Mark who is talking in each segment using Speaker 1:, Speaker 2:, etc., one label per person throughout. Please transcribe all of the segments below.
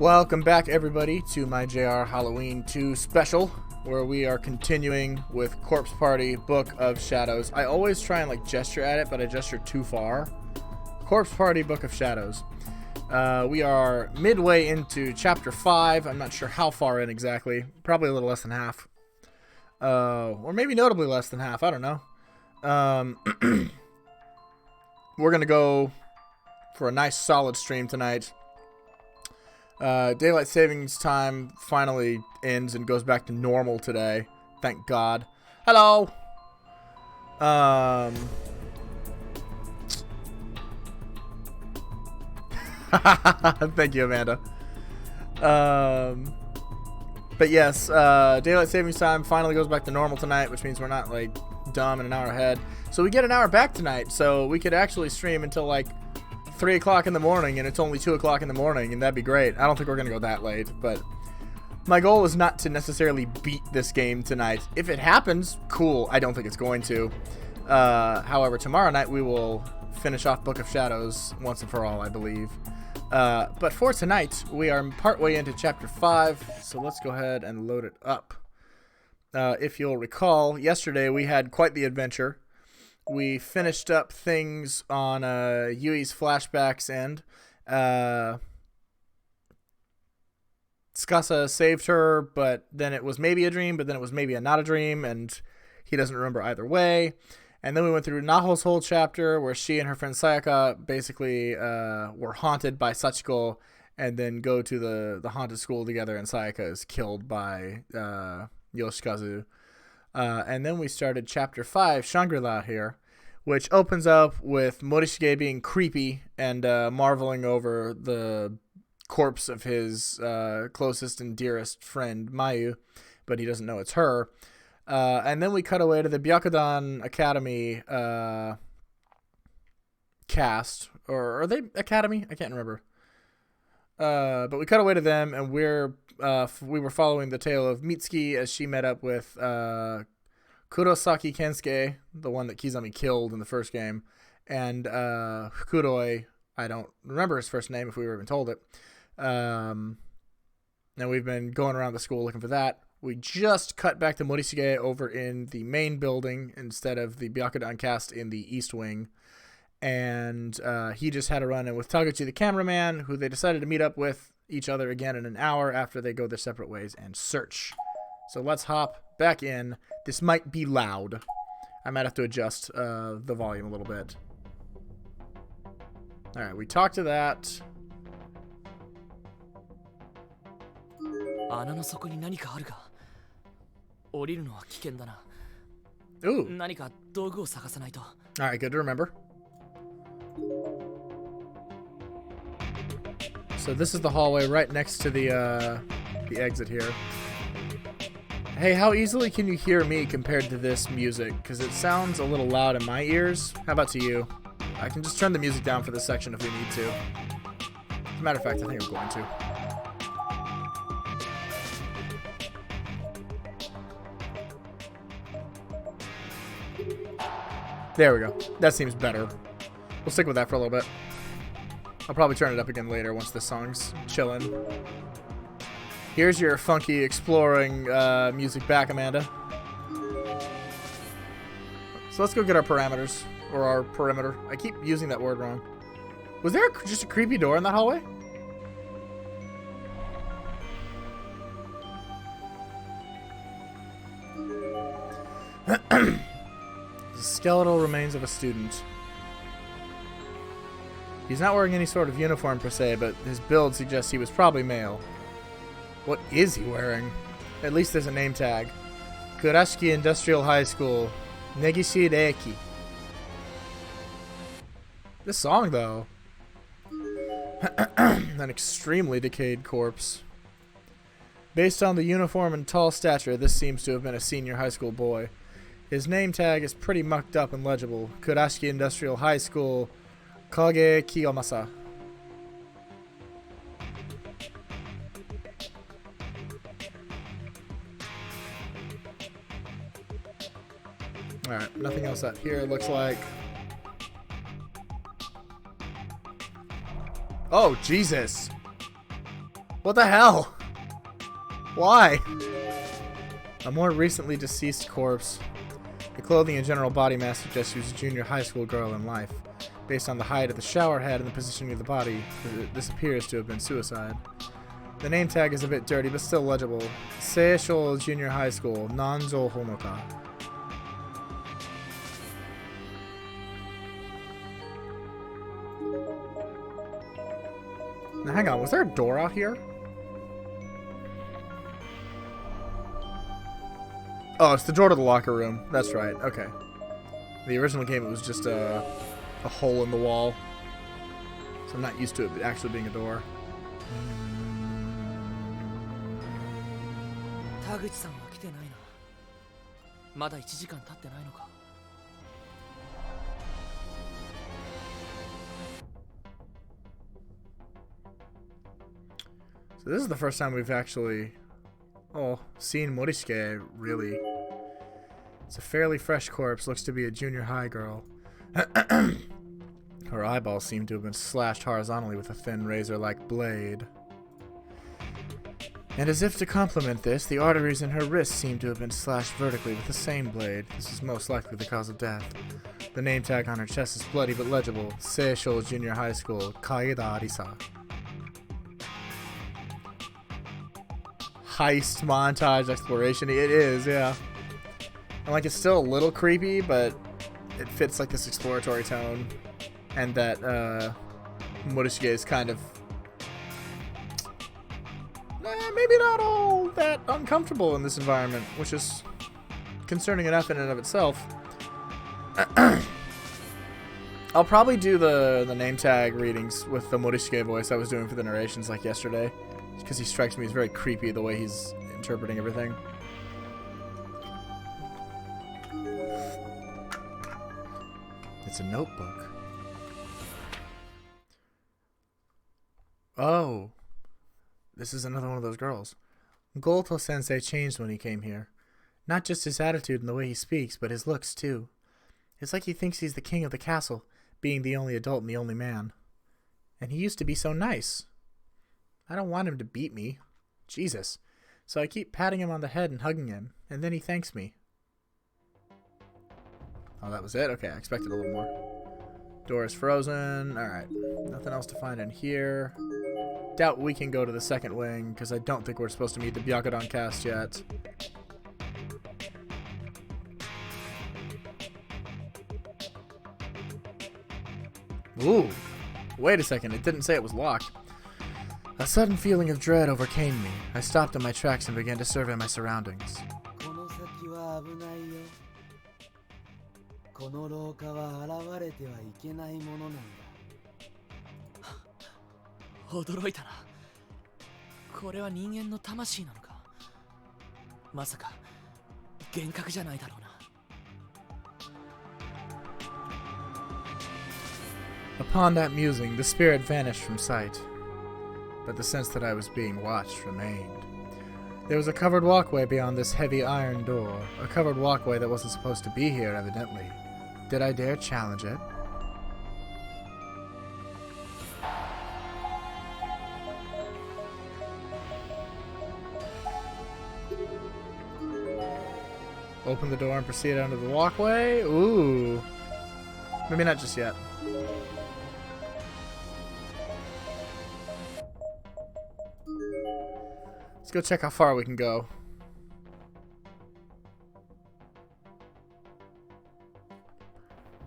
Speaker 1: Welcome back, everybody, to my Jrhalloween 2 special, where we are continuing with Corpse Party Book of Shadows. I always try and gesture at it, but I gesture too far. Corpse Party Book of Shadows. We are midway into chapter 5. I'm not sure how far in exactly. Probably a little less than half. Or maybe notably less than half. I don't know. We're going to go for a nice solid stream tonight. Daylight savings time finally ends and goes back to normal today. Thank God. Hello! Thank you, Amanda. But yes, daylight savings time finally goes back to normal tonight, which means we're not, dumb and an hour ahead. So we get an hour back tonight, so we could actually stream until, 3 o'clock in the morning, and it's only 2 o'clock in the morning, and that'd be great. I don't think we're going to go that late, but my goal is not to necessarily beat this game tonight. If it happens, cool. I don't think it's going to. However, tomorrow night we will finish off Book of Shadows once and for all, I believe. But for tonight, we are partway into Chapter 5, so let's go ahead and load it up. If you'll recall, yesterday we had quite the adventure. We finished up things on Yui's flashbacks end. Tsukasa saved her, but then it was maybe a dream, but then it was maybe not a dream, and he doesn't remember either way. And then we went through Naho's whole chapter, where she and her friend Sayaka basically were haunted by Sachiko, and then go to the haunted school together, and Sayaka is killed by Yoshikazu. And then we started Chapter 5, Shangri-La here, which opens up with Morishige being creepy and marveling over the corpse of his closest and dearest friend, Mayu, but he doesn't know it's her. And then we cut away to the Byakudan Academy cast. Or are they Academy? I can't remember. But we cut away to them, and we were following the tale of Mitsuki as she met up with Kurosaki Kensuke, the one that Kizami killed in the first game, and Fukuroi. I don't remember his first name if we were even told it. And we've been going around the school looking for that. We just cut back to Morishige over in the main building instead of the Byakudan cast in the East Wing. And he just had a run-in with Taguchi the cameraman, who they decided to meet up with each other again in an hour after they go their separate ways and search. So let's hop back in. This might be loud. I might have to adjust the volume a little bit. Alright, we talked to that. Ooh. Alright, good to remember. So this is the hallway right next to the exit here. Hey, how easily can you hear me compared to this music? Because it sounds a little loud in my ears. How about to you? I can just turn the music down for this section if we need to. As a matter of fact, I think I'm going to. There we go. That seems better. We'll stick with that for a little bit. I'll probably turn it up again later once this song's chillin'. Here's your funky exploring music back, Amanda. So let's go get our parameters. Or our perimeter. I keep using that word wrong. Was there just a creepy door in that hallway? The skeletal remains of a student. He's not wearing any sort of uniform per se, but his build suggests he was probably male. What is he wearing? At least there's a name tag. Kurashiki Industrial High School. Negishi Reiki. This song, though. An extremely decayed corpse. Based on the uniform and tall stature, this seems to have been a senior high school boy. His name tag is pretty mucked up and legible. Kurashiki Industrial High School. Kage Kiyomasa. Alright, nothing else out here, it looks like. Oh, Jesus. What the hell? Why? A more recently deceased corpse. The clothing and general body mass suggests she was a junior high school girl in life. Based on the height of the shower head and the positioning of the body, this appears to have been suicide. The name tag is a bit dirty, but still legible. Seishou Junior High School, Nanzo Honoka. Now hang on, was there a door out here? Oh, it's the door to the locker room. That's right, okay. The original game, it was just a hole in the wall. So I'm not used to it actually being a door. So this is the first time we've actually seen Morisuke, really. It's a fairly fresh corpse, looks to be a junior high girl. Her eyeballs seem to have been slashed horizontally with a thin razor-like blade. And as if to complement this, the arteries in her wrists seem to have been slashed vertically with the same blade. This is most likely the cause of death. The name tag on her chest is bloody but legible. Seishou Junior High School, Kaida Arisa. Heist, montage, exploration. It is, yeah. And like, it's still a little creepy, but it fits like this exploratory tone. And that Morisuke is kind of maybe not all that uncomfortable in this environment, which is concerning enough in and of itself. I'll probably do the name tag readings with the Morisuke voice I was doing for the narrations like yesterday, because he strikes me as very creepy the way he's interpreting everything. It's a notebook. Oh. This is another one of those girls. Goto-sensei changed when he came here. Not just his attitude and the way he speaks, but his looks, too. It's like he thinks he's the king of the castle, being the only adult and the only man. And he used to be so nice. I don't want him to beat me. Jesus. So I keep patting him on the head and hugging him, and then he thanks me. Oh, that was it? Okay, I expected a little more. Door is frozen. Alright. Nothing else to find in here. Doubt we can go to the second wing, because I don't think we're supposed to meet the Byakudan cast yet. Ooh. Wait a second, it didn't say it was locked. A sudden feeling of dread overcame me. I stopped in my tracks and began to survey my surroundings. Upon that musing, the spirit vanished from sight, but the sense that I was being watched remained. There was a covered walkway beyond this heavy iron door, a covered walkway that wasn't supposed to be here, evidently. Did I dare challenge it? Open the door and proceed onto the walkway? Ooh. Maybe not just yet. Let's go check how far we can go.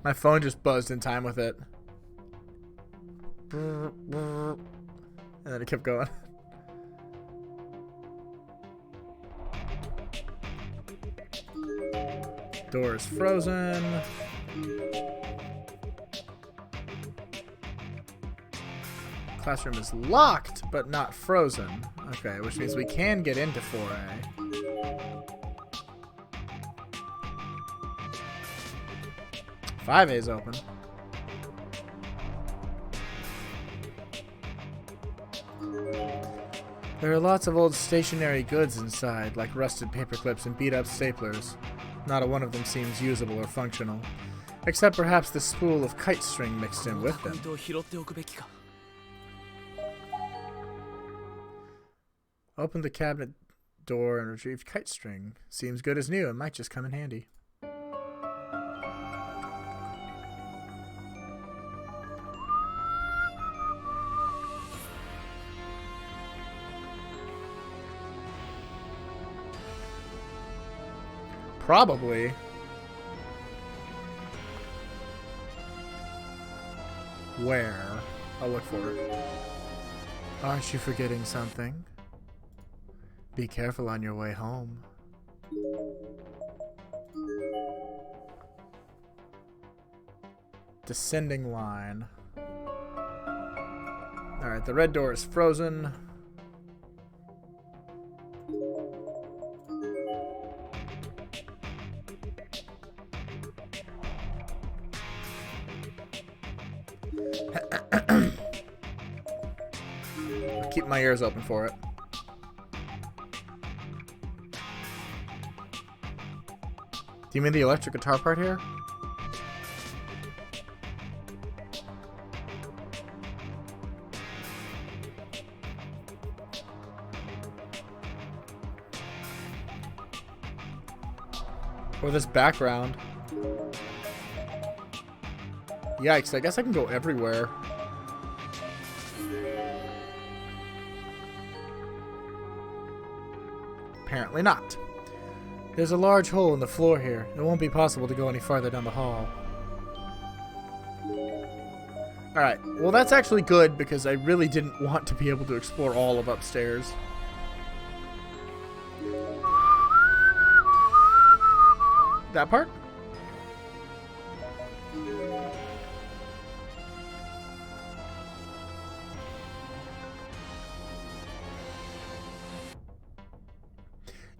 Speaker 1: My phone just buzzed in time with it. And then it kept going. Door is frozen. Classroom is locked, but not frozen. Okay, which means we can get into 4A. 5A is open. There are lots of old stationary goods inside, like rusted paper clips and beat-up staplers. Not a one of them seems usable or functional, except perhaps the spool of kite string mixed in with them. Open the cabinet door and retrieve kite string. Seems good as new. It might just come in handy. Probably. Where? I'll look for it. Aren't you forgetting something? Be careful on your way home. Descending line. Alright, the red door is frozen. Keep my ears open for it. Do you mean the electric guitar part here? Or this background? Yikes, I guess I can go everywhere. Apparently not. There's a large hole in the floor here. It won't be possible to go any farther down the hall. Alright, well that's actually good because I really didn't want to be able to explore all of upstairs. That part?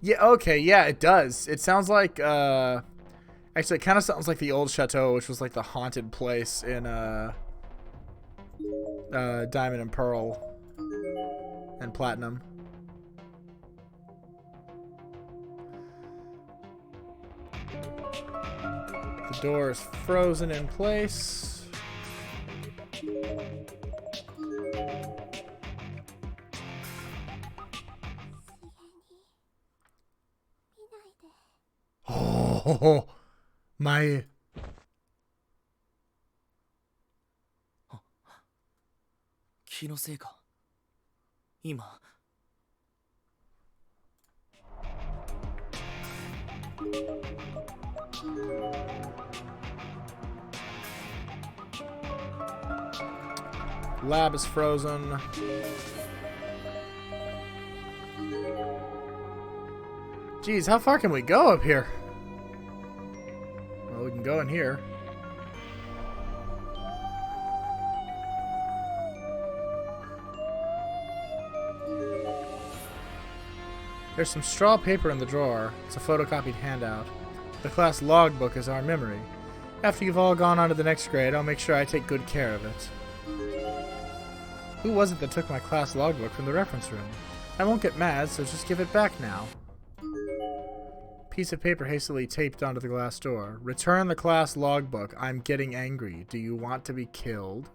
Speaker 1: Yeah, okay, yeah, it does. It sounds like, actually, it kind of sounds like the old chateau, which was like the haunted place in, Diamond and Pearl and Platinum. The door is frozen in place. Oh, my.
Speaker 2: 気のせいか。今。
Speaker 1: Lab is frozen. Geez, how far can we go up here? Well, we can go in here. There's some straw paper in the drawer. It's a photocopied handout. The class logbook is our memory. After you've all gone on to the next grade, I'll make sure I take good care of it. Who was it that took my class logbook from the reference room? I won't get mad, so just give it back now. Piece of paper hastily taped onto the glass door. Return the class logbook. I'm getting angry. Do you want to be killed?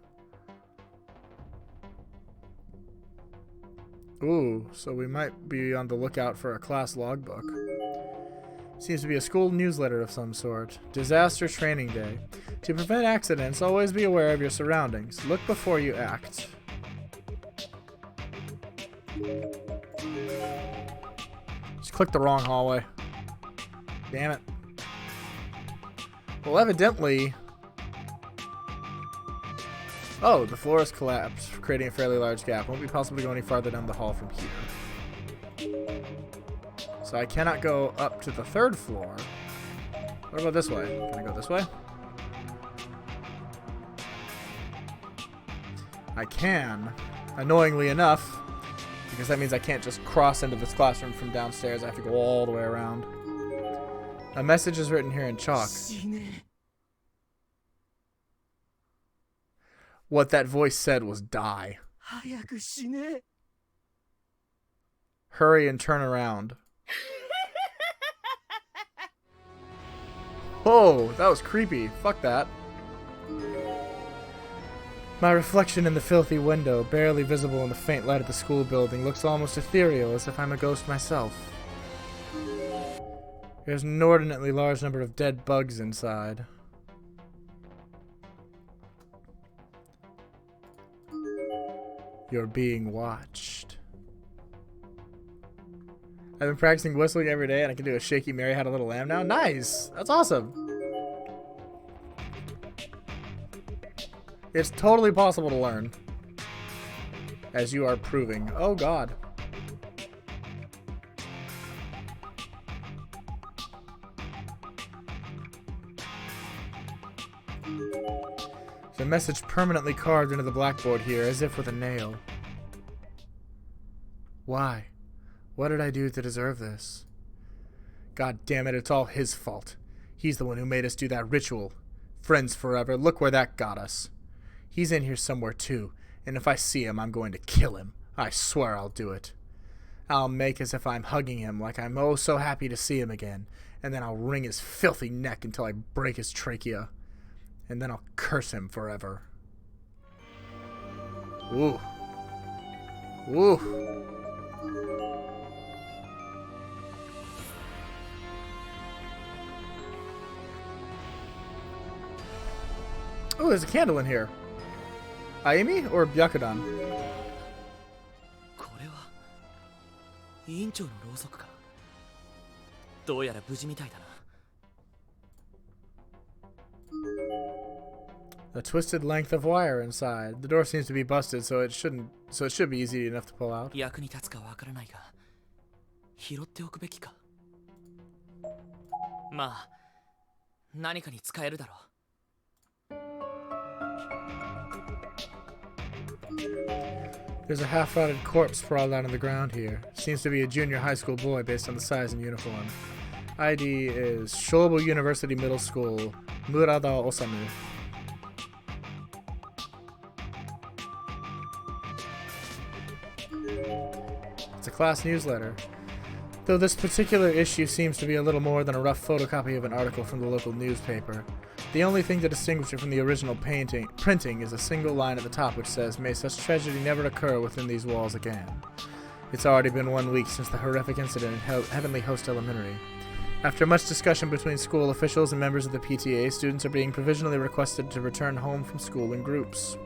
Speaker 1: Ooh, so we might be on the lookout for a class logbook. Seems to be a school newsletter of some sort. Disaster Training Day. To prevent accidents, always be aware of your surroundings. Look before you act. Just clicked the wrong hallway. Damn it. Well, evidently... Oh, the floor has collapsed, creating a fairly large gap. Won't be possible to go any farther down the hall from here. So I cannot go up to the third floor. What about this way? Can I go this way? I can, annoyingly enough, because that means I can't just cross into this classroom from downstairs. I have to go all the way around. A message is written here in chalk. What that voice said was die. Hurry and turn around. Oh, that was creepy. Fuck that. My reflection in the filthy window, barely visible in the faint light of the school building, looks almost ethereal, as if I'm a ghost myself. There's an inordinately large number of dead bugs inside. You're being watched. I've been practicing whistling every day, and I can do a shaky Mary Had a Little Lamb now. Nice! That's awesome! It's totally possible to learn. As you are proving. Oh god. The message permanently carved into the blackboard here, as if with a nail. Why? What did I do to deserve this? God damn it, it's all his fault. He's the one who made us do that ritual. Friends forever, look where that got us. He's in here somewhere too, and if I see him, I'm going to kill him. I swear I'll do it. I'll make as if I'm hugging him, like I'm oh so happy to see him again, and then I'll wring his filthy neck until I break his trachea. And then I'll curse him forever. Ooh. Ooh. Oh, there's a candle in here. Ayumi or Byakudan?
Speaker 2: これは委員長のろうそくか。どうやら無事みたいだな。
Speaker 1: A twisted length of wire inside. The door seems to be busted, so it should be easy enough to pull out.
Speaker 2: 役に立つかわからないが、拾っておくべきか。まあ、何かに使えるだろう。
Speaker 1: There's a half-rotted corpse sprawled out on the ground here. Seems to be a junior high school boy based on the size and uniform. ID is Shobu University Middle School, Murada Osamu. It's a class newsletter. Though this particular issue seems to be a little more than a rough photocopy of an article from the local newspaper, the only thing to distinguish it from the original printing is a single line at the top which says, "May such tragedy never occur within these walls again." It's already been 1 week since the horrific incident at Heavenly Host Elementary. After much discussion between school officials and members of the PTA, students are being provisionally requested to return home from school in groups.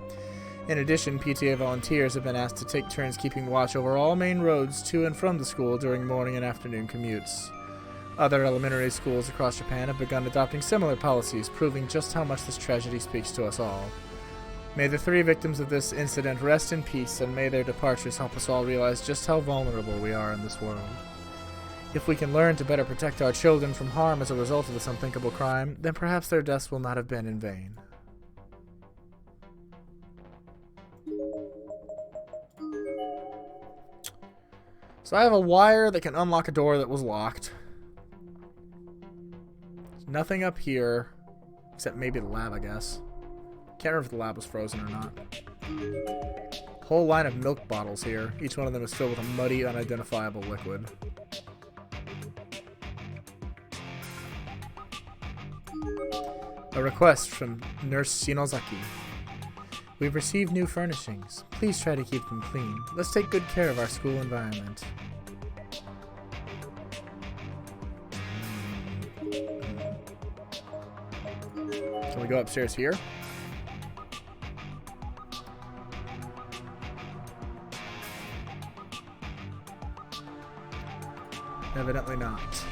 Speaker 1: In addition, PTA volunteers have been asked to take turns keeping watch over all main roads to and from the school during morning and afternoon commutes. Other elementary schools across Japan have begun adopting similar policies, proving just how much this tragedy speaks to us all. May the 3 victims of this incident rest in peace, and may their departures help us all realize just how vulnerable we are in this world. If we can learn to better protect our children from harm as a result of this unthinkable crime, then perhaps their deaths will not have been in vain. So I have a wire that can unlock a door that was locked. There's nothing up here, except maybe the lab, I guess. Can't remember if the lab was frozen or not. Whole line of milk bottles here. Each one of them is filled with a muddy, unidentifiable liquid. A request from Nurse Shinozaki. We've received new furnishings. Please try to keep them clean. Let's take good care of our school environment. Can we go upstairs here? Evidently not.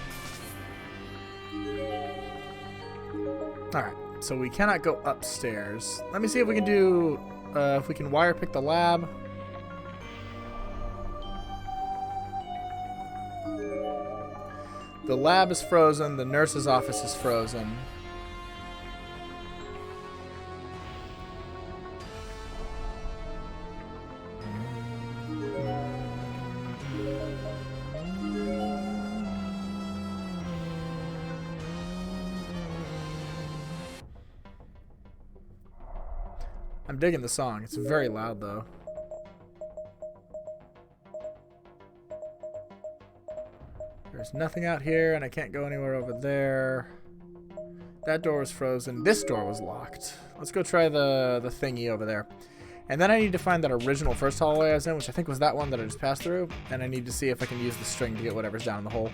Speaker 1: Alright, so we cannot go upstairs. Let me see if we can do, if we can wire pick the lab. The lab is frozen, the nurse's office is frozen. I'm digging the song. It's very loud, though. There's nothing out here, and I can't go anywhere over there. That door was frozen. This door was locked. Let's go try the thingy over there. And then I need to find that original first hallway I was in, which I think was that one that I just passed through. And I need to see if I can use the string to get whatever's down in the hole.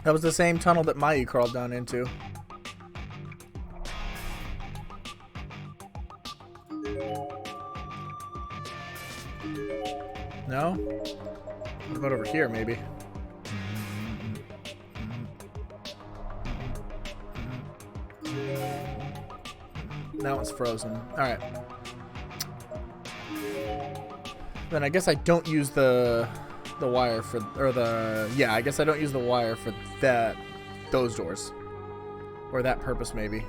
Speaker 1: That was the same tunnel that Mayu crawled down into. No? What about over here, maybe? That one's frozen. Alright. Then I guess I don't use the wire for, or the, yeah, I guess I don't use the wire for those doors. Or that purpose, maybe.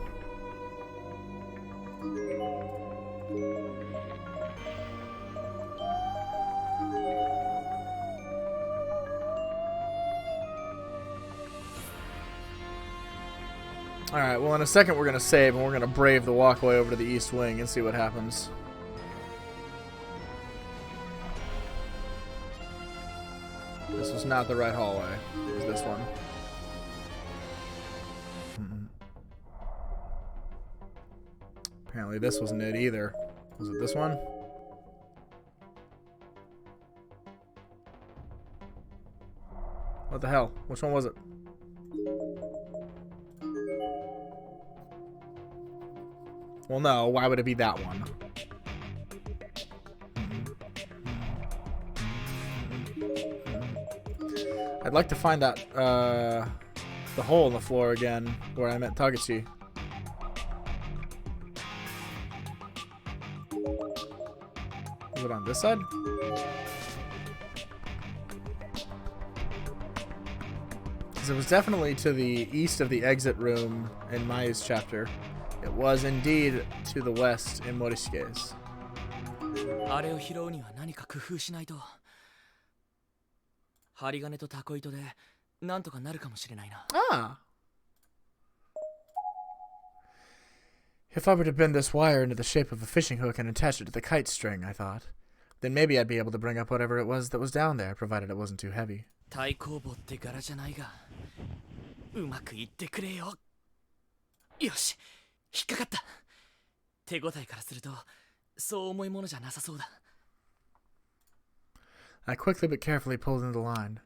Speaker 1: Alright, well in a second we're going to save and we're going to brave the walkway over to the east wing and see what happens. This was not the right hallway. It was this one. Apparently this wasn't it either. Was it this one? What the hell? Which one was it? Well, no. Why would it be that one? I'd like to find that, the hole in the floor again, where I met Tagachi. Is it on this side? Because it was definitely to the east of the exit room in Mayu's chapter. It was indeed to the west in Morishike's.
Speaker 2: あれを拾うには何か工夫しないと。針金とタコ糸でなんとかなるかもしれないな。
Speaker 1: Ah. If I were to bend this wire into the shape of a fishing hook and attach it to the kite string, I thought, then maybe I'd be able to bring up whatever it was that was down there, provided it wasn't too heavy.
Speaker 2: 太工棒って柄じゃないが、うまくいってくれよ。よし、引っかかった。手応えからすると、そう重いものじゃなさそうだ。
Speaker 1: I quickly but carefully pulled in the line.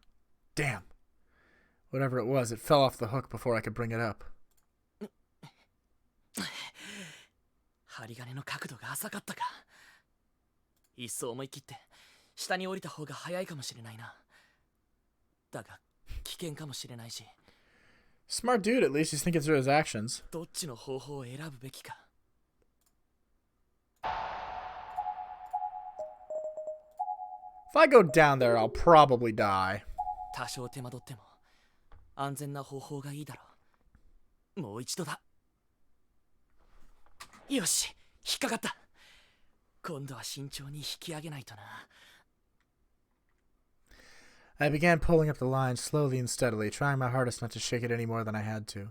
Speaker 1: Damn. Whatever it was, it fell off the hook before I could bring it up.
Speaker 2: 針金の角度が浅かったか。いっそ思い切って下に降りた方が早いかもしれないな。だが危険かもしれないし。
Speaker 1: Smart dude, at least he's thinking through his actions.
Speaker 2: どっちの方法を選ぶべきか。
Speaker 1: If I go down there, I'll probably die.
Speaker 2: 多少手間取っても安全な方法がいいだろう。もう一度だ。よし、引っかかった。今度は慎重に引き上げないとな。
Speaker 1: I began pulling up the line slowly and steadily, trying my hardest not to shake it any more than I had to.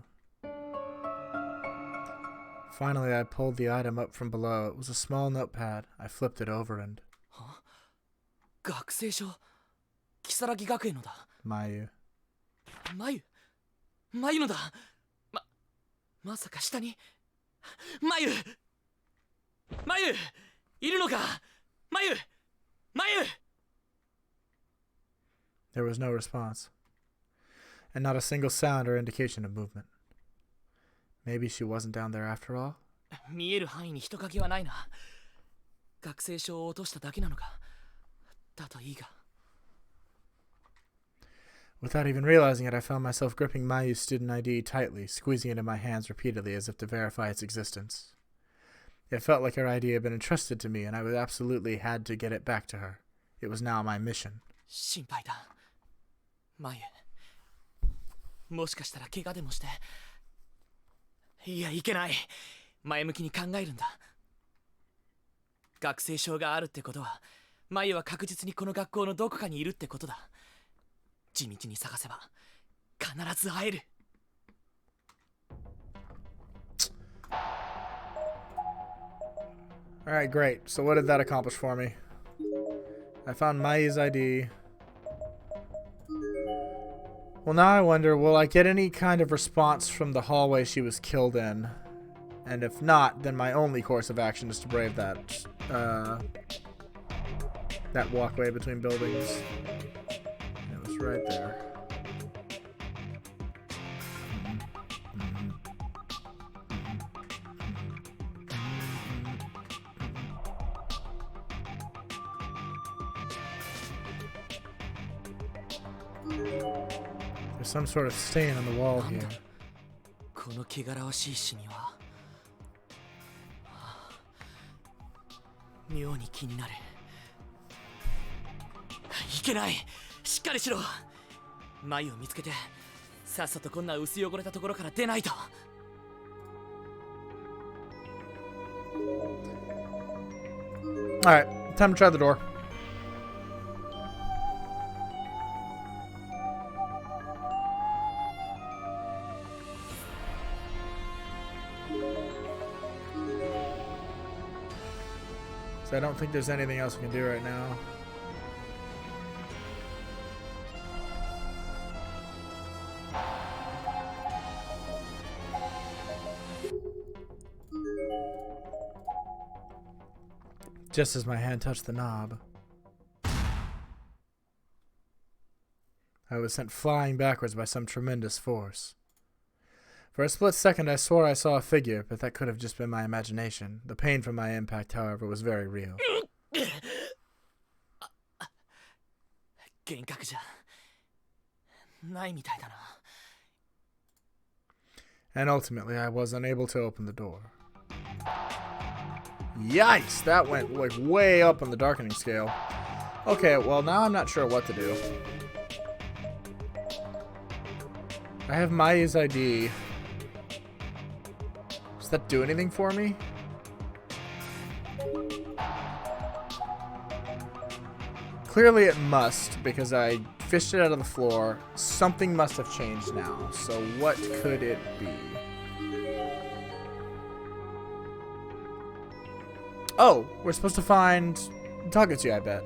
Speaker 1: Finally, I pulled the item up from below. It was a small notepad. I flipped it over and...
Speaker 2: 学生証、如月学園のだ。
Speaker 1: Mayu.
Speaker 2: マユのだ。まさか下に。マユいるのか。マユ
Speaker 1: There was no response, and not a single sound or indication of movement. Maybe she wasn't down there after all?
Speaker 2: 見える範囲に人影はないな。学生証を落としただけなのか。だといいが。
Speaker 1: Without even realizing it, I found myself gripping Mayu's student ID tightly, squeezing it in my hands repeatedly as if to verify its existence. It felt like her ID had been entrusted to me, and I would absolutely had to get it back to her. It was now my mission.
Speaker 2: 心配だ。マユ。もしかしたら怪我でもして。いや、いけない。前向きに考えるんだ。学生証があるってことは、マユは確実にこの学校のどこかにいるってことだ。地道に探せば必ず会える。
Speaker 1: Alright, great. So what did that accomplish for me? I found Mayu's ID. Well, now I wonder, will I get any kind of response from the hallway she was killed in? And if not, then my only course of action is to brave that walkway between buildings. It was right there. There's some sort of stain on the wall here.
Speaker 2: この汚らわしいシミは妙に気になる。いけない、しっかりしろ。眉を見つけてさっさとこんな薄汚れたところから出ないと。
Speaker 1: Alright, time to try the door. So I don't think there's anything else we can do right now. Just as my hand touched the knob, I was sent flying backwards by some tremendous force. For a split second I swore I saw a figure, but that could have just been my imagination. The pain from my impact, however, was very real.
Speaker 2: 幻覚じゃないみたいだな。
Speaker 1: And ultimately I was unable to open the door. Yikes! That went like way up on the darkening scale. Okay, well now I'm not sure what to do. I have Mayu's ID. Does that do anything for me? Clearly it must, because I fished it out of the floor. Something must have changed now. So what could it be? Oh, we're supposed to find Taguchi, I bet.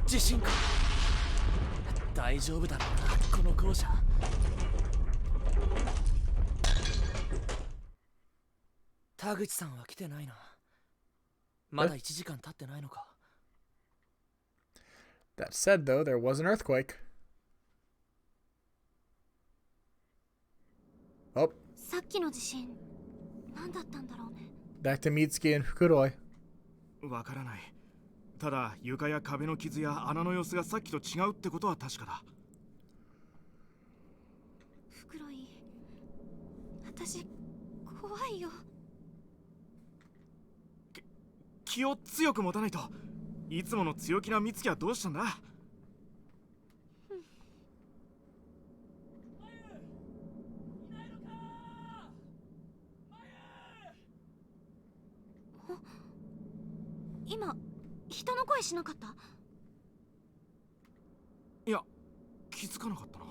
Speaker 2: 地震か。大丈夫だろうな、この校舎。田口さんは来てないな。まだ1時間経ってないのか。
Speaker 1: That said, though, there was an earthquake. Oh.
Speaker 3: さっきの地震、何だったんだろうね。
Speaker 1: Back to Mitsuki and Fukuroi.
Speaker 4: わからない。ただ床や壁の傷や穴の様子がさっきと違うってことは確かだ。
Speaker 3: フクロイ、私怖いよ。
Speaker 4: 気を強く持たないと。いつもの強気な美月はどうしたんだ。
Speaker 3: 今人の声しなかった？
Speaker 4: いや、気づかなかったな。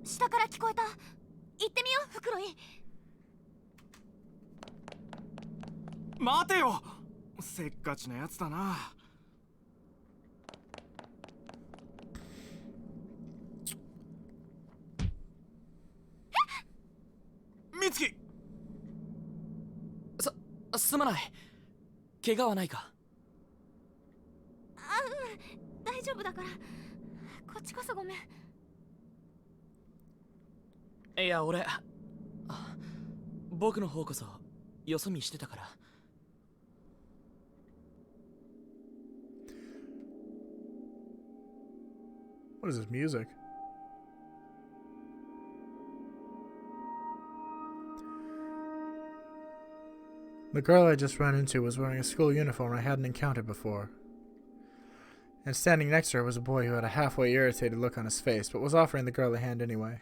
Speaker 3: 下から聞こえた。行ってみよう、フクロイ。
Speaker 4: 待てよ、せっかちなやつだな。美月、
Speaker 2: すまない。怪我はないか？
Speaker 3: 大丈夫だから。こっちこそごめん。
Speaker 2: いや、俺僕の方こそよそ見してたから。
Speaker 1: What is this music? The girl I just ran into was wearing a school uniform I hadn't encountered before. And standing next to her was a boy who had a halfway irritated look on his face, but was offering the girl a hand anyway.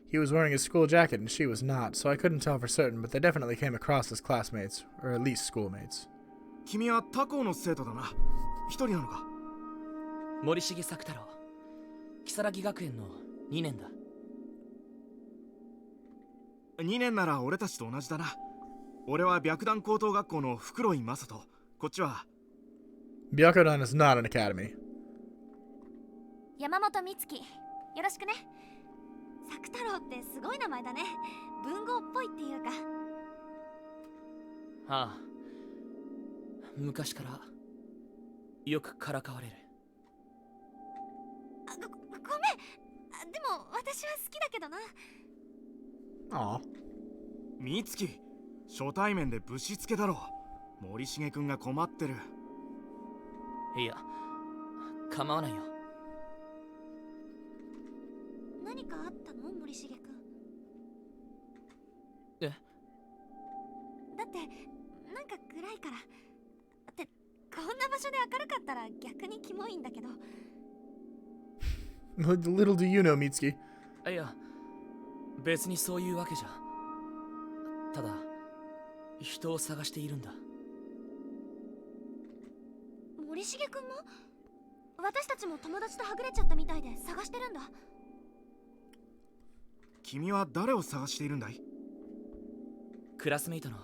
Speaker 1: He was wearing his school jacket and she was not, so I couldn't tell for certain, but they definitely came across as classmates, or at least schoolmates.
Speaker 4: 君は他校の生徒だな。一人なのか？
Speaker 2: 森重作太郎、如月学園の2年だ。
Speaker 4: 2年なら俺たちと同じだな。俺は白檀高等学校の袋井正人。こっちは
Speaker 1: Byakudan is not an academy.
Speaker 3: 山本美月、よろしくね。作太郎ってすごい名前だね。文豪っぽいっていうか。
Speaker 2: ああ、昔からよくからかわれる。
Speaker 3: ごめん。でも私は好きだけどな。
Speaker 1: Aw.
Speaker 4: 美月、初対面でぶしつけだろ。森重くんが困ってる。
Speaker 2: いや、構わないよ。
Speaker 3: 何かあったの、森重くん。
Speaker 2: え？
Speaker 3: だってなんか暗いから。ってこんな場所で明るかったら逆にキモいんだけど。
Speaker 1: Little do you know, Mitsuki.
Speaker 2: いや、別にそういうわけじゃ。ただ、人を探しているんだ。
Speaker 3: 森重くんも？私たちも友達とはぐれちゃったみたいで探してるんだ。
Speaker 4: 君は誰を探しているんだい？
Speaker 2: クラスメイトの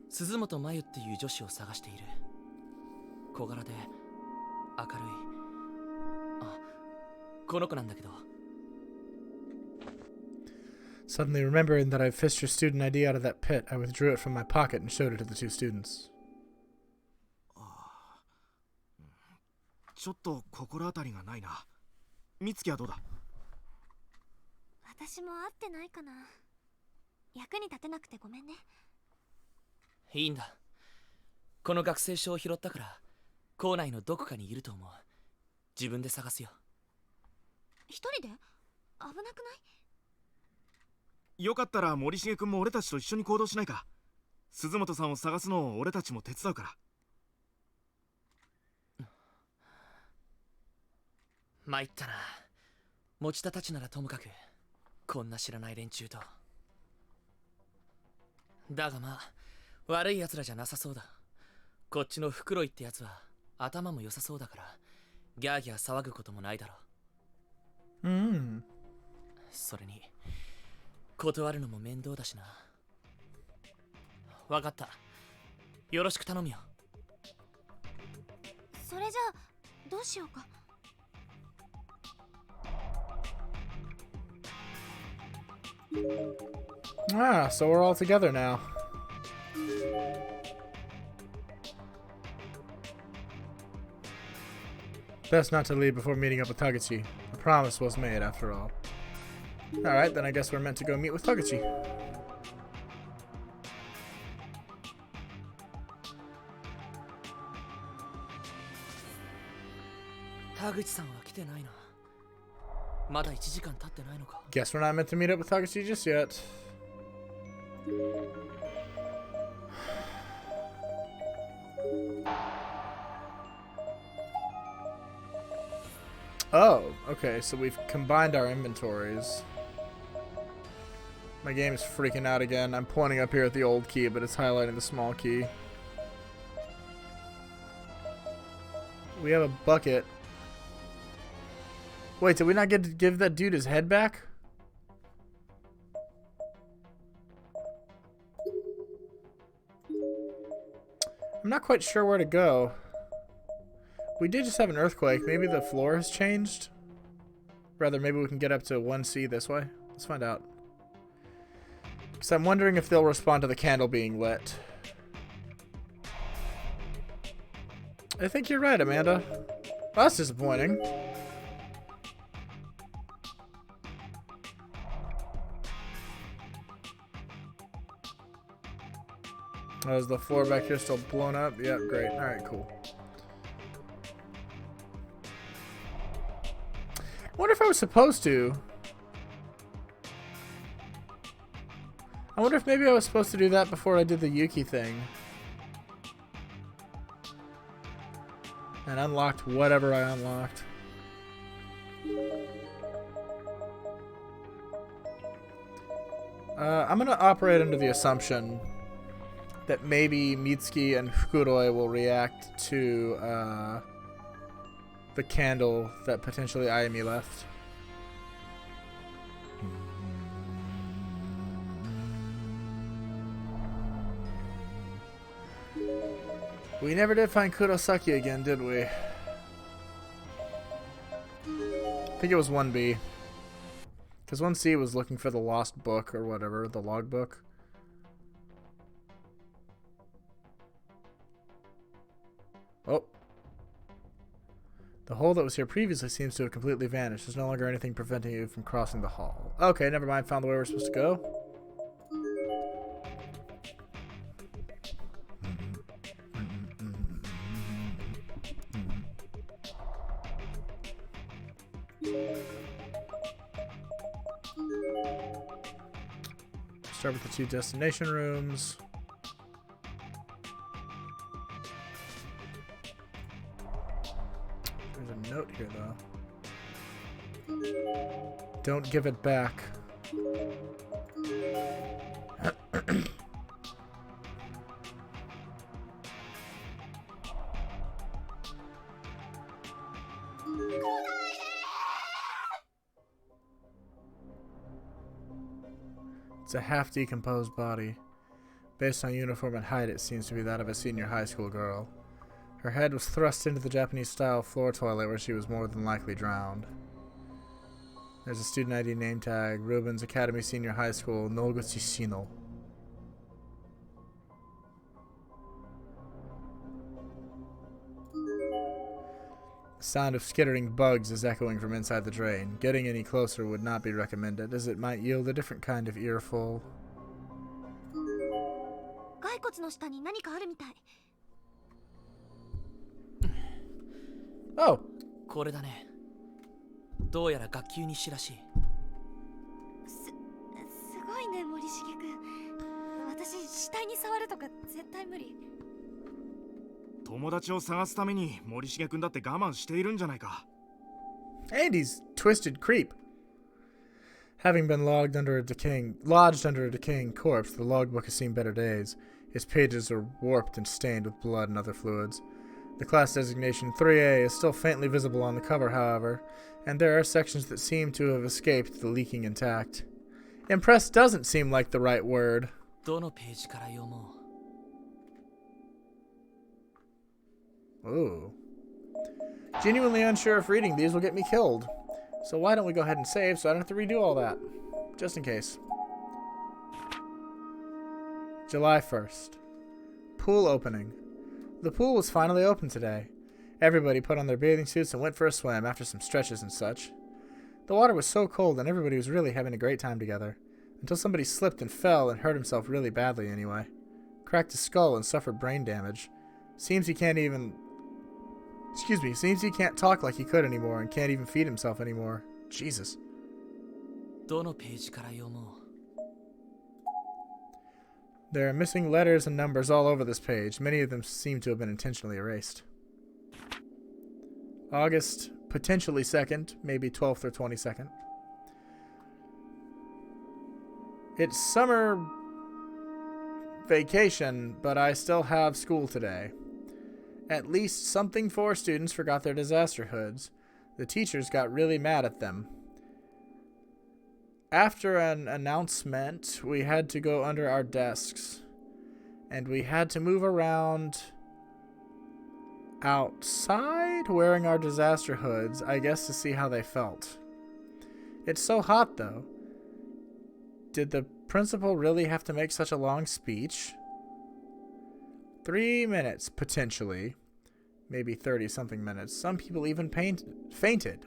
Speaker 2: 鈴本真由っていう女子を探している。小柄で明るい。あ、この子なんだけど。
Speaker 1: Suddenly remembering that I fished your student ID out of that pit, I withdrew it from my pocket and showed it to the two students.
Speaker 4: ちょっと心当たりがないな。美月はどうだ？
Speaker 3: 私も会ってないかな。役に立てなくてごめんね。
Speaker 2: いいんだ。この学生証を拾ったから校内のどこかにいると思う。自分で探すよ。
Speaker 3: 一人で？危なくない？
Speaker 4: よかったら森重くんも俺たちと一緒に行動しないか？鈴本さんを探すのを俺たちも手伝うから。
Speaker 2: 参ったな。持田たちならともかくこんな知らない連中と。だがまあ悪い奴らじゃなさそうだ。こっちの袋井ってやつは頭も良さそうだからギャーギャー騒ぐこともないだろう。それに断るのも面倒だしな。わかった。よろしく頼むよ。
Speaker 3: それじゃあどうしようか。
Speaker 1: Ah, so we're all together now. Best not to leave before meeting up with Taguchi. A promise was made, after all. Alright, then I guess we're meant to go meet with Taguchi.
Speaker 2: Taguchi-san は来てないな。まだ1時間経ってないのか。
Speaker 1: Guess we're not meant to meet up with Taguchi just yet. Oh, okay, so we've combined our inventories. My game is freaking out again. I'm pointing up here at the old key, but it's highlighting the small key. We have a bucket. Wait, did we not get to give that dude his head back? I'm not quite sure where to go. We did just have an earthquake. Maybe the floor has changed? Rather, maybe we can get up to 1C this way? Let's find out. Because I'm wondering if they'll respond to the candle being lit. I think you're right, Amanda. Well, that's disappointing. Oh, is the floor back here still blown up? Yep, great. Alright, cool. I wonder if I was supposed to. I wonder if maybe I was supposed to do that before I did the Yuki thing. And unlocked whatever I unlocked. I'm gonna operate under the assumption that maybe Mitsuki and Fukuroi will react to the candle that potentially Ayumi left. We never did find Kurosaki again, did we? I think it was 1B. Because 1C was looking for the lost book or whatever, the logbook. Oh. The hole that was here previously seems to have completely vanished. There's no longer anything preventing you from crossing the hall. Okay, never mind. Found the way we're supposed to go. Start with the 2 destination rooms. There's a note here, though. Don't give it back. It's a half-decomposed body. Based on uniform and height, it seems to be that of a senior high school girl. Her head was thrust into the Japanese-style floor toilet where she was more than likely drowned. There's a student ID name tag, Rubens Academy Senior High School, Noguchi Shino. The sound of skittering bugs is echoing from inside the drain. Getting any closer would not be recommended, as it might yield a different kind of earful. Oh!
Speaker 2: これだね。どうやら学級日誌らしい。
Speaker 3: すごいね、森重くん。私、死体に触るとか絶対無理。
Speaker 4: 友達を探すために森重くんだって我慢しているんじゃないか。
Speaker 1: Andy's twisted creep. Having been lodged under a decaying corpse, the logbook has seen better days. Its pages are warped and stained with blood and other fluids. The class designation 3A is still faintly visible on the cover, however, and there are sections that seem to have escaped the leaking intact. Impressed doesn't seem like the right word.
Speaker 2: どのページから読もう。
Speaker 1: Ooh. Genuinely unsure if reading these will get me killed. So why don't we go ahead and save so I don't have to redo all that. Just in case. July 1st. Pool opening. The pool was finally open today. Everybody put on their bathing suits and went for a swim after some stretches and such. The water was so cold and everybody was really having a great time together. Until somebody slipped and fell and hurt himself really badly anyway. Cracked his skull and suffered brain damage. Seems he can't talk like he could anymore and can't even feed himself anymore. Jesus.
Speaker 2: どのページから読もう。
Speaker 1: There are missing letters and numbers all over this page. Many of them seem to have been intentionally erased. August, potentially 2nd, maybe 12th or 22nd. It's summer vacation, but I still have school today. At least something 4 students forgot their disaster hoods. The teachers got really mad at them. After an announcement, we had to go under our desks. And we had to move around outside wearing our disaster hoods, I guess to see how they felt. It's so hot, though. Did the principal really have to make such a long speech? 3 minutes, potentially. Maybe 30-something minutes. Some people even fainted.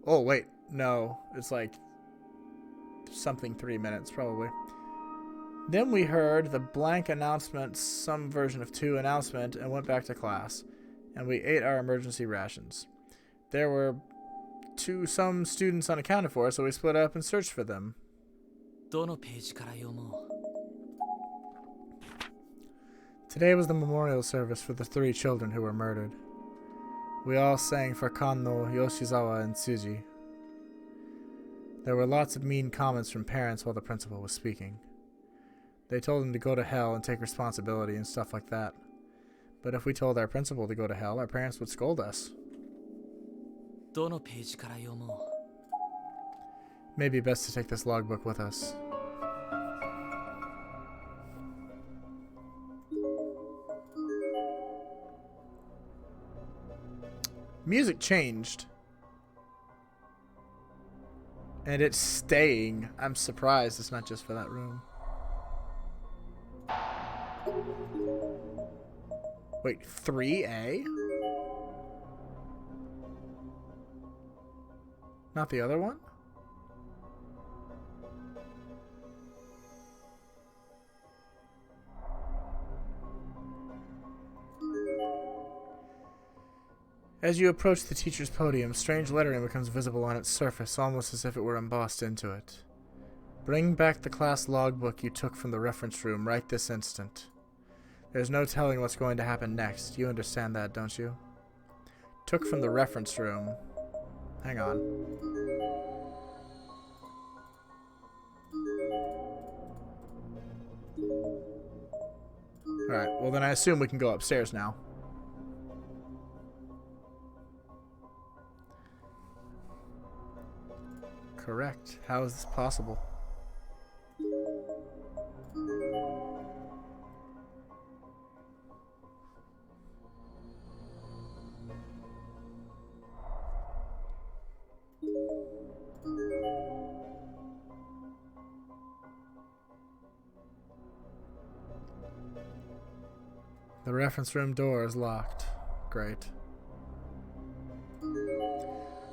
Speaker 1: Oh, wait. No. It's like something 3 minutes, probably. Then we heard the blank announcement, some version of 2 announcement, and went back to class. And we ate our emergency rations. There were some students unaccounted for, so we split up and searched for them.
Speaker 2: どのページから読もう。
Speaker 1: Today was the memorial service for the 3 children who were murdered. We all sang for Kanno, Yoshizawa, and Tsuji. There were lots of mean comments from parents while the principal was speaking. They told him to go to hell and take responsibility and stuff like that. But if we told our principal to go to hell, our parents would scold us.
Speaker 2: どのページから読もう。
Speaker 1: Maybe best to take this logbook with us. Music changed. And it's staying. I'm surprised it's not just for that room. Wait, 3A? Not the other one? As you approach the teacher's podium, strange lettering becomes visible on its surface, almost as if it were embossed into it. Bring back the class logbook you took from the reference room right this instant. There's no telling what's going to happen next. You understand that, don't you? Took from the reference room. Hang on. Alright, well then I assume we can go upstairs now. Correct. How is this possible? The reference room door is locked. Great.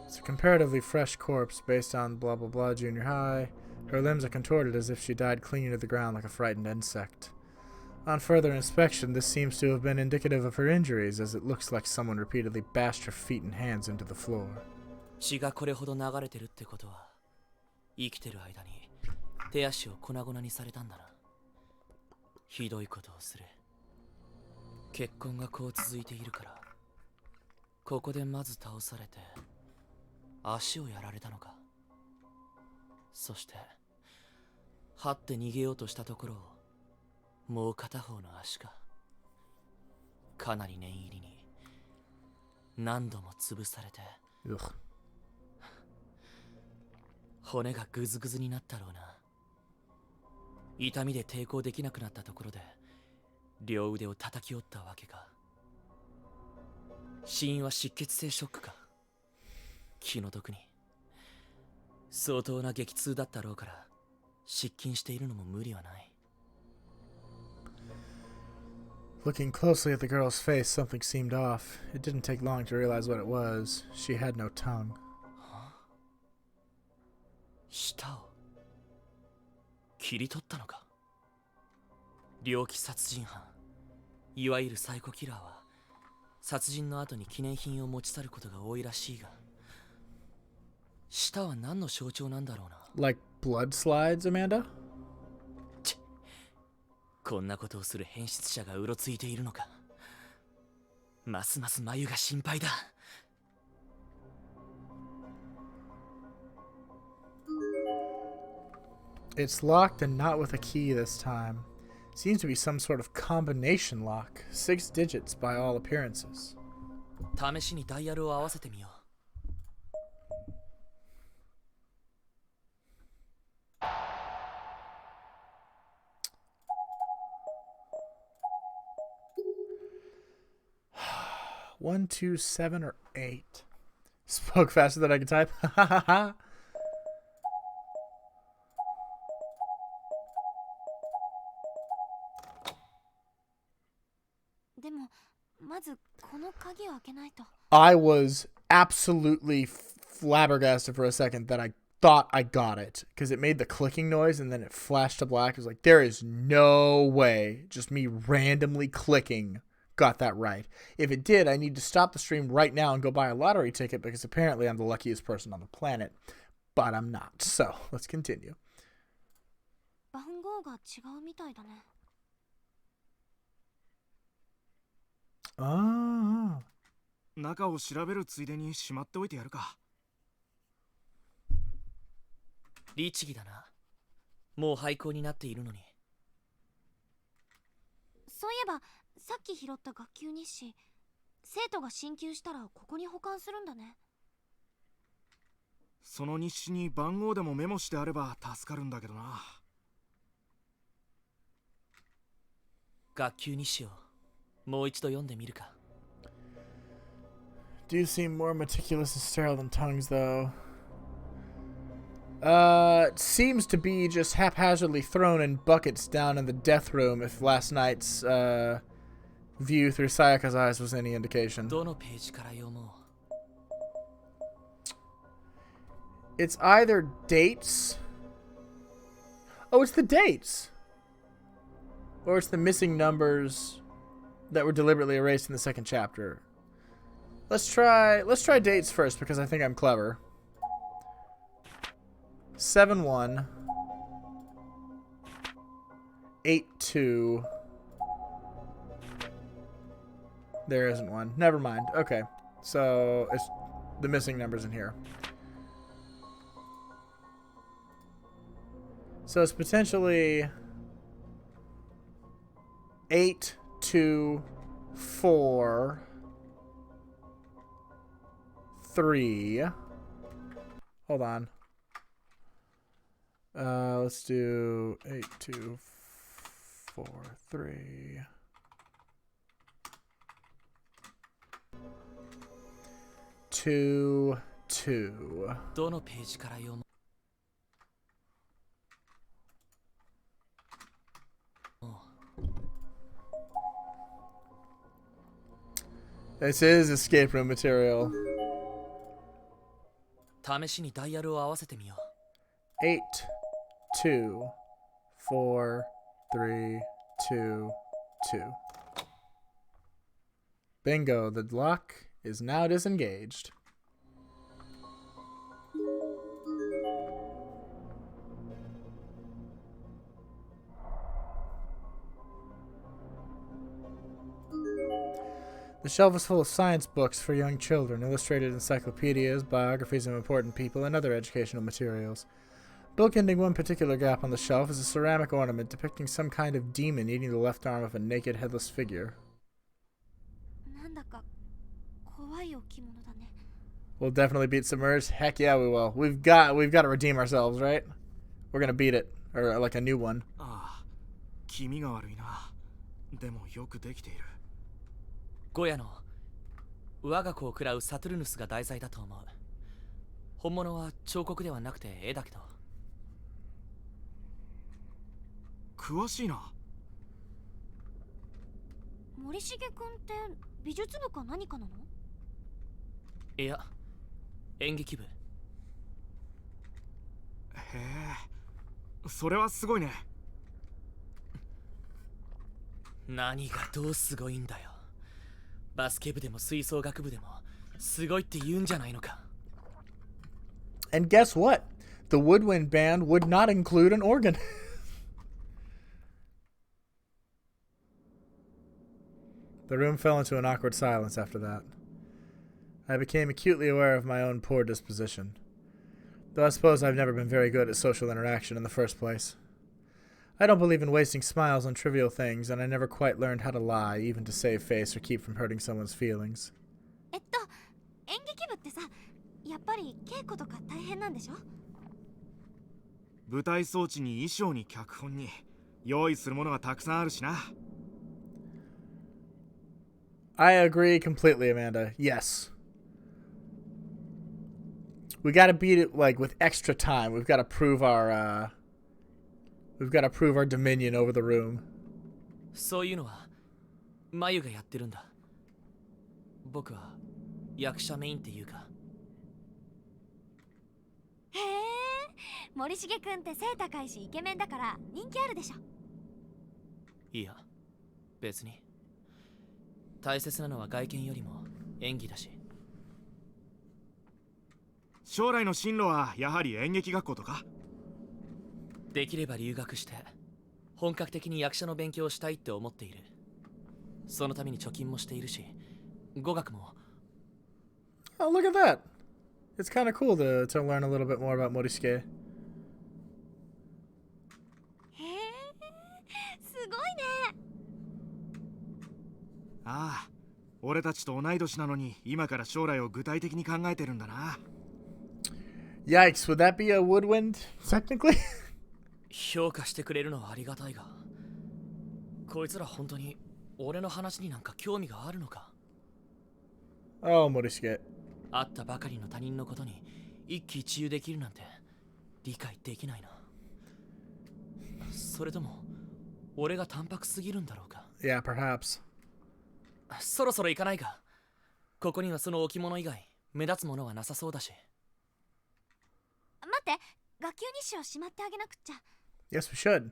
Speaker 1: It's a comparatively fresh corpse based on blah blah blah junior high. Her limbs are contorted as if she died clinging to the ground like a frightened insect. On further inspection, this seems to have been indicative of her injuries, as it looks like someone repeatedly bashed her feet and hands into the floor.
Speaker 2: 血がこれほど流れてるってことは、生きてる間に手足を粉々にされたんだな。ひどいことをする。血痕がこう続いているから、ここでまず倒されて、足をやられたのか。そして、這って逃げようとしたところを、もう片方の足か。かなり念入りに、何度も潰されて、骨がグズグズになったろうな。痛みで抵抗できなくなったところで両腕を叩き折ったわけか。死因は失血性ショックか。気の毒に。相当な激痛だったろうから失禁しているのも無理はない。
Speaker 1: Looking closely at the girl's face, something seemed off. It didn't take long to realize what it was. She had no tongue.
Speaker 2: 舌を切り取ったのか。猟奇殺人犯、いわゆるサイコキラーは殺人の後に記念品を持ち去ることが多いらしいが、舌は何の象徴なんだろうな。
Speaker 1: Like blood slides, Amanda?
Speaker 2: こんなことをする変質者がうろついているのか。ますます眉が心配だ。
Speaker 1: It's locked and not with a key this time. Seems to be some sort of combination lock. 6 digits by all appearances.
Speaker 2: 試しにダイヤルを合わせてみよう。
Speaker 1: 1, 2, 7, or 8. Spoke faster than I can type. Ha ha ha.
Speaker 3: でもまずこの鍵を開けないと。
Speaker 1: I was absolutely flabbergasted for a second that I thought I got it because it made the clicking noise and then it flashed to black. It was like, there is no way just me randomly clicking got that right. If it did, I need to stop the stream right now and go buy a lottery ticket because apparently I'm the luckiest person on the planet, but I'm not. So let's continue.
Speaker 3: 番号が違うみたいだね。
Speaker 1: ああ。
Speaker 4: 中を調べるついでにしまっておいてやるか。
Speaker 2: 律儀だな。もう廃校になっているのに。
Speaker 3: そういえばさっき拾った学級日誌、生徒が進級したらここに保管するんだね。
Speaker 4: その日誌に番号でもメモしてあれば助かるんだけどな。
Speaker 2: 学級日誌をもう一度読んでみるか。
Speaker 1: do seem more meticulous and sterile than tongues, though. It seems to be just haphazardly thrown in buckets down in the death room, if last night's view through Sayaka's eyes was any indication.
Speaker 2: どのページから読も
Speaker 1: It's either dates. Oh, it's the dates. Or it's the missing numbers that were deliberately erased in the second chapter. Let's try dates first because I think I'm clever. 7-1 8-2. There isn't one. Never mind. Okay. So it's the missing numbers in here. So it's potentially 8, 2, 4, 3. Hold on. Let's do 8, 2, 4, 3. 2, 2.
Speaker 2: どのページから読も
Speaker 1: This is escape room material.
Speaker 2: 試しにダイヤルを合わせてみよう
Speaker 1: 8, 2, 4, 3, 2, 2. Bingo, the lock is now disengaged. The shelf is full of science books for young children, illustrated encyclopedias, biographies of important people, and other educational materials. Bookending one particular gap on the shelf is a ceramic ornament depicting some kind of demon eating the left arm of a naked, headless figure.
Speaker 3: なんだか怖い置物だね。
Speaker 1: We'll definitely beat Submerged. Heck yeah, we will. We've got to redeem ourselves, right? We're gonna beat it, or like a new one.
Speaker 4: ああ、気味が悪いな。でもよくできている。
Speaker 2: ゴヤの我が子を喰らうサトゥルヌスが題材だと思う。本物は彫刻ではなくて絵だけど。
Speaker 4: 詳しいな。
Speaker 3: 森重くんって美術部か何かなの？
Speaker 2: いや、演劇部。
Speaker 4: へえ、それはすごいね。
Speaker 2: 何がどうすごいんだよ。バスケ部でも吹奏楽部でもすごいって言うんじゃないのか。
Speaker 1: And guess what? The woodwind band would not include an organ. The room fell into an awkward silence after that. I became acutely aware of my own poor disposition. Though I suppose I've never been very good at social interaction in the first place. I don't believe in wasting smiles on trivial things, and I never quite learned how to lie, even to save face or keep from hurting someone's feelings.
Speaker 3: 演劇部ってさ、やっぱり稽古とか大変なんでしょ？
Speaker 4: 舞台装置に衣装に脚本に用意するものがたくさんあるしな。
Speaker 1: I agree completely, Amanda. Yes. We gotta beat it like with extra time. We've gotta prove our dominion over the room.
Speaker 2: そういうのはマユがやってるんだ。僕は役者メインっていうか。
Speaker 3: へえ、森重くんって背高いしイケメンだから人気あるでしょ？
Speaker 2: いや、別に。大切なのは外見よりも演技だし。
Speaker 4: 将来の進路はやはり演劇学校とか？
Speaker 2: できれば留学して本格的に役者の勉強をしたいって思っている。そのために貯金もしているし、語学も。
Speaker 1: Oh, look at that. It's kind of cool to learn a little bit more about Morisuke.
Speaker 3: へえ、すごいね。
Speaker 4: ああ、俺たちと同い年なのに今から将来を具体的に考えてるんだな。
Speaker 1: Yikes, would that be a woodwind, technically?
Speaker 2: 評価してくれるのはありがたいが、こいつら本当に俺の話になんか興味があるのか？
Speaker 1: Oh, Morishige.
Speaker 2: 会ったばかりの他人のことに一喜一憂できるなんて理解できないな。それとも俺が淡白すぎるんだろうか。
Speaker 1: Yeah, perhaps.
Speaker 2: そろそろ行かないか。ここにはその置物以外目立つものはなさそうだし。
Speaker 3: 待って、学級日誌をしまってあげなくっちゃ。
Speaker 1: Yes, we should.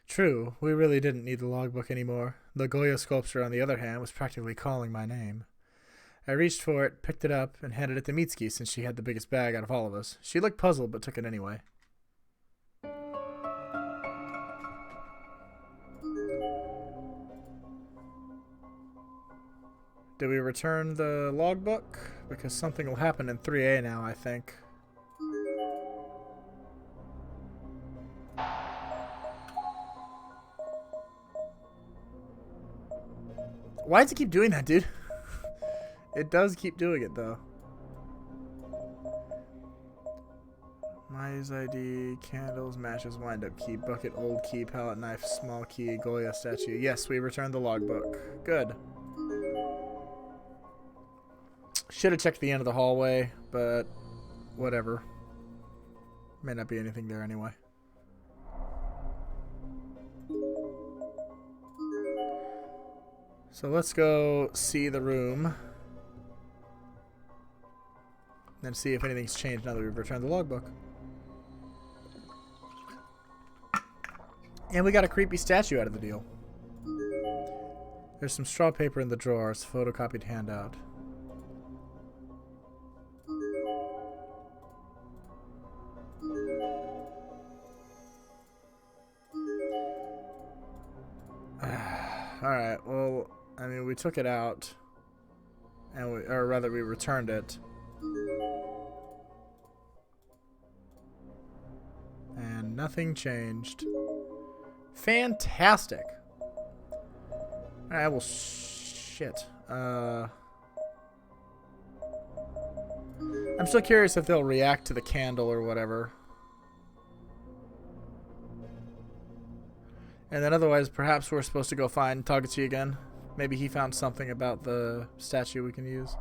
Speaker 1: True, we really didn't need the logbook anymore. The Goya sculpture, on the other hand, was practically calling my name. I reached for it, picked it up, and handed it to Mitsuki since she had the biggest bag out of all of us. She looked puzzled, but took it anyway. Did we return the logbook? Because something will happen in 3A now, I think. Why does it keep doing that, dude? It does keep doing it, though. Maya's ID, candles, matches, wind-up key, bucket, old key, palette knife, small key, Goya statue. Yes, we returned the logbook. Good. Should have checked the end of the hallway, but whatever. May not be anything there anyway. So let's go see the room. And see if anything's changed now that we've returned the logbook. And we got a creepy statue out of the deal. There's some straw paper in the drawers, photocopied handout. Alright, well, I mean, we took it out. And or rather, we returned it. And nothing changed. Fantastic. Alright, well, shit. I'm still curious if they'll react to the candle or whatever. And then otherwise, perhaps we're supposed to go find Tagachi again. Maybe he found something about the statue we can use.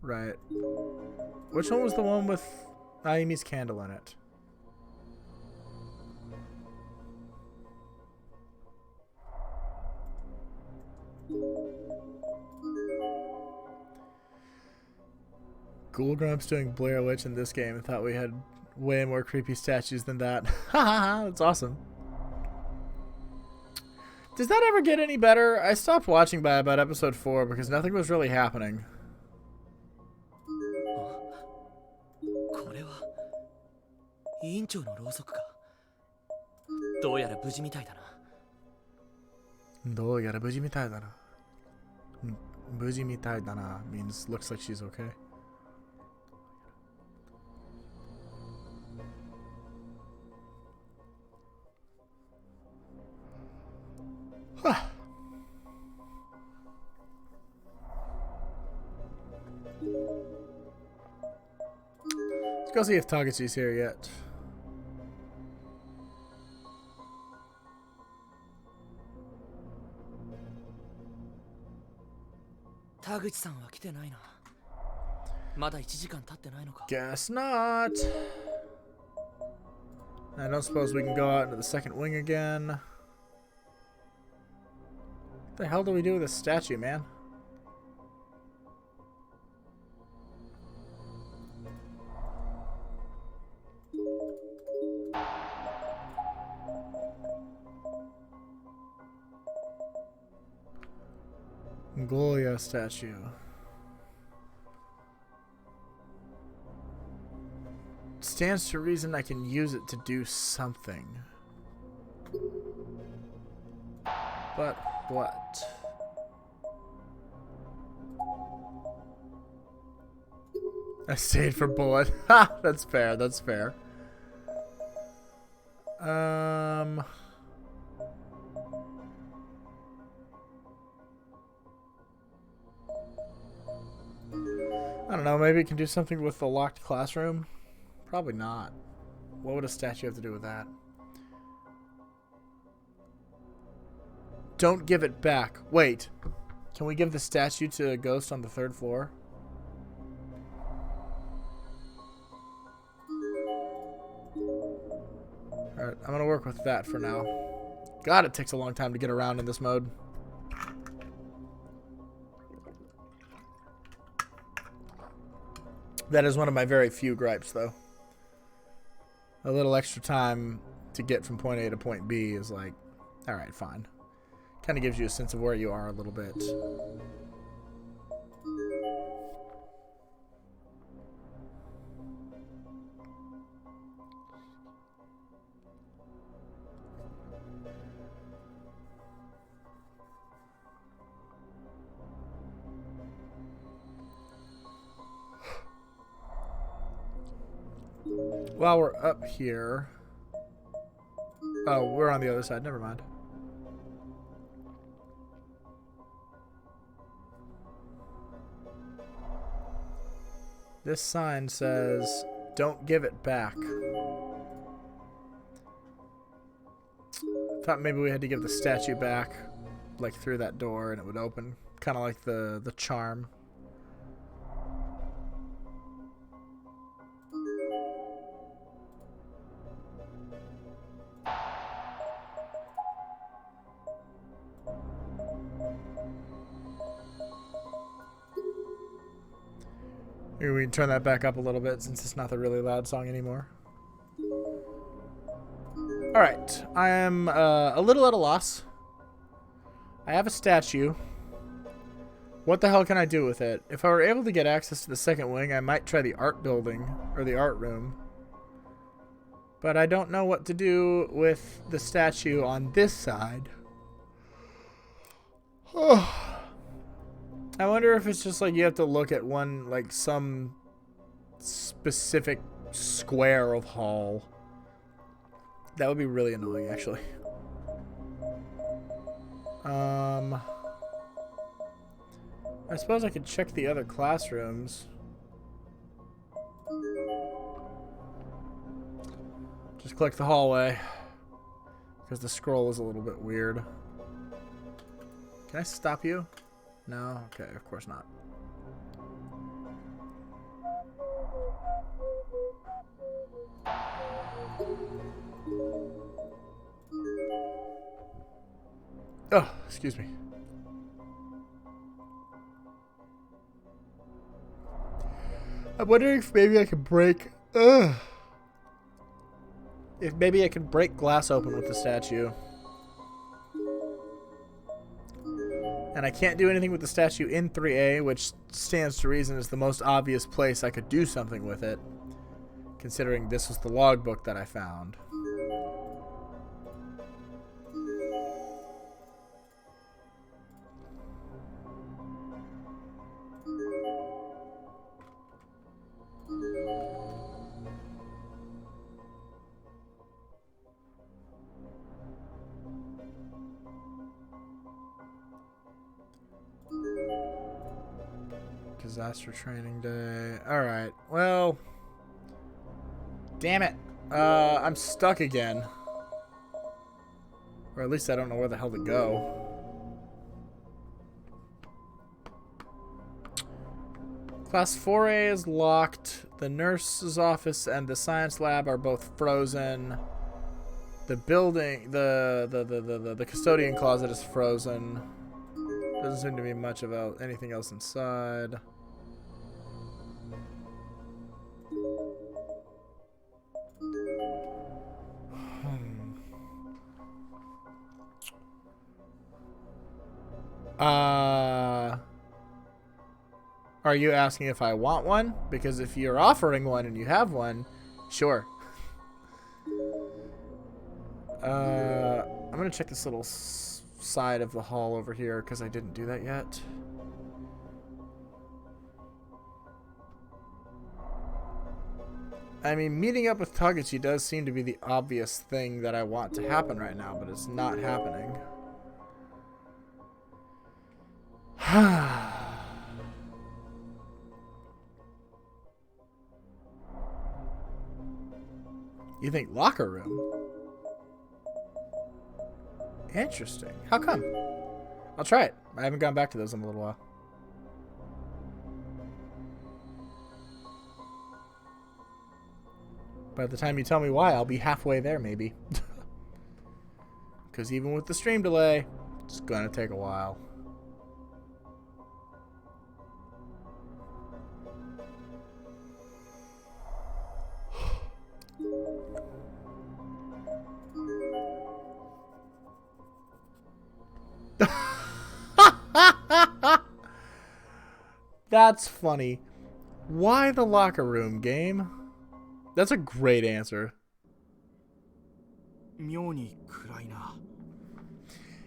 Speaker 1: Right. Which one was the one with Ayumi's candle in it? Ghoul Grumps doing Blair Witch in this game. I thought we had way more creepy statues than that. Haha, that's awesome. Does that ever get any better? I stopped watching by about episode 4 because nothing was really happening.
Speaker 2: これは委員長のろうそくか。どうやら無事みたいだな。
Speaker 1: どうやら無事みたいだな。無事みたいだな means looks like she's okay. Let's go see if Tagachi's here yet.
Speaker 2: Taguchi-san は来てないな。まだ1時間経ってないのか。
Speaker 1: Guess not. I don't suppose we can go out into the second wing again. What the hell do we do with this statue, man? Goya statue. Stands to reason I can use it to do something. But what? I stayed for bullet. Ha! That's fair, that's fair. I don't know, maybe it can do something with the locked classroom? Probably not. What would a statue have to do with that? Don't give it back. Wait. Can we give the statue to a ghost on the 3rd floor? Alright, I'm gonna work with that for now. God, it takes a long time to get around in this mode. That is one of my very few gripes, though. A little extra time to get from point A to point B is like, alright, fine. Kind of gives you a sense of where you are a little bit. While we're up here... Oh, we're on the other side. Never mind. This sign says, don't give it back. Thought maybe we had to give the statue back, like through that door, and it would open. Kind of like the charm. Maybe we can turn that back up a little bit since it's not the really loud song anymore. Alright, I am a little at a loss. I have a statue. What the hell can I do with it? If I were able to get access to the second wing, I might try the art building, or the art room. But I don't know what to do with the statue on this side. I wonder if it's just like you have to look at one, like some specific square of hall. That would be really annoying, actually. I suppose I could check the other classrooms. Just click the hallway. Because the scroll is a little bit weird. Can I stop you? No? Okay, of course not. Oh, excuse me. I'm wondering if maybe I can break... If maybe I can break glass open with the statue. And I can't do anything with the statue in 3A, which stands to reason is the most obvious place I could do something with it, considering this was the logbook that I found. Disaster training day. Alright, well... Damn it. I'm stuck again. Or at least I don't know where the hell to go. Class 4A is locked. The nurse's office and the science lab are both frozen. The building... The custodian closet is frozen. Doesn't seem to be much of anything else inside. Are you asking if I want one? Because if you're offering one and you have one, sure. I'm gonna check this little side of the hall over here because I didn't do that yet. I mean, meeting up with Taguchi does seem to be the obvious thing that I want to happen right now, but it's not happening. You think locker room? Interesting. How come? I'll try it. I haven't gone back to those in a little while. By the time you tell me why, I'll be halfway there, maybe. Because even with the stream delay, it's gonna take a while. That's funny. Why the locker room, game? That's a great answer.
Speaker 4: 妙に暗いな。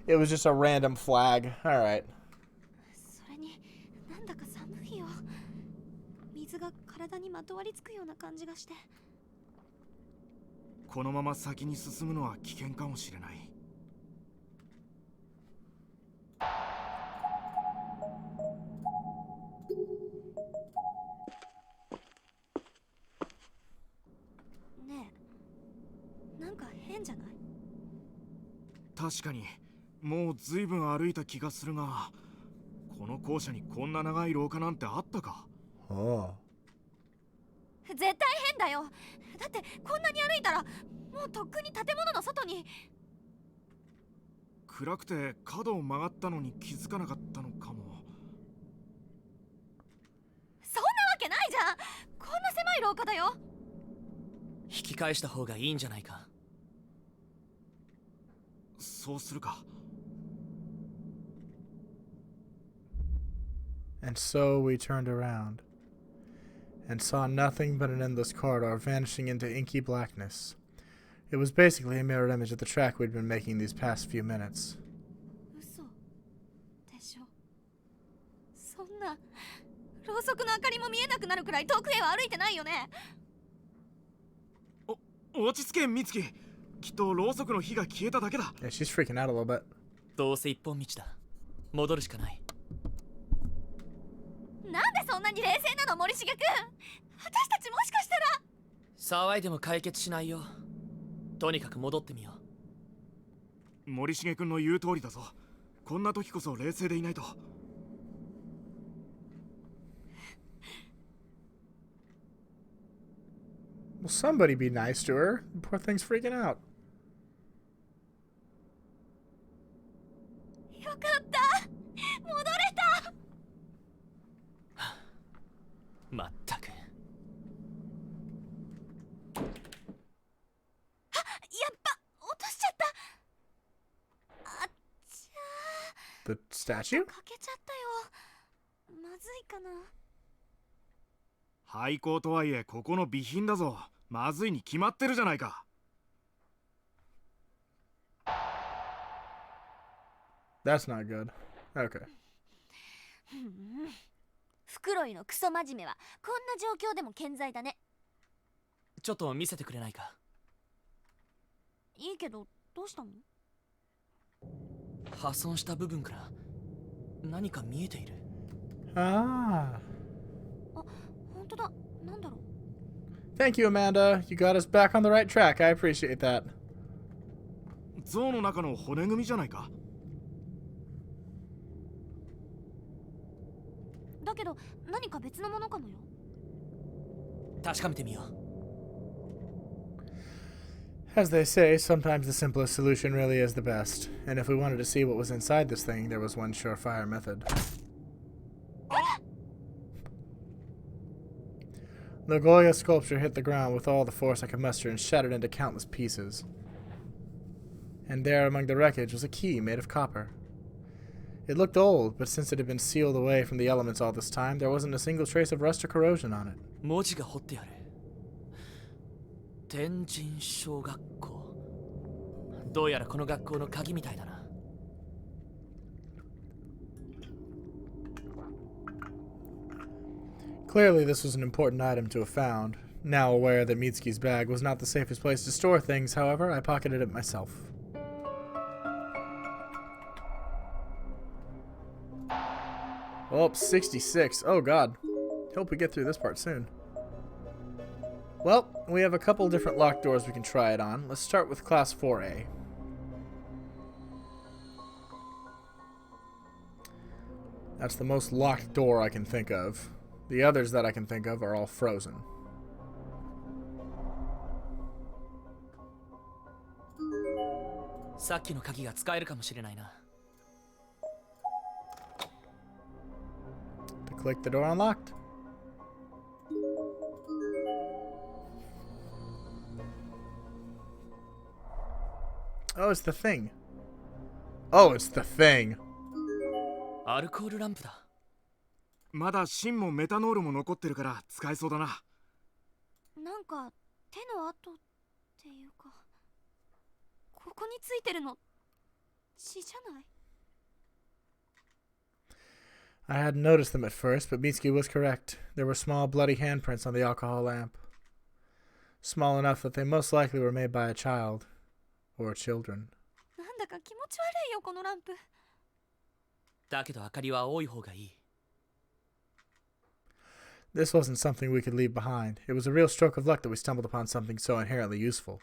Speaker 1: It was just a random flag. Alright.
Speaker 3: それになんだか寒いよ。水が体にまとわりつくような感じがして。
Speaker 4: このまま先に進むのは危険かもしれない。
Speaker 3: ねえ、なんか変じゃない？
Speaker 4: 確かにもう随分歩いた気がするが、この校舎にこんな長い廊下なんてあったか。
Speaker 1: Oh.
Speaker 3: 絶対変だよ。だってこんなに歩いたらもうとっくに建物の外に。
Speaker 4: 暗くて角を曲がったのに気づかなかったのかも。
Speaker 3: そんなわけないじゃん。こんな狭い廊下だよ。
Speaker 2: 引き返した方がいいんじゃないか。
Speaker 4: そうするか。
Speaker 1: And so we turned around and saw nothing but an endless corridor vanishing into inky blackness. It was basically a mirror image of the track we'd been making these past few minutes.
Speaker 3: 嘘でしょ。そんなろうそくの明かりも見えなくなるくらい遠くへは歩いてないよね。
Speaker 4: 落ち着け美月。きっとろうそくの火が消えただけだ。
Speaker 1: Yeah, she's freaking out a little bit.
Speaker 2: どうせ一本道だ。戻るしかない。
Speaker 3: なんでそんなに冷静なの森重くん。私たちもしかしたら。
Speaker 2: 騒いでも解決しないよ。とにかく戻ってみよう。
Speaker 4: 森重君の言う通りだぞ。こんな時こそ冷静でいないと。
Speaker 1: Will somebody be nice to her? The poor thing's freaking out.
Speaker 3: よかった戻れた。
Speaker 2: まったく。
Speaker 3: やっぱ落としちゃった。あっちゃ
Speaker 1: The statue?
Speaker 3: ーかけちゃったよ。まずいかな。
Speaker 4: 廃校とはいえここの備品だぞ。まずいに決まってるじゃないか。
Speaker 1: That's not good. Okay.
Speaker 3: フクロイのクソ真面目はこんな状況でも健在だね。
Speaker 2: ちょっと見せてくれないか。
Speaker 3: いいけどどうしたの？
Speaker 2: 破損した部分から何か見えている。
Speaker 1: Ah.
Speaker 3: あ、本当だ。なんだろう。
Speaker 1: Thank you, Amanda. You got us back on the right track. I appreciate that.
Speaker 4: 像の中の骨組みじゃないか。
Speaker 3: だけど何か別のものかもよ。
Speaker 2: 確かめてみよう。
Speaker 1: As they say, sometimes the simplest solution really is the best. And if we wanted to see what was inside this thing, there was one surefire method. The Goya sculpture hit the ground with all the force I could muster and shattered into countless pieces. And there among the wreckage was a key made of copper. It looked old, but since it had been sealed away from the elements all this time, there wasn't a single trace of rust or corrosion on it.
Speaker 2: 文字が彫ってある。天神小学校。どうやらこの学校の鍵みたいだな。
Speaker 1: Clearly, this was an important item to have found. Now aware that Mitsuki's bag was not the safest place to store things, however, I pocketed it myself. Oh, 66. Oh, God. Hope we get through this part soon. Well, we have a couple different locked doors we can try it on. Let's start with Class 4A. That's the most locked door I can think of. The others that I can think of are all frozen. To click the door unlocked. Oh, it's the thing. Oh, it's the thing.
Speaker 2: アルコールランプだ。
Speaker 4: まだ芯もメタノールも残ってるから使えそうだな。
Speaker 3: なんか手の跡っていうか、ここについてるの血じゃない？
Speaker 1: I hadn't noticed them at first, but Mitsuki was correct. There were small bloody handprints on the alcohol lamp. Small enough that they most likely were made by a child. Or children.
Speaker 3: なんだか気持ち悪いよこのランプ。
Speaker 2: だけど明かりは多い方がいい。
Speaker 1: This wasn't something we could leave behind. It was a real stroke of luck that we stumbled upon something so inherently useful.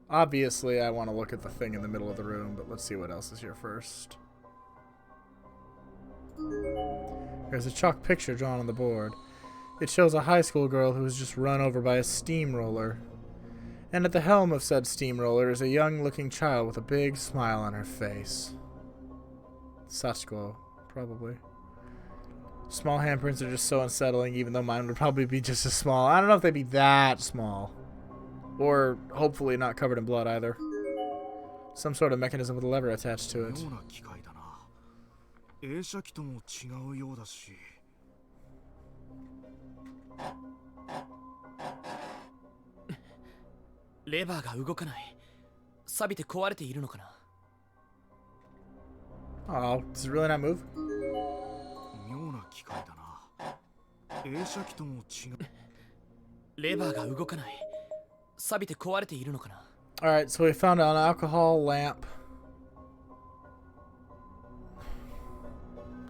Speaker 1: Obviously, I want to look at the thing in the middle of the room, but let's see what else is here first. There's a chalk picture drawn on the board. It shows a high school girl who was just run over by a steamroller. And at the helm of said steamroller is a young-looking child with a big smile on her face. Sachiko, probably. Small handprints are just so unsettling, even though mine would probably be just as small. I don't know if they'd be that small. Or, hopefully, not covered in blood either. Some sort of mechanism with a lever attached to it.
Speaker 4: 映写機とも違うようだし。
Speaker 2: レバーが動かない。錆びて壊れているのかな。
Speaker 1: Oh, does it really not move?
Speaker 4: 妙な機械だな。映写機とも違う。
Speaker 2: レバーが動かない。錆びて壊れているのかな。
Speaker 1: Alright, so we found an alcohol lamp.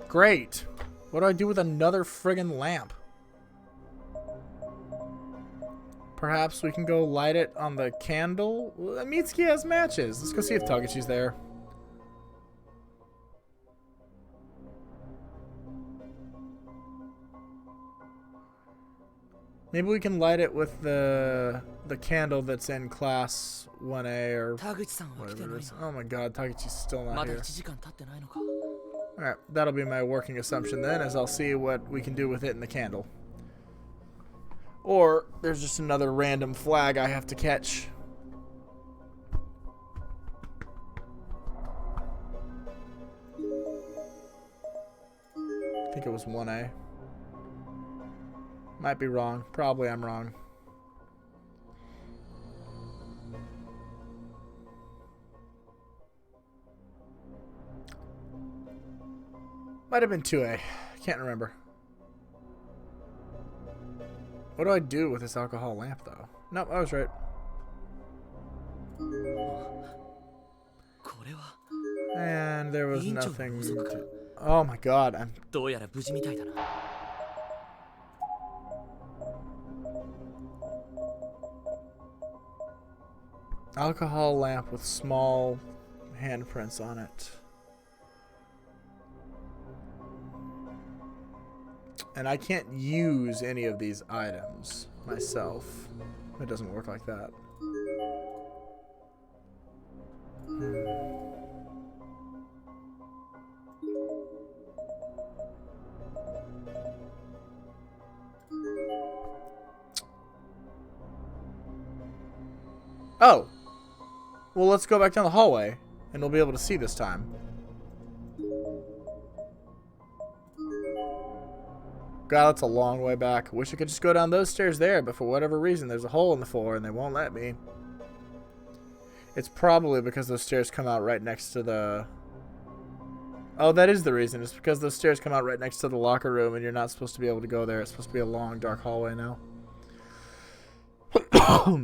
Speaker 1: Great. What do I do with another friggin' lamp? Perhaps we can go light it on the candle? Well, Mitsuki has matches. Let's go see if Taguchi's there. Maybe we can light it with the candle that's in class 1A or whatever it is. Oh my god, Taguchi's still not here. Alright, that'll be my working assumption then, as I'll see what we can do with it in the candle. Or there's just another random flag I have to catch. I think it was 1A. Might be wrong. Probably I'm wrong. Might have been 2A. Can't remember. What do I do with this alcohol lamp, though? Nope, I was right. And there was nothing to... Oh my god, I'm... Alcohol lamp with small handprints on it. And I can't use any of these items myself. It doesn't work like that. Oh! Well, let's go back down the hallway, and we'll be able to see this time. God, that's a long way back. Wish I could just go down those stairs there, but for whatever reason, there's a hole in the floor, and they won't let me. It's probably because those stairs come out right next to the... Oh, that is the reason. It's because those stairs come out right next to the locker room, and you're not supposed to be able to go there. It's supposed to be a long, dark hallway now.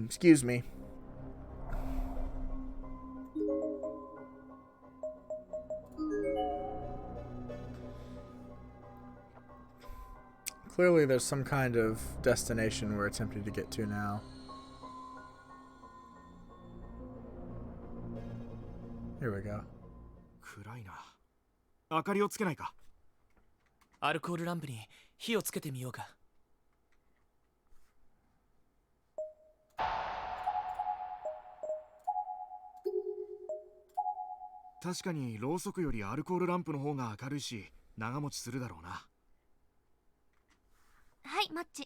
Speaker 1: Excuse me. Clearly there's some kind of destination we're attempting to get to now. Here we go.
Speaker 4: 暗いな。明かりをつけないか。
Speaker 2: アルコールランプに火をつけてみようか。
Speaker 4: 確かにろうそくよりアルコールランプの方が明るいし長持ちするだろうな。
Speaker 3: はい、マッチ。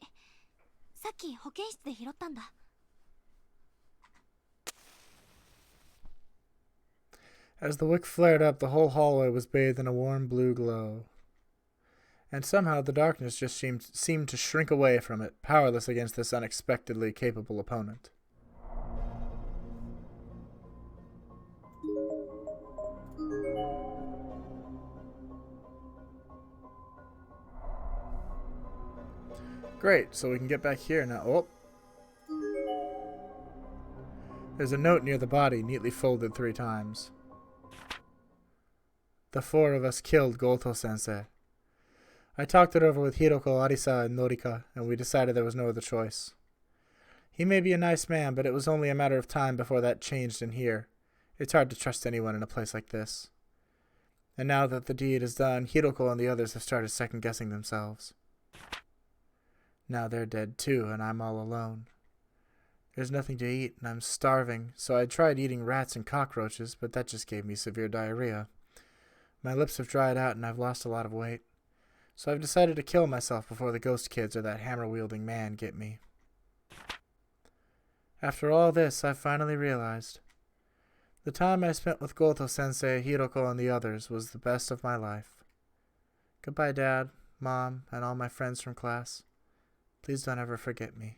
Speaker 3: さっき保健室で拾ったんだ。
Speaker 1: As the wick flared up, the whole hallway was bathed in a warm blue glow. And somehow the darkness just seemed to shrink away from it, powerless against this unexpectedly capable opponent. Great, so we can get back here now. Oh. There's a note near the body, neatly folded 3 times. The 4 of us killed Goto-sensei. I talked it over with Hiroko, Arisa, and Norika, and we decided there was no other choice. He may be a nice man, but it was only a matter of time before that changed in here. It's hard to trust anyone in a place like this. And now that the deed is done, Hiroko and the others have started second-guessing themselves. Now they're dead too, and I'm all alone. There's nothing to eat, and I'm starving, so I tried eating rats and cockroaches, but that just gave me severe diarrhea. My lips have dried out, and I've lost a lot of weight. So I've decided to kill myself before the ghost kids or that hammer-wielding man get me. After all this, I finally realized. The time I spent with Goto-sensei, Hiroko, and the others was the best of my life. Goodbye, Dad, Mom, and all my friends from class. Please don't ever forget me.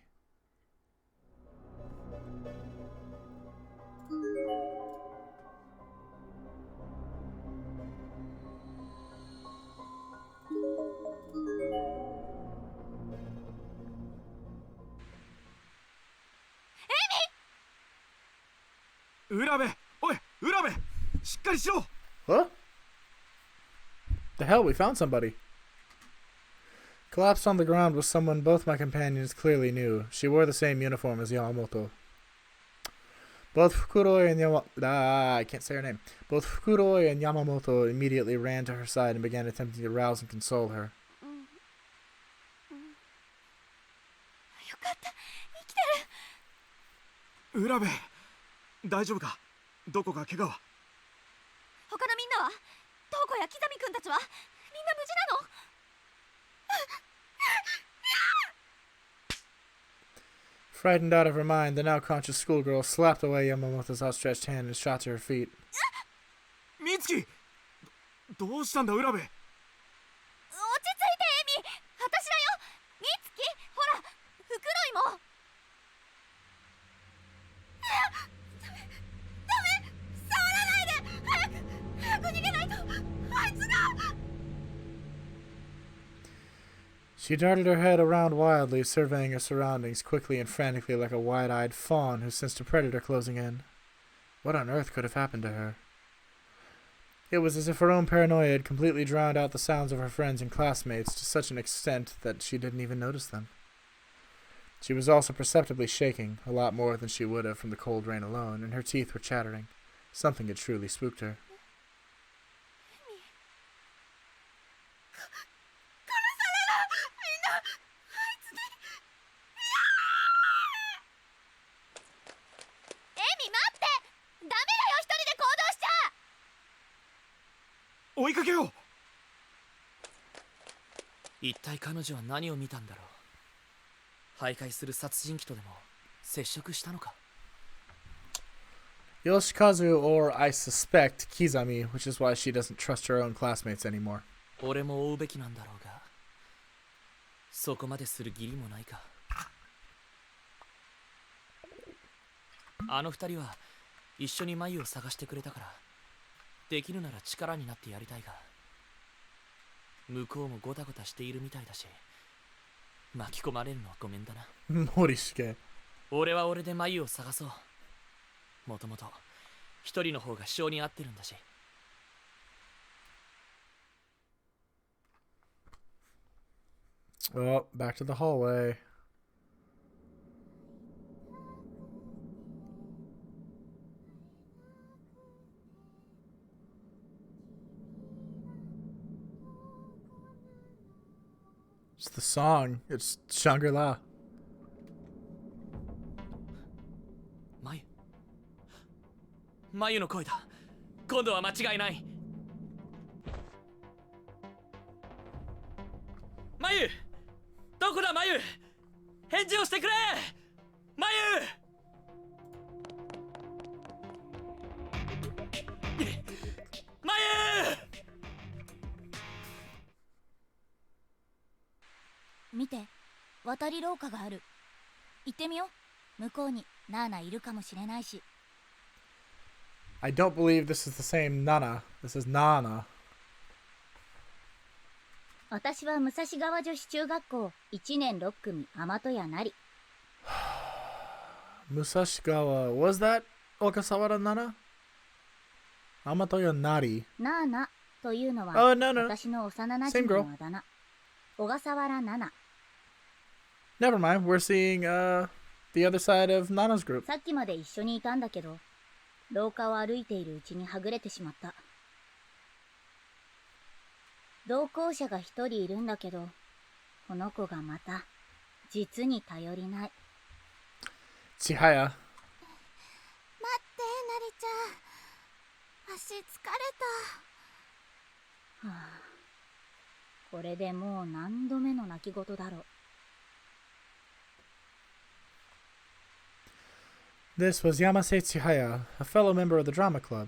Speaker 4: Urabe! Oi! Urabe! しっかりしろ!
Speaker 1: What? The hell, we found somebody. Collapsed on the ground was someone both my companions clearly knew. She wore the same uniform as Yamamoto. Both Fukuroi and I can't say her name. Both Fukuroi and Yamamoto immediately ran to her side and began attempting to rouse and console her.
Speaker 3: よかった、生きてる。
Speaker 4: Urabe! 大丈夫か？どこか怪我は？
Speaker 3: 他のみんなは？東子や木南くんたちは？みんな無事なの
Speaker 1: ？Frightened out of her mind, the now conscious schoolgirl slapped away Yamamoto's outstretched hand and shot to her feet.
Speaker 4: Mitsuki! どうしたんだ、Urabe?
Speaker 3: 落ち着いて、エミ。私だよ。美月、ほら、フクロイも。ダメ、触らないで。早く逃げないと。あいつが。
Speaker 1: She darted her head around wildly, surveying her surroundings quickly and frantically like a wide-eyed fawn who sensed a predator closing in. What on earth could have happened to her? It was as if her own paranoia had completely drowned out the sounds of her friends and classmates to such an extent that she didn't even notice them. She was also perceptibly shaking, a lot more than she would have from the cold rain alone, and her teeth were chattering. Something had truly spooked her.
Speaker 4: Oi, 追いかけよう。
Speaker 2: 一体彼女は何を見たんだろう。徘徊する殺人鬼とでも接触したのか。
Speaker 1: Yoshikazu, or I suspect Kizami, which is why she doesn't trust her own classmates anymore.
Speaker 2: 俺も追うべきなんだろうが、そこまでする義理もないか。あの二人は一緒に眉を探してくれたから、できるなら力になってやりたいが、向こうもゴタゴタしているみたいだし、巻き込まれるのはごめんだな。
Speaker 1: Morishike.
Speaker 2: 俺は俺で眉を探そう。もともと一人の方が性に合ってるんだし。
Speaker 1: Oh, back to the hallway. the song. It's Shangri-La.
Speaker 2: マユの声だ。今度は間違いない。マユ、どこだマユ。返事をしてくれマユ。マユ。
Speaker 3: 見て、渡り廊下がある。行ってみよう。向こうにナーナいるかもしれないし。
Speaker 1: I don't believe this is the same Nana. This is Nana.
Speaker 3: 私は武蔵川女子中学校1年6組天戸谷なり。
Speaker 1: Musashigawa. Was that Okasawara Nana? Amatoya Nari.
Speaker 3: ナーナというのは
Speaker 1: Oh, no, no.
Speaker 3: 私の幼馴
Speaker 1: Same
Speaker 3: 染
Speaker 1: girl.
Speaker 3: のあだ名。小笠原ナナ。
Speaker 1: Never mind. We're seeing the other side of Nana's group.
Speaker 3: さっきまで一緒にいたんだけど、廊下を歩いているうちにはぐれてしまった。同行者が一人いるんだけど、この子がまた実に頼りない。
Speaker 1: Chihaya.
Speaker 3: 待って、なりちゃん。足疲れた。はあ、これでもう何度目の泣き言だろう。
Speaker 1: This was Yamase Chihaya, a fellow member of the drama club.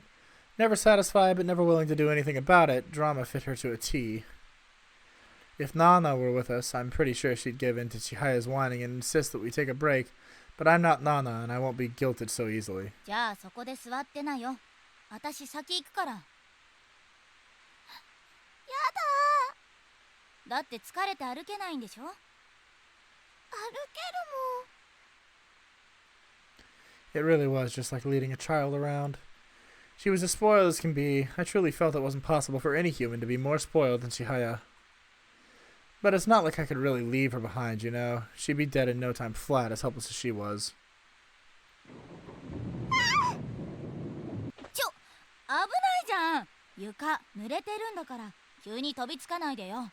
Speaker 1: Never satisfied but never willing to do anything about it, drama fit her to a T. If Nana were with us, I'm pretty sure she'd give in to Chihaya's whining and insist that we take a break, but I'm not Nana and I won't be guilted so easily.
Speaker 3: じゃあそこで座ってなよ。私先行くから。やだ。だって疲れて歩けないんでしょ。歩けるもん。
Speaker 1: It really was just like leading a child around. She was as spoiled as can be. I truly felt it wasn't possible for any human to be more spoiled than Chihaya. But it's not like I could really leave her behind, you know. She'd be dead in no time flat, as helpless as she was.
Speaker 3: 危ないじゃん。床濡れてるんだから急に飛びつかないでよ。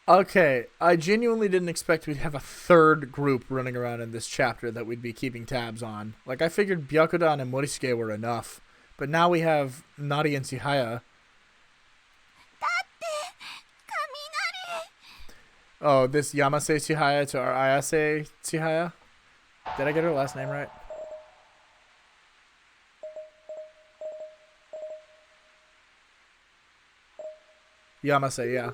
Speaker 1: Okay, I genuinely didn't expect we'd have a third group running around in this chapter that we'd be keeping tabs on. Like, I figured Byakudan and Morisuke were enough, but now we have Nari and Chihaya. Oh, this Yamase Chihaya to our Ayase Chihaya? Did I get her last name right? Yamase, yeah.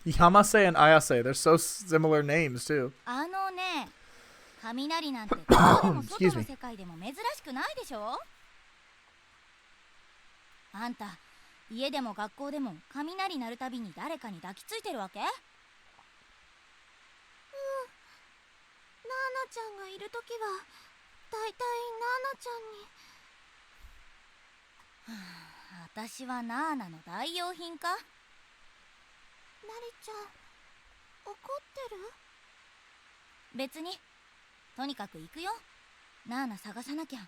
Speaker 1: Yamase and Ayase, they're so similar names, too.
Speaker 3: あのね、雷なんてここでも外
Speaker 1: Excuse
Speaker 3: の
Speaker 1: me.
Speaker 3: 世界でも珍しくないでしょ。あんた、家でも学校でも雷鳴るたびに誰かに抱きついてるわけ？ナーナちゃんがいるときはだいたいナーナちゃんに。私はナーナの代用品か？ナリちゃん、怒ってる？別に。とにかく行くよ。ナーナ探さなきゃ。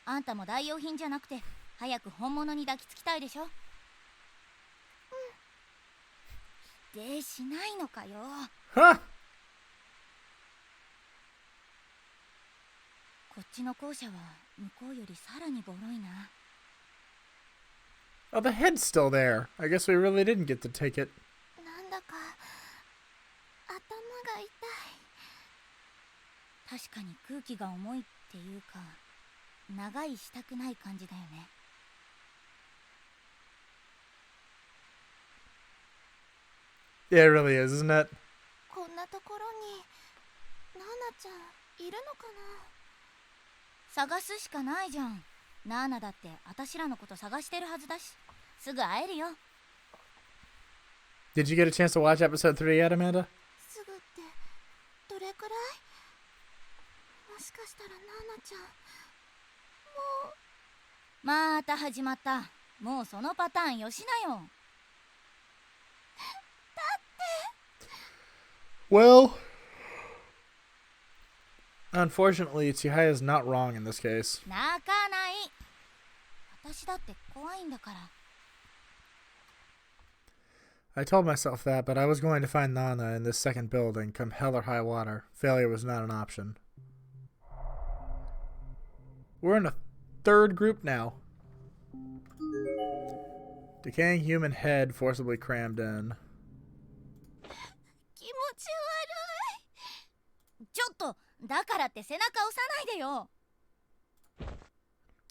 Speaker 3: あんたも代用品じゃなくて早く本物に抱きつきたいでしょ。否定しないのかよ。
Speaker 1: Huh?
Speaker 3: こっちの校舎は向こうよりさらにボロいな。
Speaker 1: Oh, the head's still there. I guess we really didn't get to take it.
Speaker 3: なんだか頭が痛い。確かに空気が重いっていうか、長居したくない感じだよね。
Speaker 1: Yeah, it really is, isn't it?
Speaker 3: こんなところにナーナちゃんいるのかな。探すしかないじゃん。ナーナだって私らのこと探してるはずだし、すぐ会えるよ。
Speaker 1: Did you get a chance to watch episode 3 yet, Amanda?
Speaker 3: すぐってどれくらい？もしかしたらナーナちゃんもう。また始まった。もうそのパターンよしなよ。
Speaker 1: Well, unfortunately, Chihaya's not wrong in this case.
Speaker 3: 泣かない。私だって怖いんだから。
Speaker 1: I told myself that, but I was going to find Nana in this second building, come hell or high water. Failure was not an option. We're in a third group now. Decaying human head forcibly crammed in.
Speaker 3: 気持ち悪い。ちょっと、だからって背中押さないでよ。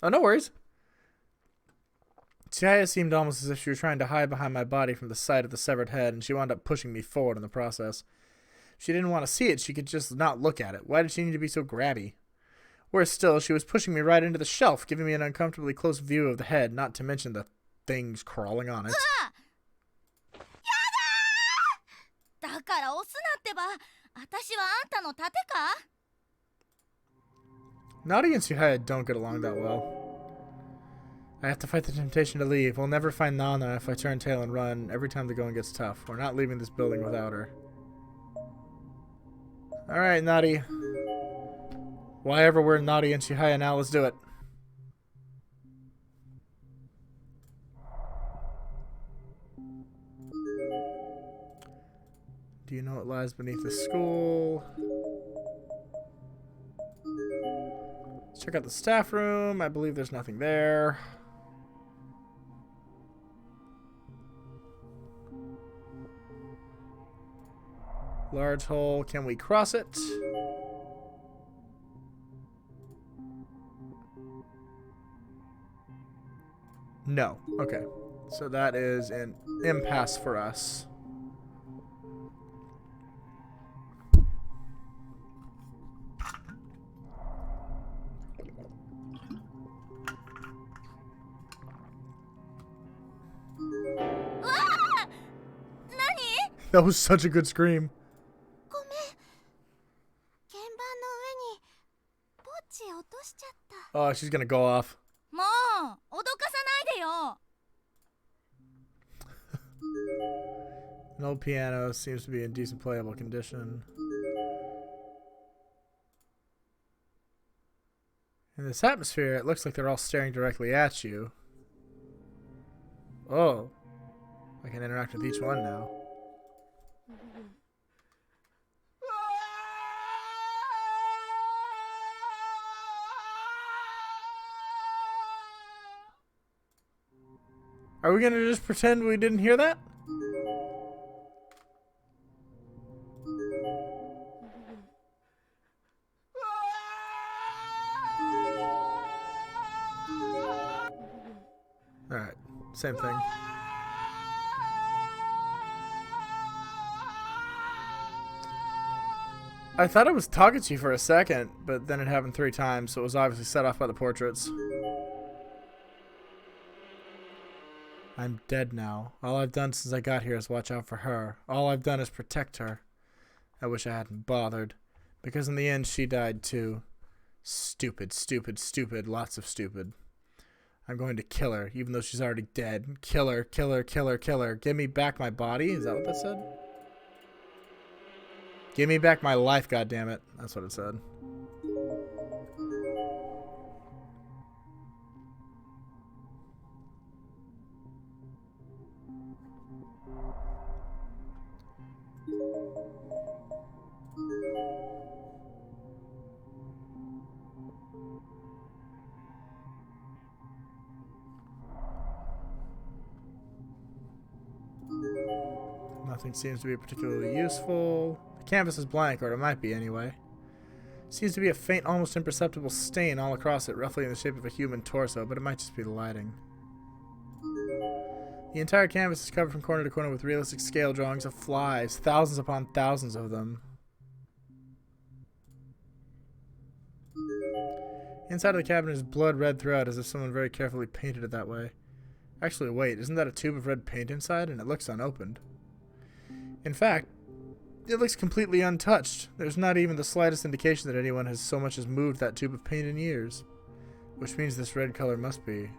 Speaker 1: Oh, no worries. Chihaya seemed almost as if she was trying to hide behind my body from the sight of the severed head, and she wound up pushing me forward in the process. If she didn't want to see it, she could just not look at it. Why did she need to be so grabby? Worse still, she was pushing me right into the shelf, giving me an uncomfortably close view of the head, not to mention the things crawling on it.
Speaker 3: だから押すなってば。私はあんたの盾か？
Speaker 1: Naughty and Chihaya don't get along that well. I have to fight the temptation to leave. We'll never find Nana if I turn tail and run every time the going gets tough. We're not leaving this building without her. Alright, Naughty. Why ever we're Naughty and Chihaya now, let's do it. Do you know what lies beneath the school? Let's check out the staff room. I believe there's nothing there. Large hole. Can we cross it? No. Okay. So that is an impasse for us. That was such a good scream.
Speaker 3: ごめん。鍵盤の上にポッチ落としちゃった。
Speaker 1: Oh, she's gonna go off.
Speaker 3: もう、脅かさないでよ。
Speaker 1: An old piano seems to be in decent playable condition. In this atmosphere, it looks like they're all staring directly at you. Oh. I can interact with each one now. Are we gonna just pretend we didn't hear that? Alright, same thing. I thought it was Tagachi for a second, but then it happened 3 times, so it was obviously set off by the portraits. I'm dead now. All I've done since I got here is watch out for her. All I've done is protect her. I wish I hadn't bothered. Because in the end, she died too. Stupid, stupid, stupid. Lots of stupid. I'm going to kill her, even though she's already dead. Kill her, kill her, kill her, kill her. Give me back my body? Is that what that said? Give me back my life, goddammit. That's what it said. Nothing seems to be particularly useful. The canvas is blank, or it might be anyway. Seems to be a faint, almost imperceptible stain all across it, roughly in the shape of a human torso, but it might just be the lighting. The entire canvas is covered from corner to corner with realistic scale drawings of flies, thousands upon thousands of them. Inside of the cabinet is blood red throughout, as if someone very carefully painted it that way. Actually, wait, isn't that a tube of red paint inside? And it looks unopened. In fact, it looks completely untouched. There's not even the slightest indication that anyone has so much as moved that tube of paint in years. Which means this red color must be...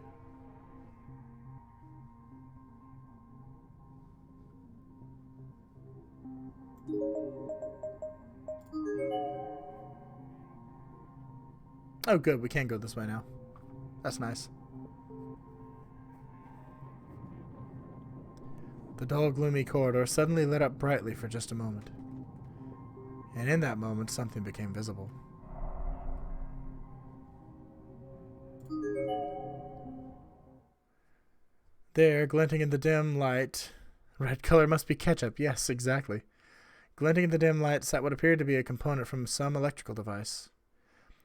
Speaker 1: Oh good, we can go this way now. That's nice. The dull, gloomy corridor suddenly lit up brightly for just a moment. And in that moment, something became visible. There, glinting in the dim light... Red color must be ketchup. Yes, exactly. Glinting in the dim light sat what appeared to be a component from some electrical device.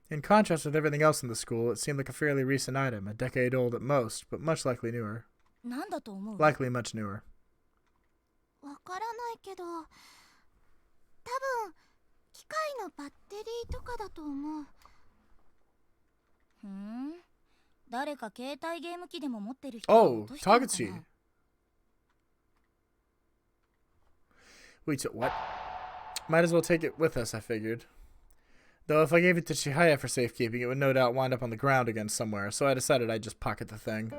Speaker 1: In contrast with everything else in the school, it seemed like a fairly recent item, a decade old at most, but much likely newer.
Speaker 3: なんだと思う?
Speaker 1: Likely much newer.
Speaker 3: わからないけど、多分機械のバッテリーとかだと思う。ふん、誰か携帯ゲーム機でも持ってる人が
Speaker 1: Oh,
Speaker 3: 落としたのかな?
Speaker 1: Tagachi. Wait, what? Might as well take it with us, I figured. Though if I gave it to Chihaya for safekeeping, it would no doubt wind up on the ground again somewhere, so I decided I'd just pocket the thing.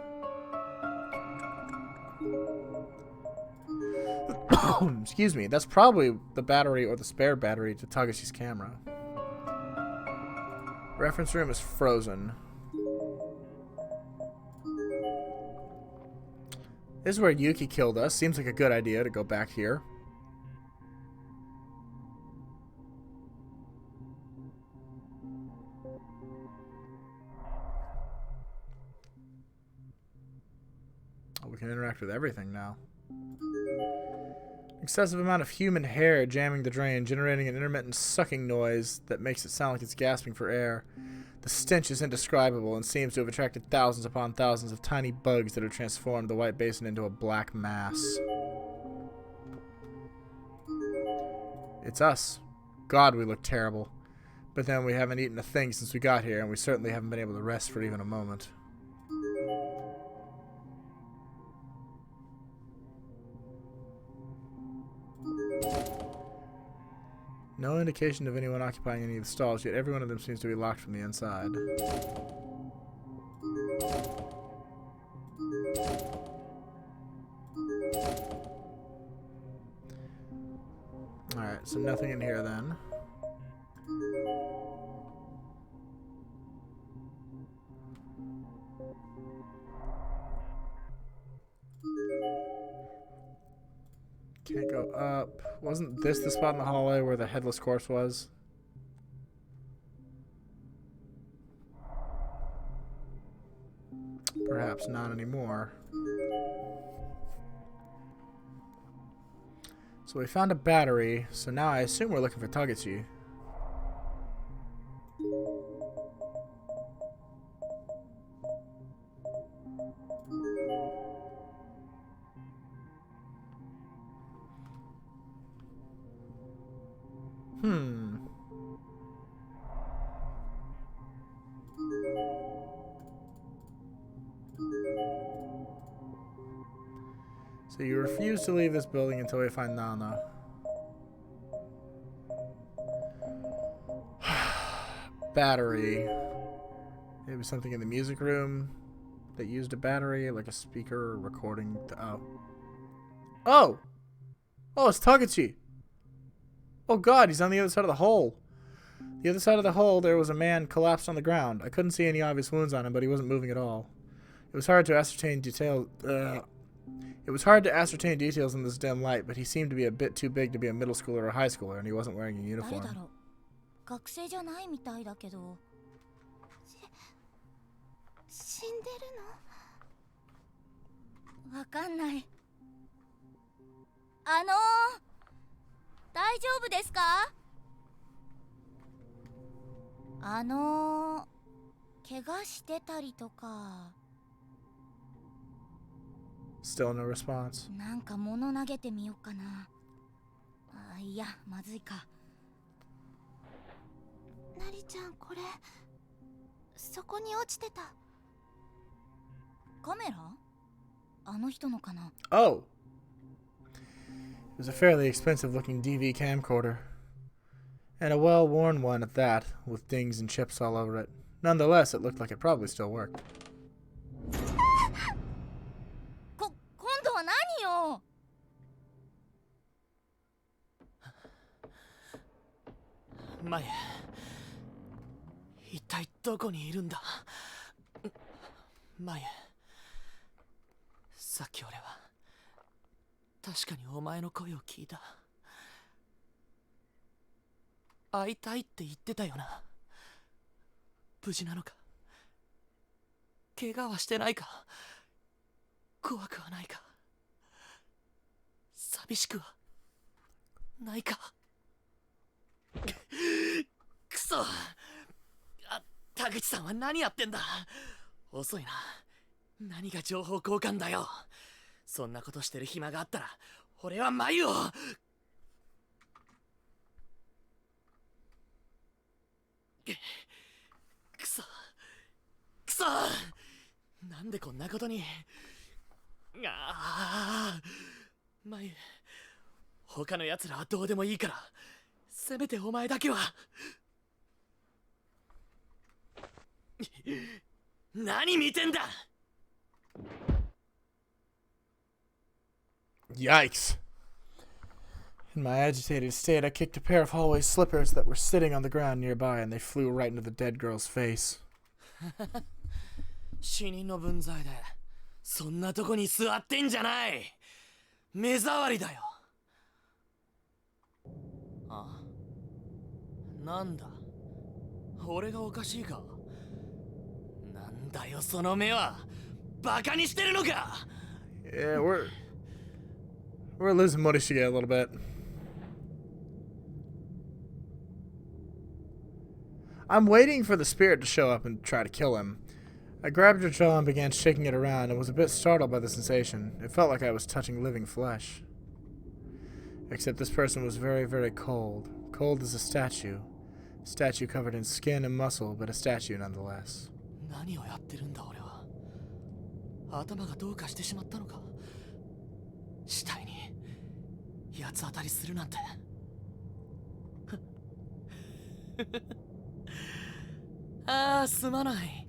Speaker 1: Excuse me, that's probably the battery or the spare battery to Tagashi's camera. Reference room is frozen. This is where Yuki killed us. Seems like a good idea to go back here. Oh, we can interact with everything now. Excessive amount of human hair jamming the drain, generating an intermittent sucking noise that makes it sound like it's gasping for air. The stench is indescribable and seems to have attracted thousands upon thousands of tiny bugs that have transformed the white basin into a black mass. It's us. God, we look terrible. But then we haven't eaten a thing since we got here, and we certainly haven't been able to rest for even a moment. No indication of anyone occupying any of the stalls, yet every one of them seems to be locked from the inside. Alright, so nothing in here then. Can't go up. Wasn't this the spot in the hallway where the headless corpse was? Perhaps not anymore. So we found a battery, so now I assume we're looking for Tagachi. So you refuse to leave this building until we find Nana. Battery. Maybe something in the music room that used a battery, like a speaker recording. Oh! Oh, it's Tagachi! Oh god, he's on the other side of the hole. The other side of the hole, there was a man collapsed on the ground. I couldn't see any obvious wounds on him, but he wasn't moving at all. It was hard to ascertain details. It was hard to ascertain details in this dim light, but he seemed to be a bit too big to be a middle schooler or high schooler, and he wasn't wearing a uniform.
Speaker 3: 学生じゃないみたいだけど。死んでるの？わかんない。大丈夫ですか？怪我してたりとか。
Speaker 1: Still no response.
Speaker 3: なんか物投げてみようかな。いや、まずいか。なりちゃん、これそこに落ちてた。カメラ？あの人のかな？
Speaker 1: Oh! It was a fairly expensive looking DV camcorder. And a well-worn one at that, with dings and chips all over it. Nonetheless, it looked like it probably still worked.
Speaker 3: 今度は何よ？
Speaker 2: 前、一体どこにいるんだ？前、さっき俺は確かにお前の声を聞いた。会いたいって言ってたよな。無事なのか？怪我はしてないか？怖くはないか？寂しくはないか？くそ！田口さんは何やってんだ？遅いな。何が情報交換だよ。そんなことしてる暇があったら俺は眉を。くそくそ、なんでこんなことに。眉、他の奴らはどうでもいいからせめてお前だけは。何見てんだ。
Speaker 1: Yikes. In my agitated state, I kicked a pair of hallway slippers that were sitting on the ground nearby, and they flew right into the dead girl's face.
Speaker 2: 死人の分際でそんなとこに座ってんじゃない。目障りだよ。あ、なんだ、俺がおかしいか。なんだよその目は。バカにしてるのか。
Speaker 1: Yeah, we're losing Morishige a little bit. I'm waiting for the spirit to show up and try to kill him. I grabbed her jaw and began shaking it around and was a bit startled by the sensation. It felt like I was touching living flesh. Except this person was very, very cold. Cold as a statue. Statue covered in skin and muscle, but a statue nonetheless.
Speaker 2: 何をやってるんだ俺は。頭がどうかしてしまったのか。死体に八つ当たりするなんて。ああ、すまない。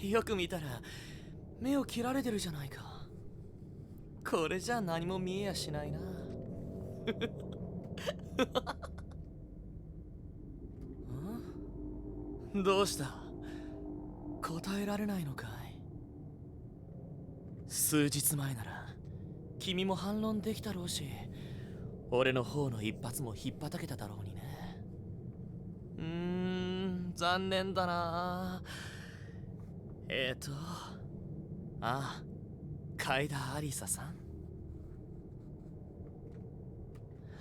Speaker 2: よく見たら目を切られてるじゃないか。これじゃ何も見えやしないな。どうした？答えられないのかい？数日前なら君も反論できたろうし、俺の方の一発も引っ叩けただろうにね。残念だな。カイダ・アリサさん。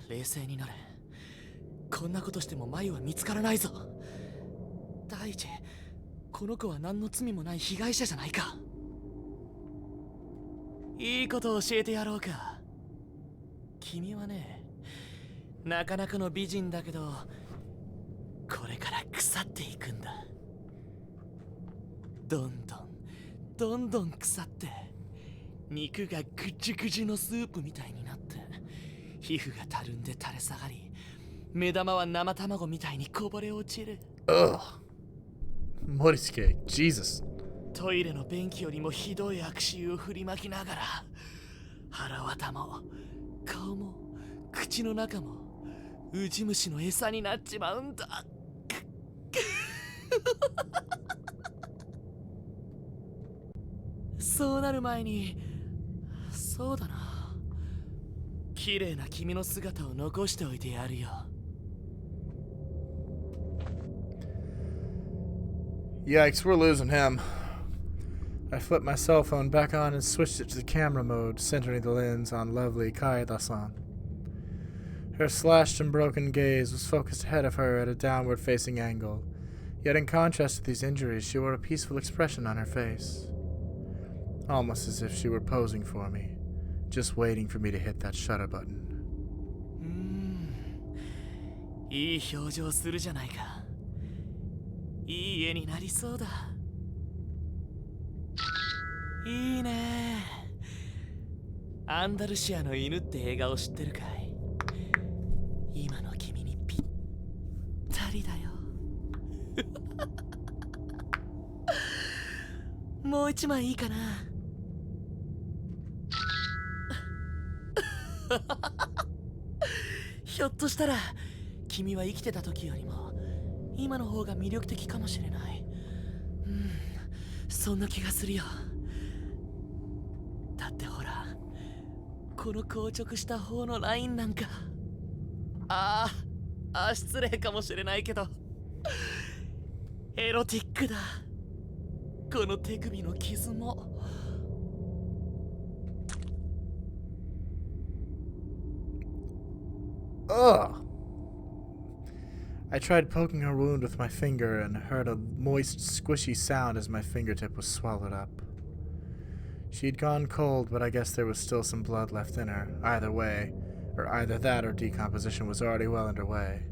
Speaker 2: 冷静になれ。こんなことしても眉は見つからないぞ。第一、この子は何の罪もない被害者じゃないか。いいことを教えてやろうか。君はね、なかなかの美人だけど、これから腐っていくんだ。どんどん腐って、肉がぐちゅぐちゅのスープみたいになって、皮膚がたるんで垂れ下がり、目玉は生卵みたいにこぼれ落ちる。
Speaker 1: Ugh. Morishige, Jesus.
Speaker 2: トイレの便器よりもひどい悪臭を振りまきながら、腹渡も顔も口の中もウジ虫の餌になっちまうんだ。そうなる前に、そうだな、綺麗な君の姿を残しておいてやるよ。
Speaker 1: Yikes, we're losing him. I flipped my cell phone back on and switched it to the camera mode, centering the lens on lovely Kaeda-san. Her slashed and broken gaze was focused ahead of her at a downward-facing angle, yet in contrast to these injuries, she wore a peaceful expression on her face. Almost as if she were posing for me, just waiting for me to hit that shutter button.
Speaker 2: いい表情するじゃないか。いい絵になりそうだ。いいね。アンダルシアの犬って映画を知ってるかい？今の君にぴったりだよ。もう一枚いいかな。ひょっとしたら君は生きてた時よりも今の方が魅力的かもしれない。そんな気がするよ。だってほら、この硬直した方のラインなんか。失礼かもしれないけど、エロティックだ。この手首の傷も。
Speaker 1: Ugh. I tried poking her wound with my finger and heard a moist, squishy sound as my fingertip was swallowed up. She'd gone cold, but I guess there was still some blood left in her. Either way, or either that or decomposition was already well underway.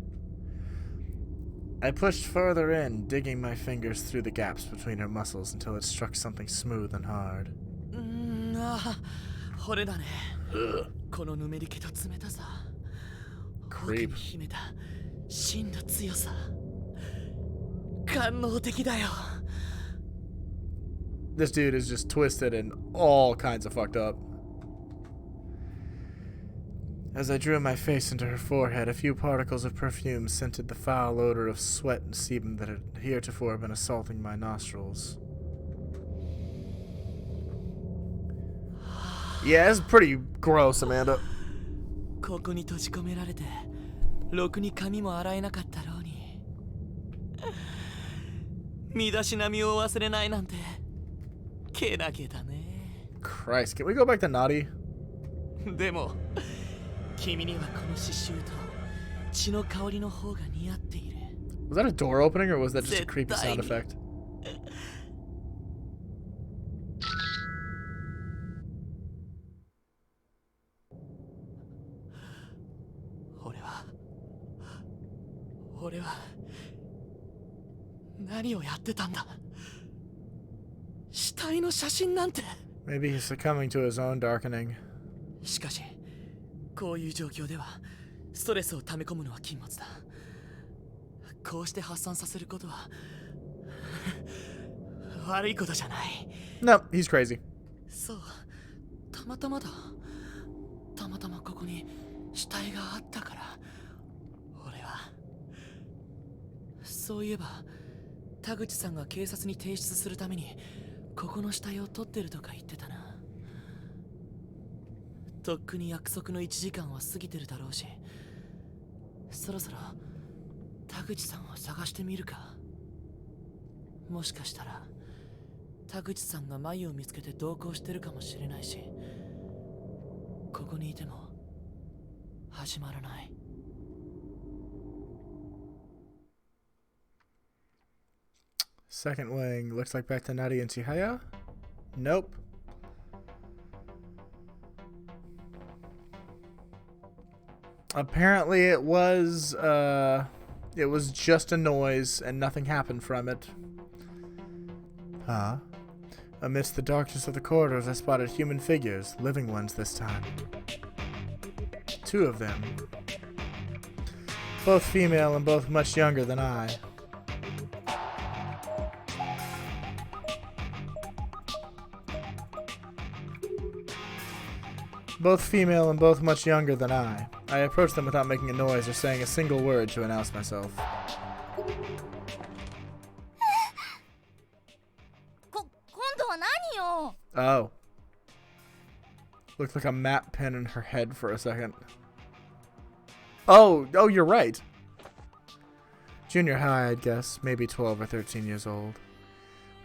Speaker 1: I pushed further in, digging my fingers through the gaps between her muscles until it struck something smooth and hard.
Speaker 2: 骨だね。このぬめり気と冷たさ。奥に秘めた真の強さ。官能的だよ。
Speaker 1: This dude is just twisted and all kinds of fucked up. As I drew my face into her forehead, a few particles of perfume scented the foul odor of sweat and sebum that had heretofore been assaulting my nostrils. Yeah, it's pretty gross, Amanda.
Speaker 2: ここに閉じ込められて、ろくに髪も洗えなかったろうに。身だしなみを忘れないなんて、けなげだね。
Speaker 1: Christ, can we go back to naughty?
Speaker 2: でも、君にはこの刺繍と血の香りの方が似合っている。
Speaker 1: Was that a door opening or was that just a creepy sound effect?
Speaker 2: 俺は何をやってたんだ。死体の写真なんて。
Speaker 1: Maybe he's succumbing to his own darkening.
Speaker 2: しかしこういう状況ではストレスを溜め込むのは禁物だ。こうして発散させることは悪いことじゃない。
Speaker 1: No, he's crazy.
Speaker 2: そう、たまたまだ。たまたまここに死体があったから。俺はそういえば田口さんが警察に提出するためにここの死体を取ってるとか言ってたな。とっくに約束の1時間は過ぎてるだろうし、そろそろ田口さんを探してみるか。もしかしたら田口さんが眉を見つけて同行してるかもしれないし、ここにいても始まらない。
Speaker 1: Second wing looks like back to Nari and Chihaya. Nope. Apparently it was just a noise and nothing happened from it. Huh? Amidst the darkness of the corridors I spotted human figures, living ones this time. 2 of them. Both female and both much younger than I. Both female and both much younger than I. I approached them without making a noise or saying a single word to announce myself.
Speaker 3: 今度は何よ。
Speaker 1: Oh. Looked like a map pin in her head for a second. Oh, you're right. Junior high, I'd guess. Maybe 12 or 13 years old.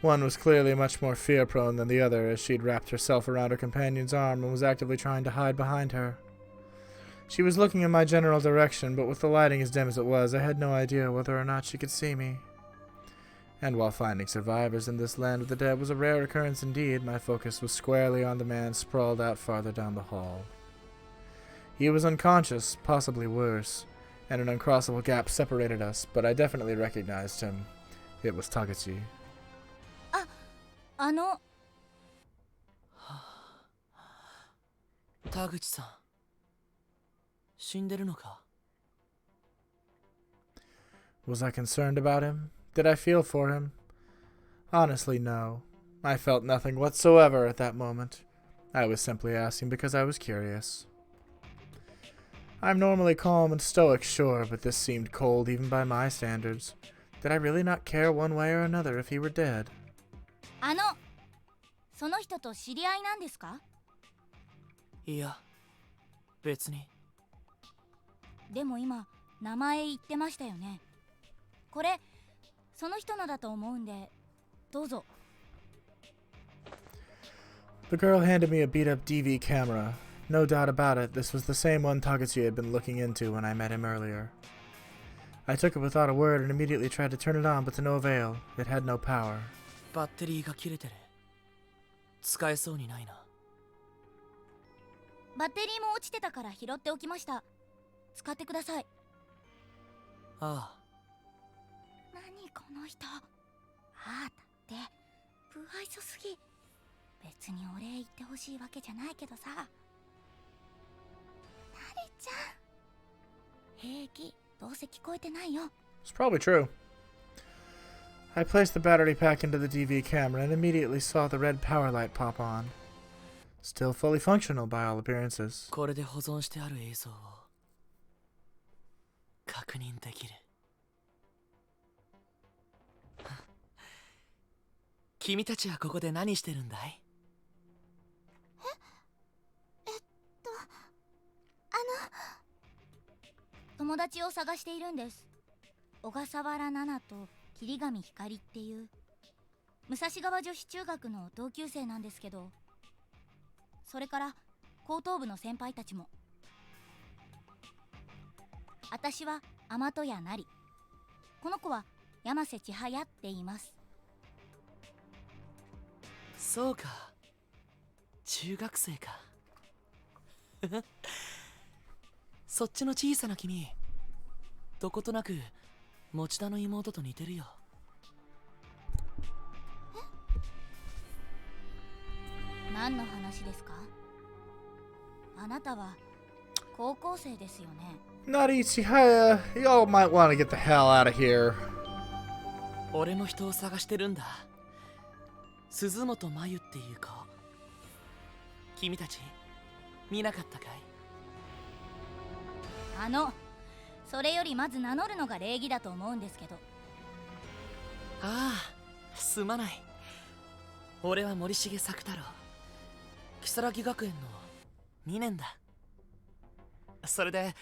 Speaker 1: One was clearly much more fear-prone than the other, as she'd wrapped herself around her companion's arm and was actively trying to hide behind her. She was looking in my general direction, but with the lighting as dim as it was, I had no idea whether or not she could see me. And while finding survivors in this land of the dead was a rare occurrence indeed, my focus was squarely on the man sprawled out farther down the hall. He was unconscious, possibly worse, and an uncrossable gap separated us, but I definitely recognized him. It was Taguchi.
Speaker 2: 田口さん、死んでるのか?
Speaker 1: Was I concerned about him? Did I feel for him? Honestly, no. I felt nothing whatsoever at that moment. I was simply asking because I was curious. I'm normally calm and stoic, sure, but this seemed cold even by my standards. Did I really not care one way or another if he were dead?
Speaker 3: その人と知り合いなんですか?
Speaker 2: いや、別に。
Speaker 3: でも今名前言ってましたよね。これその人のだと思うんでどうぞ。
Speaker 1: The girl handed me a beat-up DV camera. No doubt about it, this was the same one Taguchi had been looking into when I met him earlier. I took it without a word and immediately tried to turn it on, but to no avail. It had no power.
Speaker 2: バッテリーが切れてる。使えそうにないな。
Speaker 3: バッテリーも落ちてたから拾っておきました。使ってください。
Speaker 2: ああ。
Speaker 3: 何この人。ああだって不愛想すぎ。別にお礼言ってほしいわけじゃないけどさ。なりちゃん平気、どうせ聞こえてないよ。
Speaker 1: It's probably true. I placed the battery pack into the DV camera and immediately saw the red power light pop on. Still fully functional by all appearances.
Speaker 2: これで保存してある映像を確認できる。君たちはここで何してるんだい？
Speaker 3: 友達を探しているんです。小笠原奈々と霧上ひかりっていう武蔵川女子中学の同級生なんですけど、それから高等部の先輩たちも。私は天戸谷なり、この子は山瀬千早って言います。
Speaker 2: そうか、中学生か。そっちの小さな君、どことなく持田の妹と似てるよ。
Speaker 3: 何の話ですか？あなたは高校生ですよね。
Speaker 1: Nari Chihaya, y'all might want to get the hell out of here.
Speaker 2: 俺も人を探してるんだ。鈴本真由っていう子。君たち見なかったかい？
Speaker 3: それよりまず名乗るのが礼儀だと思うんですけど。
Speaker 2: ああ、すまない。俺は森重作太郎、如月学園の2年だ。それで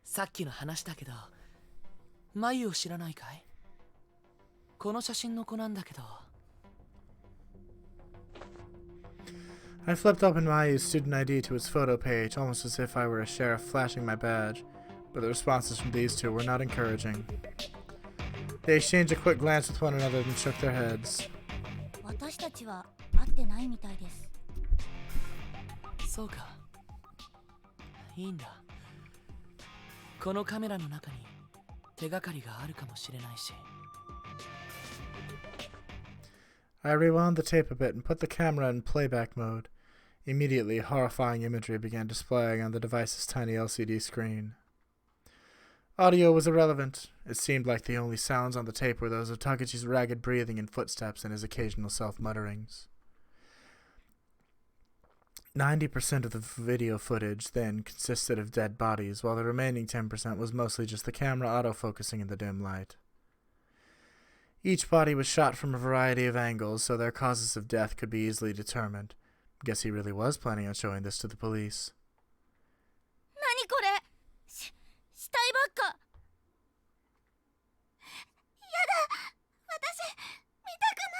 Speaker 2: さっきの話だけど、真由を知らないかい？この写真の子なんだけど。
Speaker 1: I flipped open Mayu's student ID to its photo page, almost as if I were a sheriff flashing my badge, but the responses from these two were not encouraging. They exchanged a quick glance with one another and shook their heads.
Speaker 3: 私たちは会ってないみたいです。
Speaker 2: そうか、いいんだ。このカメラの中に手がかりがあるかもしれないし。
Speaker 1: I rewound the tape a bit and put the camera in playback mode. Immediately, horrifying imagery began displaying on the device's tiny LCD screen. Audio was irrelevant. It seemed like the only sounds on the tape were those of Taguchi's ragged breathing and footsteps and his occasional self-mutterings. 90% of the video footage then consisted of dead bodies, while the remaining 10% was mostly just the camera auto-focusing in the dim light. Each body was shot from a variety of angles, so their causes of death could be easily determined. Guess he really was planning on showing this to the police.
Speaker 3: 何これ？死体ばっか。やだ、私見たくな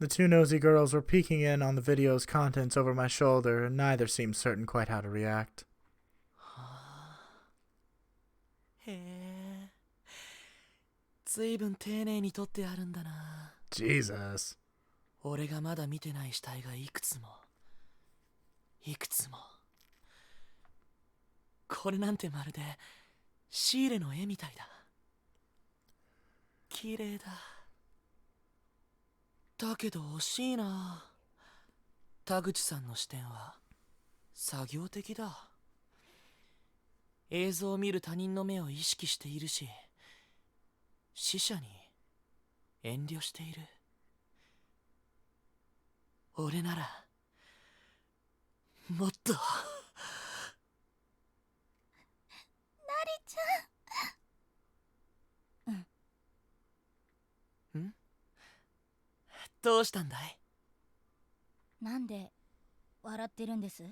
Speaker 3: い。
Speaker 1: The two nosy girls were peeking in on the video's contents over my shoulder, and neither seemed certain quite how to react.
Speaker 2: へえ、ずいぶん丁寧に撮ってあるんだな。
Speaker 1: Jesus.
Speaker 2: 俺がまだ見てない死体がいくつもいくつも。これなんてまるでシーレの絵みたいだ。綺麗だ。だけど惜しいな。田口さんの視点は作業的だ。映像を見る他人の目を意識しているし、死者に遠慮している。俺ならもっと。な
Speaker 3: りちゃん。
Speaker 2: ん？どうしたんだい？
Speaker 3: なんで笑ってるんです？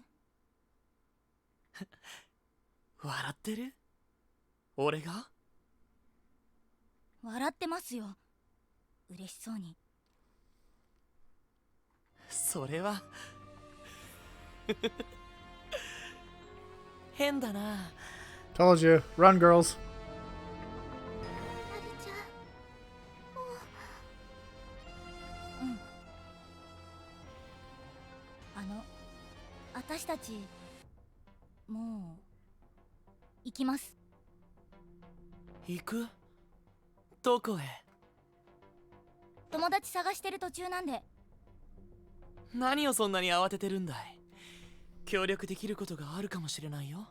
Speaker 2: 笑ってる？俺が？
Speaker 3: 笑ってますよ。嬉しそうに。
Speaker 2: それは変だな。
Speaker 1: Told you. Run, girls.
Speaker 3: なりちゃん。うん。私たちもう行きます。
Speaker 2: 行く？どこへ？
Speaker 3: 友達探してる途中なんで。
Speaker 2: 何をそんなに慌ててるんだい？協力できることがあるかもしれないよ。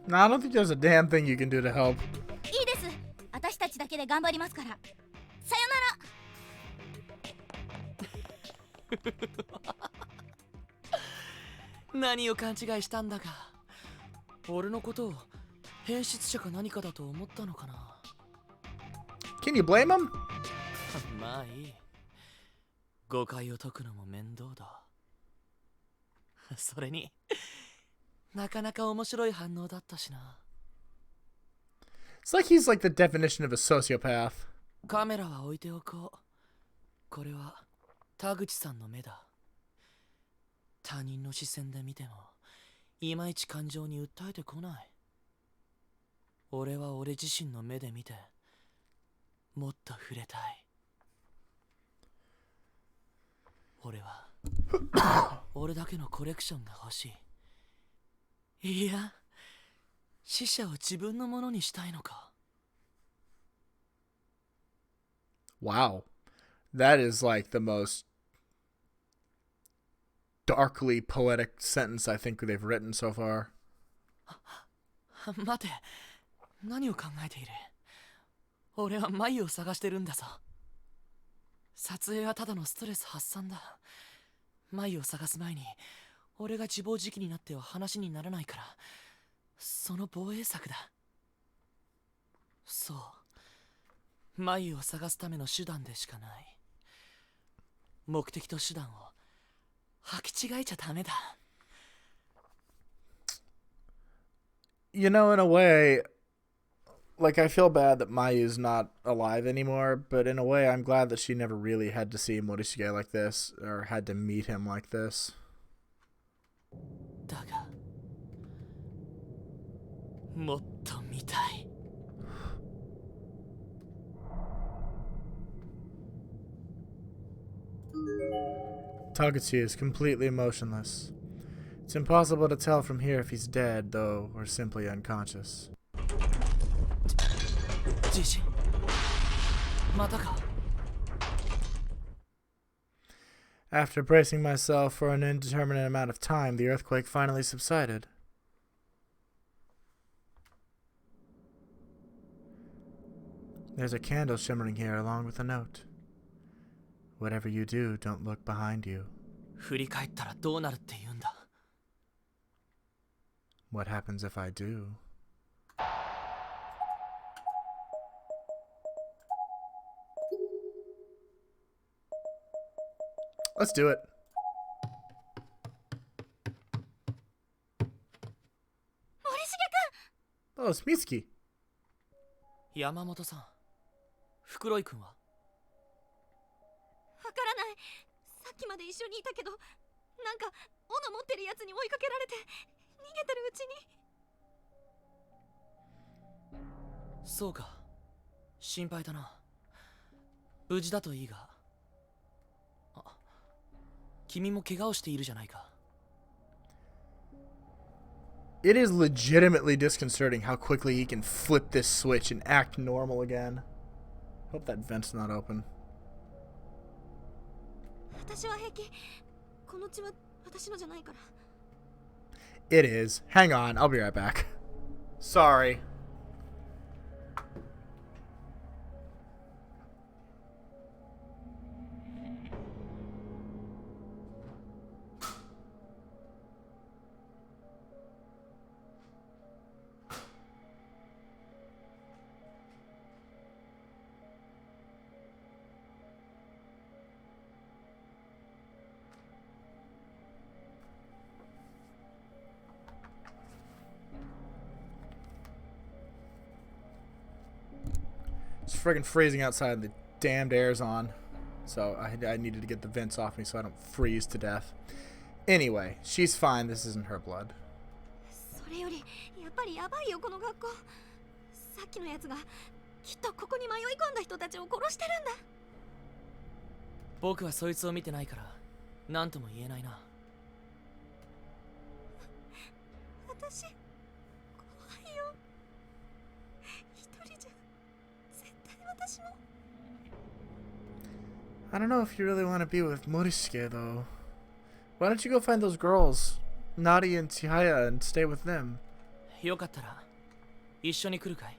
Speaker 1: No, I don't think there's a damn thing you can do to help.
Speaker 3: いいです。私たちだけで頑張りますから。さよなら。
Speaker 2: 何を勘違いしたんだか。俺のことを変質者か何かだと思ったのかな。
Speaker 1: Can you blame him?
Speaker 2: まあいい。誤解を解くのも面倒だ。それになかなか面白い反応だったしな。
Speaker 1: It's like he's like the definition of a sociopath.
Speaker 2: カメラは置いておこう。これは田口さんの目だ。他人の視線で見てもいまいち感情に訴えてこない。俺は俺自身の目で見てもっと触れたい。俺は俺だけのコレクションが欲しい。いや、死者を自分のものにしたいのか。
Speaker 1: Wow. That is like the most darkly poetic sentence I think they've written so far.
Speaker 2: 待て、何を考えている？俺は眉を探してるんだぞ。撮影はただのストレス発散だ。眉を探す前に俺が自暴自棄になっては話にならないから、その防衛策だ。そう、眉を探すための手段でしかない。目的と手段を履き違えちゃダメだ。
Speaker 1: You know, in a way, like, I feel bad that Mayu's not alive anymore, but in a way, I'm glad that she never really had to see Morishige like this, or had to meet him like this.
Speaker 2: だが、もっと見たい。
Speaker 1: Taguchi is completely motionless. It's impossible to tell from here if he's dead, though, or simply unconscious.
Speaker 2: じじ、またか。
Speaker 1: After bracing myself for an indeterminate amount of time, the earthquake finally subsided. There's a candle shimmering here along with a note. Whatever you do, don't look behind you.
Speaker 2: 振り返ったらどうなるって言うんだ。
Speaker 1: What happens if I do? Let's do it.
Speaker 3: 森重くん。
Speaker 1: Oh, it's Mitsuki.
Speaker 2: 山本さん、袋井くんは？
Speaker 3: わからない。さっきまで一緒にいたけど、なんか斧持ってるやつに追いかけられて逃げてるうちに。
Speaker 2: そうか、心配だな。無事だといいが。あ、君も怪我をしているじゃないか。
Speaker 1: It is legitimately disconcerting how quickly he can flip this switch and act normal again. Hope that vent's not open.
Speaker 3: 私は平気。この血は私のじゃないから。
Speaker 1: It is. Hang on, I'll be right back. Sorry. friggin' freezing outside and the damned air's on. So I needed to get the vents off me so I don't freeze to death. Anyway, she's fine. This isn't her blood.
Speaker 3: それよりやっぱりやばいよこの学校。さっきのやつがきっとここに迷い込んだ人たちを殺してるんだ。
Speaker 2: 僕はそいつを見てないから何とも言えないな。
Speaker 3: 私怖いよ。一人じゃ絶対私も。
Speaker 1: I don't know if you really want to be with Morishige, though. Why don't you go find those girls, Nari and Chihaya, and stay with them?
Speaker 2: よかったら一緒に来るかい？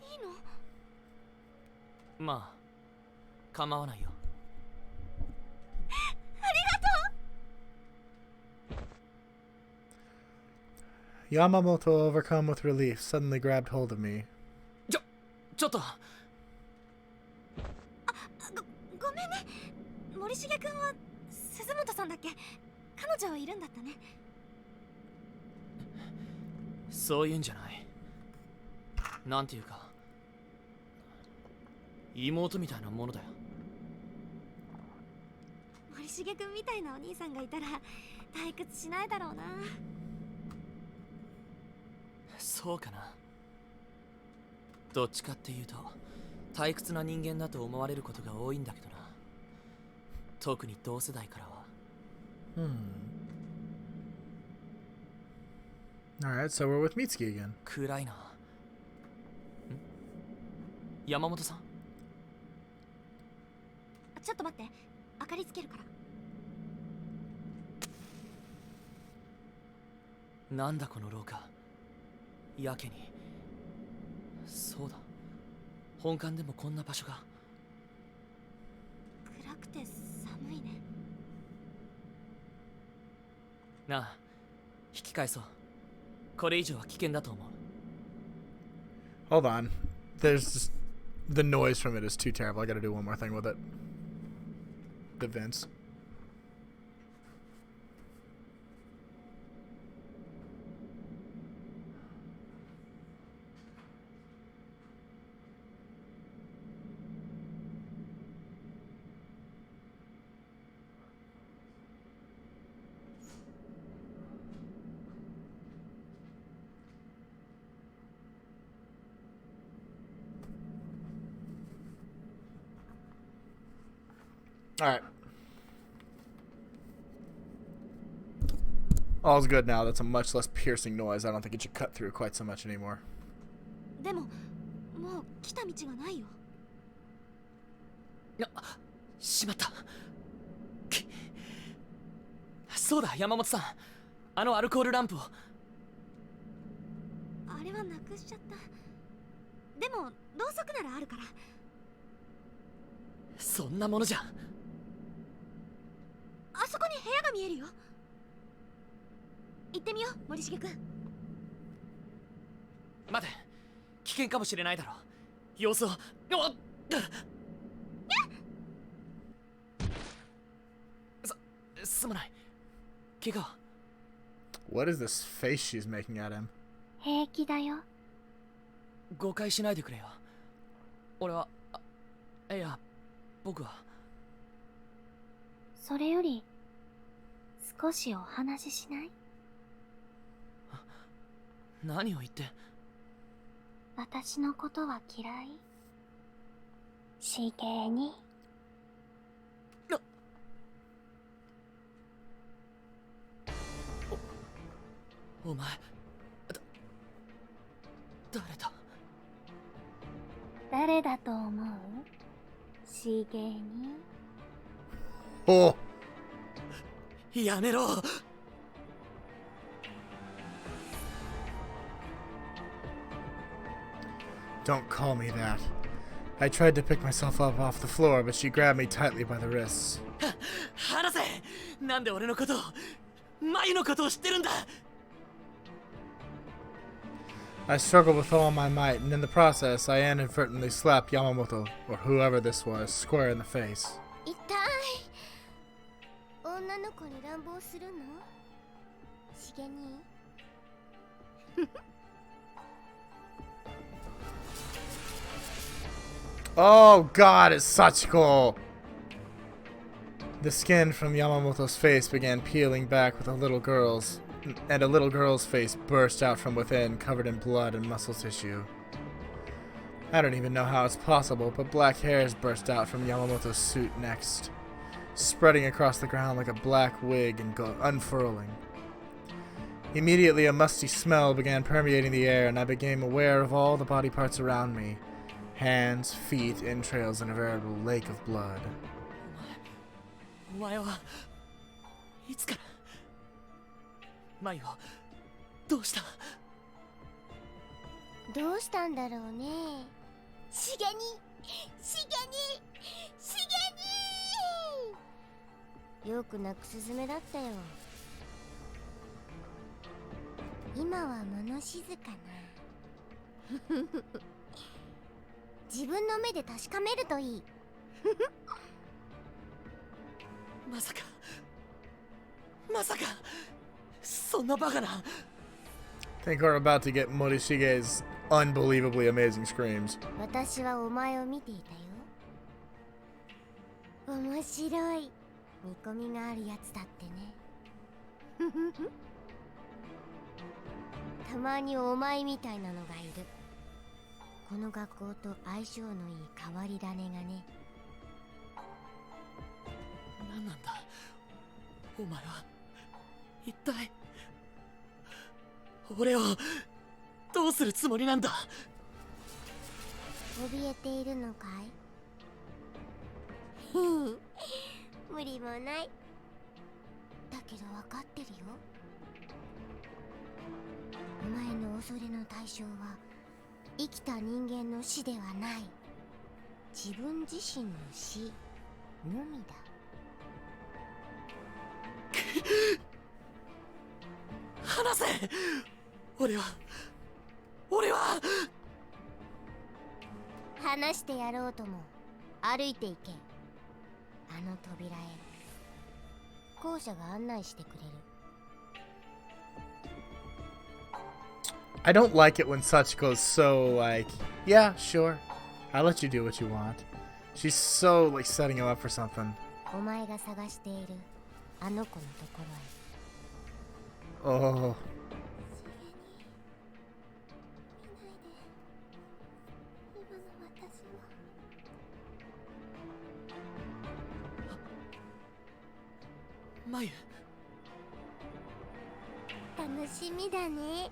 Speaker 3: いいの？
Speaker 2: まあ構わないよ。
Speaker 1: Yamamoto, overcome with relief, suddenly grabbed hold of me.
Speaker 2: ちょっと
Speaker 3: ごめんね。森重君は鈴本さんだっけ？彼女いるんだったね。
Speaker 2: そういうんじゃない。なんていうか妹みたいなものだよ。
Speaker 3: 森重君みたいなお兄さんがいたら退屈しないだろうな。
Speaker 2: そうかな。どっちかっていうと退屈な人間だと思われることが多いんだけどな。特に同世代からは。
Speaker 1: Alright, so we're with Mitsuki again.
Speaker 2: 暗いな。山本さん？
Speaker 3: ちょっと待って、明かりつけるから。
Speaker 2: なんだこの廊下。やけに。そうだ。本館でもこんな場所が。
Speaker 3: 暗くて寒いね。
Speaker 2: なあ、引き返そう。これ以上は危険だと思う。
Speaker 1: Hold on. There's just, the noise from it is too terrible. I gotta do one more thing with it. The vents. Alright. All's good now. That's a much less piercing noise. I don't think it should cut through quite so much anymore.
Speaker 3: でも、もう来た道がないよ。
Speaker 2: しまった。そうだ、山本さん。あのアルコールランプを。
Speaker 3: あれはなくしちゃった。でも、ろうそくならあるから。
Speaker 2: そんなものじゃ。
Speaker 3: あそこに部屋が見えるよ。行ってみよう、森重君。
Speaker 2: 待て、危険かもしれないだろう。様子を。すまない。怪我は？
Speaker 1: What is this face she's making at him?
Speaker 3: 平気だよ。
Speaker 2: 誤解しないでくれよ。俺は、いや、僕は。
Speaker 3: それより少しお話ししない？
Speaker 2: 何を言って。
Speaker 3: 私のことは嫌い？しげに。
Speaker 2: お前誰だ？
Speaker 3: 誰だと思う？しげに。
Speaker 1: Oh!
Speaker 2: やめろ。
Speaker 1: Don't call me that. I tried to pick myself up off the floor, but she grabbed me tightly by the wrists.
Speaker 2: 話せ。なんで俺のことを、眉のことを知ってるんだ。
Speaker 1: I struggled with all my might, and in the process, I inadvertently slapped Yamamoto, or whoever this was, square in the face.
Speaker 3: 痛い。女の子に乱暴するの？しげに。
Speaker 1: Oh god, it's Sachiko! The skin from Yamamoto's face began peeling back with a little girl's face burst out from within, covered in blood and muscle tissue. I don't even know how it's possible, but black hairs burst out from Yamamoto's suit next, spreading across the ground like a black wig and unfurling. Immediately, a musty smell began permeating the air, and I became aware of all the body parts around me. Hands, feet, entrails, and a veritable lake of blood.
Speaker 2: お前はいつからマユをどうした
Speaker 3: どうしたんだろうね。しげによく泣くスズメだったよ。今は物静かな。自分の目で確かめるといい。
Speaker 2: まさかそんなバカな。
Speaker 1: I think we're about to get Morishige's unbelievably amazing screams.
Speaker 3: 私はお前を見ていたよ。面白い。見込みがあるやつだってね。たまにお前みたいなのがいる。この学校と相性のいい変わり種がね。
Speaker 2: 何なんだお前は。一体俺をどうするつもりなんだ。
Speaker 3: 怯えているのかい？無理もない。だけど分かってるよ。お前の恐れの対象は生きた人間の死ではない。自分自身の死のみだ。
Speaker 2: 離せ。俺は
Speaker 3: 話してやろうとも。歩いていけ。あの扉へ。校舎が案内してくれる。
Speaker 1: I don't like it when Sachiko's so like, yeah, sure, I'll let you do what you want. She's so like setting him up for something.
Speaker 3: お前が探しているあの子のところへ。
Speaker 1: Oh.
Speaker 2: マユ。
Speaker 3: 楽しみだね。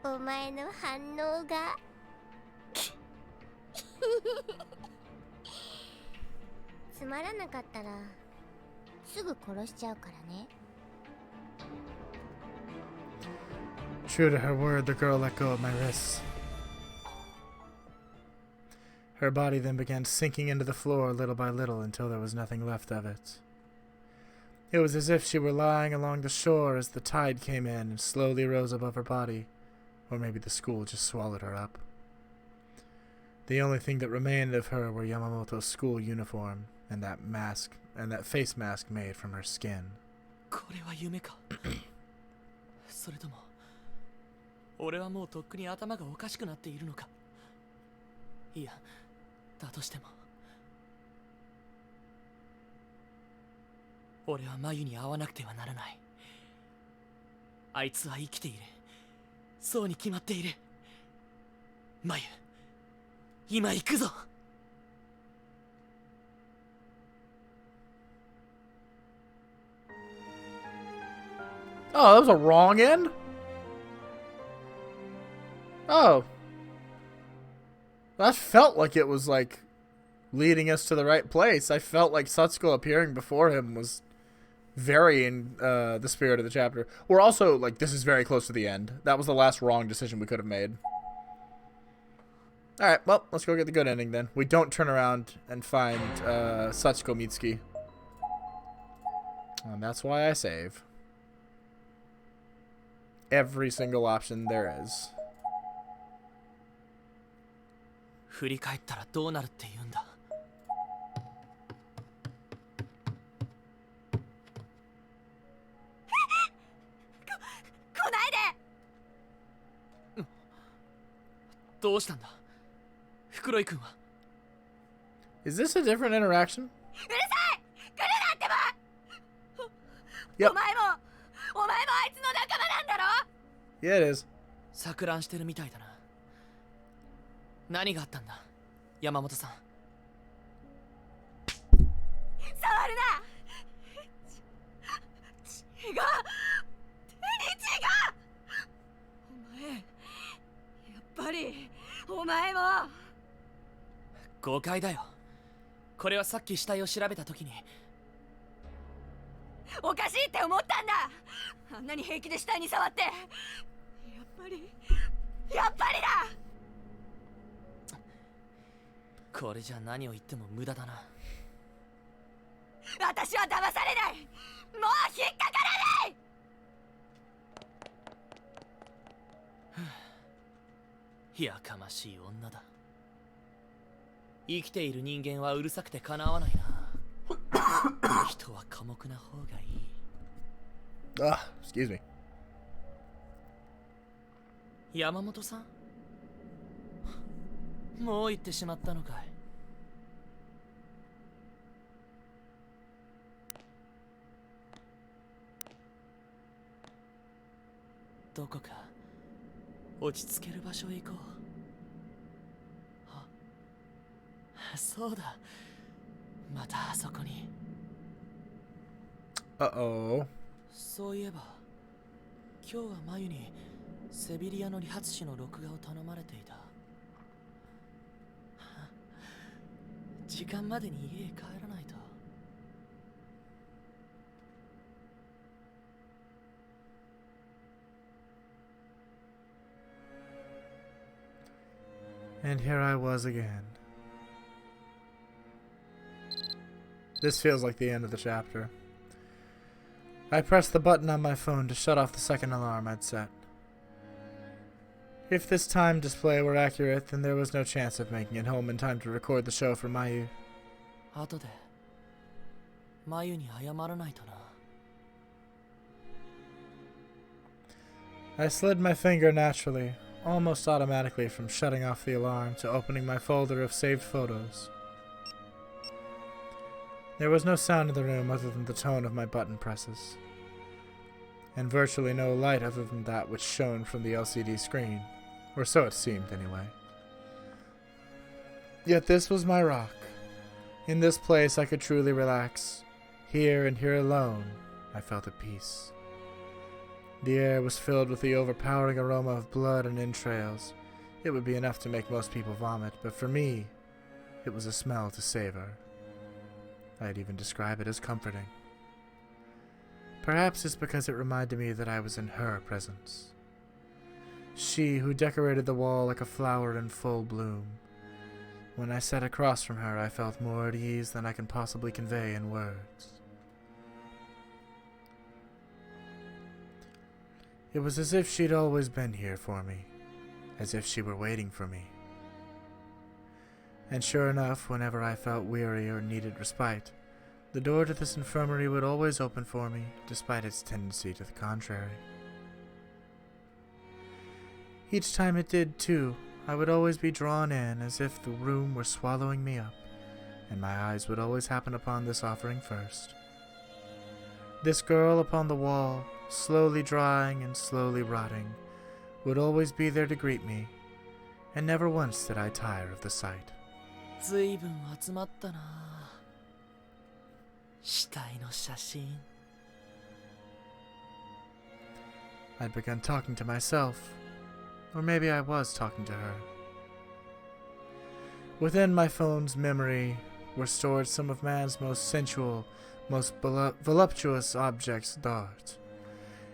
Speaker 3: お前の反応が。つまらなかったらすぐ殺しちゃうからね。
Speaker 1: True to her word, the girl let go of my wrists. Her body then began sinking into the floor little by little until there was nothing left of it. It was as if she were lying along the shore as the tide came in and slowly rose above her body, or maybe the school just swallowed her up. The only thing that remained of her were Yamamoto's school uniform and that mask, and that face mask made from her skin.
Speaker 2: これは夢か。それとも俺はもうとっくに頭がおかしくなっているのか。いや、だとしても俺はマユに会わなくてはならない。あいつは生きている。そうに決まっている。マユ、今行くぞ。
Speaker 1: Oh, that was a wrong end? Oh. That felt like it was, like, leading us to the right place. I felt like Satsuko appearing before him was very in the spirit of the chapter. We're also, like, this is very close to the end. That was the last wrong decision we could have made. Alright, well, let's go get the good ending then. We don't turn around and find Sachiko Mitsuki. And that's why I save. Every single option there is.
Speaker 2: 振り返ったらどうなるって言うんだ。
Speaker 3: 来ないで。
Speaker 2: どうしたんだ、袋井君は。
Speaker 1: Is this a different interaction?
Speaker 3: うるさい来るなってば
Speaker 1: Yep.
Speaker 3: お前もあいつの仲間なんだろ
Speaker 1: Yeah, it is.
Speaker 2: 錯乱してるみたいだな。何があったんだ山本さん。
Speaker 3: 触るな血が手に血がお前やっぱりお前も
Speaker 2: 誤解だよ。これはさっき死体を調べた時に。
Speaker 3: おかしいって思ったんだ。あんなに平気で死体に触ってやっぱりだ。
Speaker 2: これじゃ何を言っても無駄だな。
Speaker 3: 私は騙されない。もう引っかからない。
Speaker 2: やかましい女だ。生きている人間はうるさくてかなわないな。人は寡黙な方がいい。
Speaker 1: Excuse me.
Speaker 2: 山本さん、もう行ってしまったのかい。どこか落ち着ける場所へ行こう。あ、そうだ。またあそこに。
Speaker 1: Uh-oh.
Speaker 2: そういえば今日は眉にセビリアの理髪師の録画を頼まれていた。時間までに家へ帰らないと。
Speaker 1: And here I was again. This feels like the end of the chapter. I pressed the button on my phone to shut off the second alarm I'd set. If this time display were accurate, then there was no chance of making it home in time to record the show for Mayu.
Speaker 2: 後で眉に謝らないとな。
Speaker 1: I slid my finger naturally, almost automatically, from shutting off the alarm to opening my folder of saved photos. There was no sound in the room other than the tone of my button presses, and virtually no light other than that which shone from the LCD screen, or so it seemed anyway. Yet this was my rock. In this place I could truly relax. Here and here alone, I felt at peace. The air was filled with the overpowering aroma of blood and entrails. It would be enough to make most people vomit, but for me, it was a smell to savor. I'd even describe it as comforting. Perhaps it's because it reminded me that I was in her presence. She who decorated the wall like a flower in full bloom. When I sat across from her, I felt more at ease than I can possibly convey in words. It was as if she'd always been here for me, as if she were waiting for me. And sure enough, whenever I felt weary or needed respite, the door to this infirmary would always open for me, despite its tendency to the contrary. Each time it did, too, I would always be drawn in as if the room were swallowing me up, and my eyes would always happen upon this offering first. This girl upon the wall, slowly drying and slowly rotting, would always be there to greet me, and never once did I tire of the sight.
Speaker 2: ずいぶん集まったな。死体の写真。
Speaker 1: I'd begun talking to myself, or maybe I was talking to her. Within my phone's memory were stored some of man's most sensual, most voluptuous objects d'art,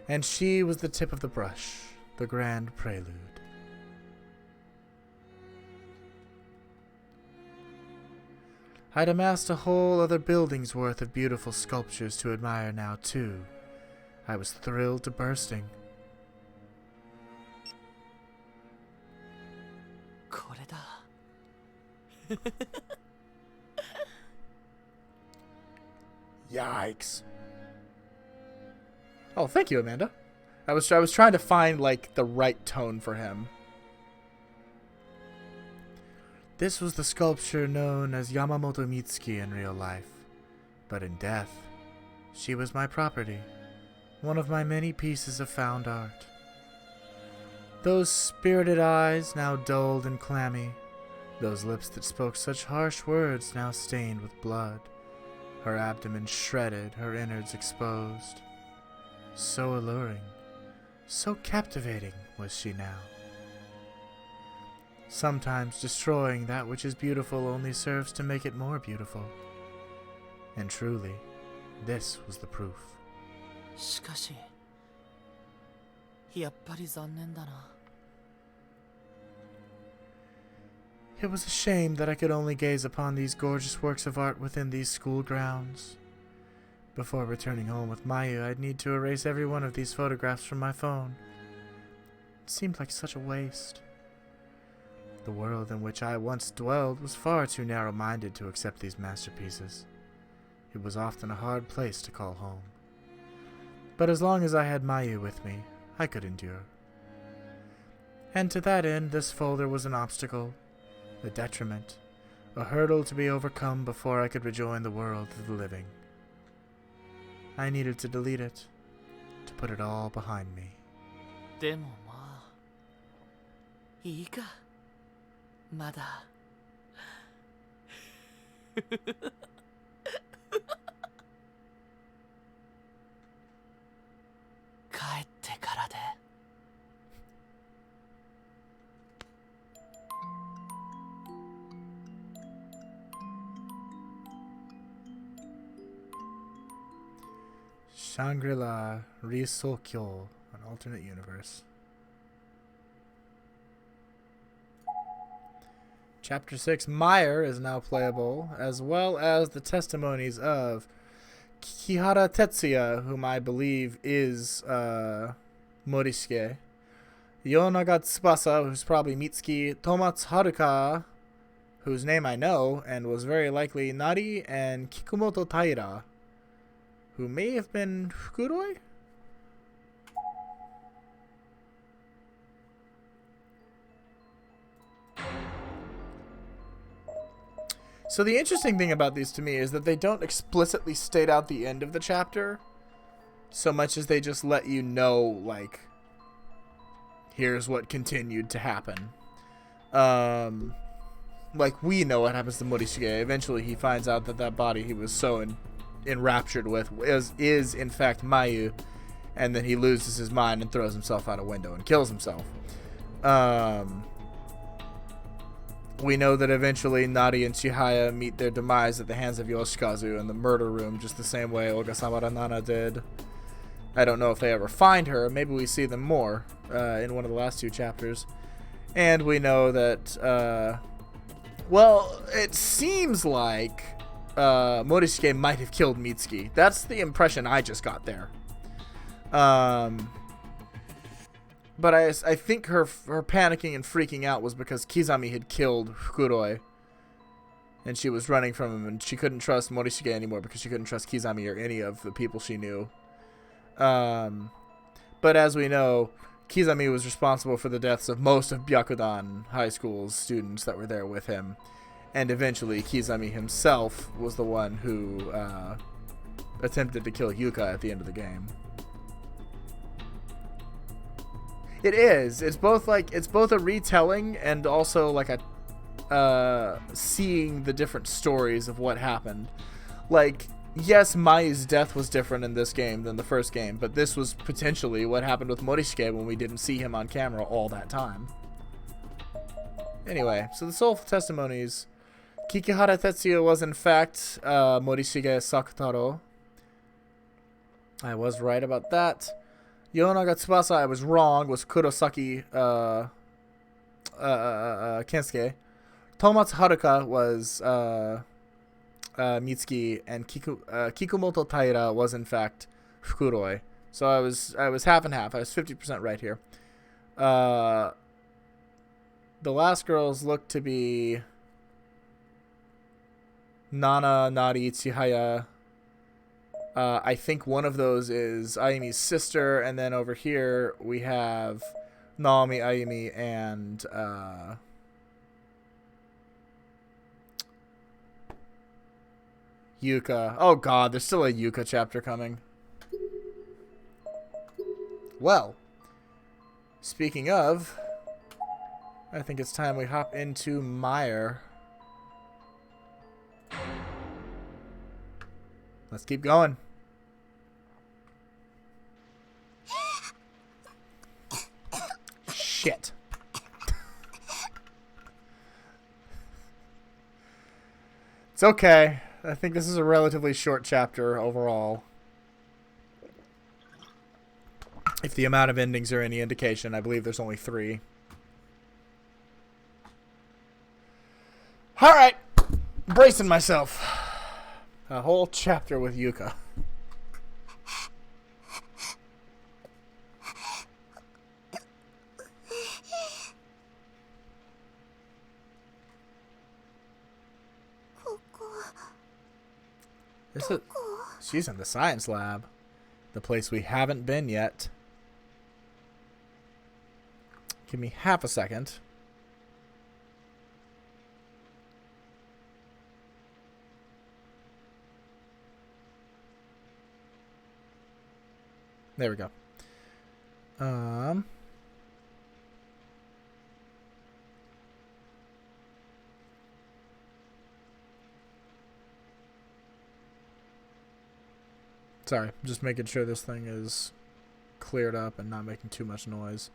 Speaker 1: and she was the tip of the brush, the grand prelude. I'd amassed a whole other building's worth of beautiful sculptures to admire now, too. I was thrilled to bursting.
Speaker 2: これだ。
Speaker 1: Yikes. Oh, thank you, Amanda. I was trying to find, like, the right tone for him. This was the sculpture known as Yamamoto Mitsuki in real life, but in death, she was my property, one of my many pieces of found art. Those spirited eyes, now dulled and clammy, those lips that spoke such harsh words, now stained with blood, her abdomen shredded, her innards exposed. So alluring, so captivating was she now. Sometimes destroying that which is beautiful only serves to make it more beautiful. And truly, this was the proof.
Speaker 2: しかしやっぱり残念だな。
Speaker 1: It was a shame that I could only gaze upon these gorgeous works of art within these school grounds. Before returning home with Mayu, I'd need to erase every one of these photographs from my phone. It seemed like such a waste. The world in which I once dwelled was far too narrow-minded to accept these masterpieces. It was often a hard place to call home. But as long as I had Mayu with me, I could endure. And to that end, this folder was an obstacle, a detriment, a hurdle to be overcome before I could rejoin the world of the living. I needed to delete it, to put it all behind me.
Speaker 2: でもまあいいか、まだ。帰ってからで。
Speaker 1: Shangri-La Risokyo, an alternate universe. Chapter 6, Meyer, is now playable, as well as the testimonies of Kihara Tetsuya, whom I believe is Morisuke, Yonaga Tsubasa, who's probably Mitsuki, Tomatsu Haruka, whose name I know, and was very likely Nari, and Kikumoto Taira, who may have been Fukuroi? So the interesting thing about these to me is that they don't explicitly state out the end of the chapter so much as they just let you know, like, here's what continued to happen. Like, we know what happens to Morisuke. Eventually he finds out that that body he was so enraptured with is in fact Mayu, and then he loses his mind and throws himself out a window and kills himself. We know that eventually Nari and Chihaya meet their demise at the hands of Yoshikazu in the murder room, just the same way Ogasawara Nana did. I don't know if they ever find her. Maybe we see them more in one of the last two chapters. And we know that, well, it seems like Morisuke might have killed Mitsuki. That's the impression I just got there. But I think her panicking and freaking out was because Kizami had killed Fukuroi. And she was running from him, and she couldn't trust Morisuke anymore because she couldn't trust Kizami or any of the people she knew. But as we know, Kizami was responsible for the deaths of most of Byakudan High School's students that were there with him. And eventually, Kizami himself was the one who attempted to kill Yuka at the end of the game. It is. It's both a retelling and also like a seeing the different stories of what happened. Like, yes, Mai's death was different in this game than the first game, but this was potentially what happened with Morisuke when we didn't see him on camera all that time. Anyway, so the soulful testimonies. Kikihara Tetsuya was in fact Morisuke Sakutaro. I was right about that. Yonaga Tsubasa, I was wrong, was Kurosaki Kensuke. Tomatsu Haruka was Mitsuki, and Kikumoto Taira was in fact Fukuroi. So I was half and half. I was 50% right here. The last girls look to be Nana, Nari, Chihaya. I think one of those is Ayumi's sister, and then over here we have Naomi, Ayumi, and Yuka. Oh god, there's still a Yuka chapter coming. Well, speaking of, I think it's time we hop into Meyer. Let's keep going. Shit. It's okay. I think this is a relatively short chapter overall. If the amount of endings are any indication, I believe there's only 3. Alright. Bracing myself. A whole chapter with Yuka. She's in the science lab. The place we haven't been yet. Give me half a second. There we go. Sorry, just making sure this thing is cleared up and not making too much noise.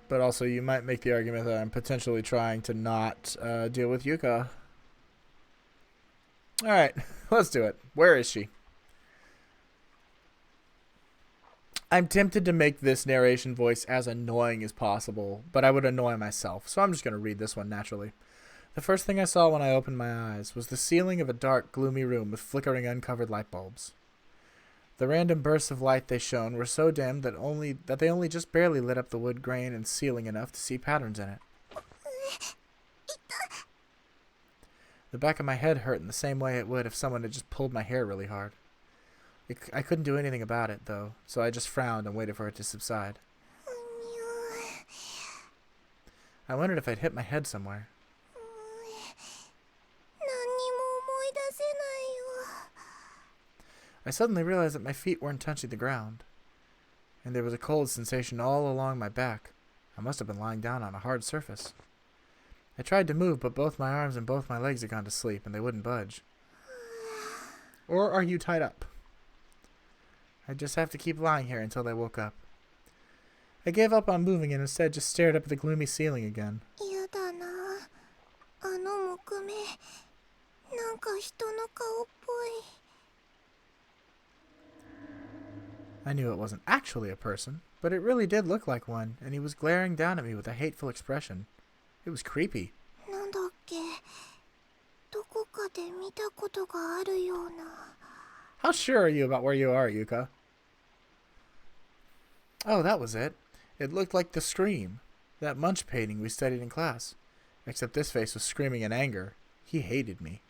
Speaker 1: But also, you might make the argument that I'm potentially trying to not deal with Yuka. Alright, let's do it. Where is she? I'm tempted to make this narration voice as annoying as possible, but I would annoy myself, so I'm just going to read this one naturally. The first thing I saw when I opened my eyes was the ceiling of a dark, gloomy room with flickering, uncovered light bulbs. The random bursts of light they shone were so dim that they only just barely lit up the wood grain and ceiling enough to see patterns in it. The back of my head hurt in the same way it would if someone had just pulled my hair really hard. I couldn't do anything about it, though, so I just frowned and waited for it to subside. I wondered if I'd hit my head somewhere. I suddenly realized that my feet weren't touching the ground, and there was a cold sensation all along my back. I must have been lying down on a hard surface. I tried to move, but both my arms and both my legs had gone to sleep, and they wouldn't budge. Or are you tied up? I'd just have to keep lying here until they woke up. I gave up on moving and instead just stared up at the gloomy ceiling again. I knew it wasn't actually a person, but it really did look like one, and he was glaring down at me with a hateful expression. It was creepy. How sure are you about where you are, Yuka? Oh, that was it. It looked like The Scream, that Munch painting we studied in class. Except this face was screaming in anger. He hated me.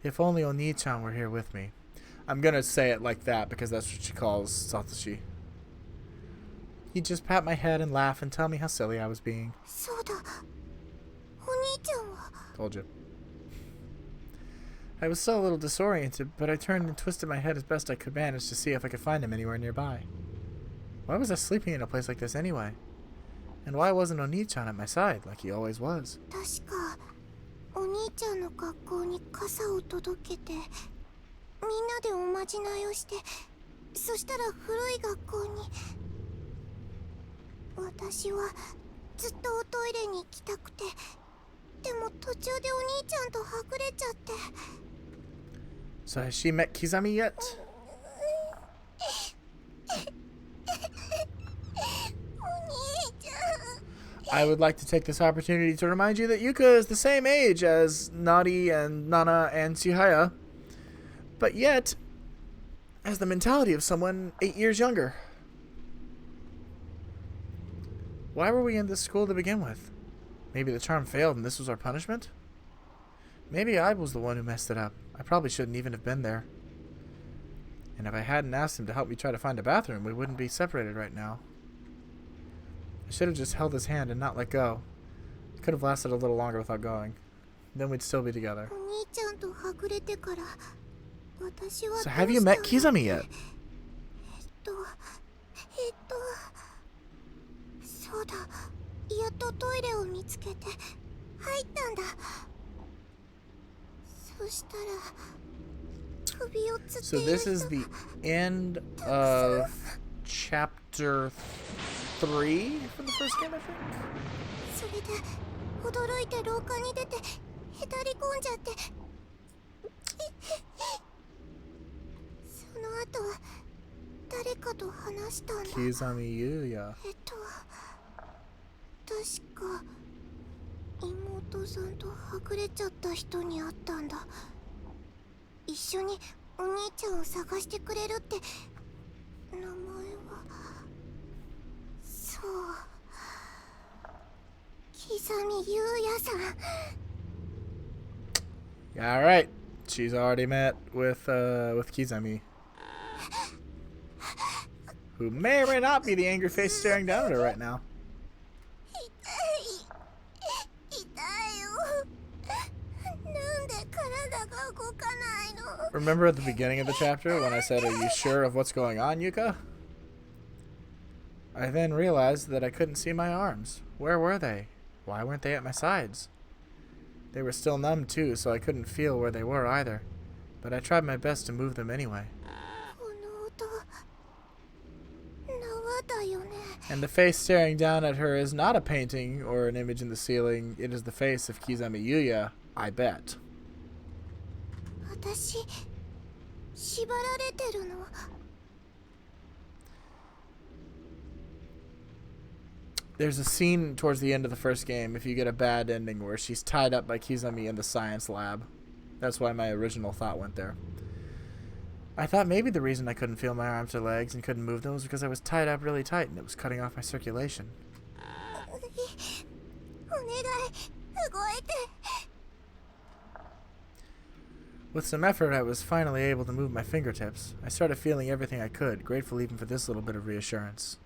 Speaker 1: If only Oni-chan were here with me. I'm gonna say it like that because that's what she calls Satoshi. He'd just pat my head and laugh and tell me how silly I was being. Told you. I was still a little disoriented, but I turned and twisted my head as best I could manage to see if I could find him anywhere nearby. Why was I sleeping in a place like this anyway? And why wasn't Oni-chan at my side, like he always was? So has she met Kizami yet? I would like to take this opportunity to remind you that Yuka is the same age as Nari and Nana and Chihaya, but yet has the mentality of someone 8 years younger. Why were we in this school to begin with? Maybe the charm failed and this was our punishment? Maybe I was the one who messed it up. I probably shouldn't even have been there. And if I hadn't asked him to help me try to find a bathroom, we wouldn't be separated right now. I should have just held his hand and not let go. Could have lasted a little longer without going. Then we'd still be together.
Speaker 3: お兄ちゃんとはぐれてから私は
Speaker 1: So have you met
Speaker 3: どうしたんだ
Speaker 1: Kizami yet?
Speaker 3: そうだ、やっとトイレを見つけて入ったんだ。そしたら首をつって
Speaker 1: So
Speaker 3: いる
Speaker 1: this
Speaker 3: 人
Speaker 1: is the end of chapter 3 from the first game, I think.
Speaker 3: それで驚いて廊下に出てへたり込んじゃってその後は誰かと話したんだ。
Speaker 1: Kizami Yuya.
Speaker 3: 確か妹さんとはぐれちゃった人に会ったんだ。一緒にお兄ちゃんを探してくれるって名前はそうKizami Yuyaさん。
Speaker 1: All right. She's already met with Kizami, who may or may not be the angry face staring down at her right now.
Speaker 3: 痛いよ。なんで体が動かないの。
Speaker 1: Remember at the beginning of the chapter when I said, "Are you sure of what's going on, Yuka?" I then realized that I couldn't see my arms. Where were they? Why weren't they at my sides? They were still numb too, so I couldn't feel where they were either. But I tried my best to move them anyway.
Speaker 3: この音縄だよね。
Speaker 1: And the face staring down at her is not a painting or an image in the ceiling. It is the face of Kizami Yuya, I bet.
Speaker 3: 私縛られてるの。
Speaker 1: There's a scene towards the end of the first game, if you get a bad ending, where she's tied up by Kizami in the science lab. That's why my original thought went there. I thought maybe the reason I couldn't feel my arms or legs and couldn't move them was because I was tied up really tight and it was cutting off my circulation.
Speaker 3: お願い動いて。
Speaker 1: With some effort, I was finally able to move my fingertips. I started feeling everything I could, grateful even for this little bit of reassurance.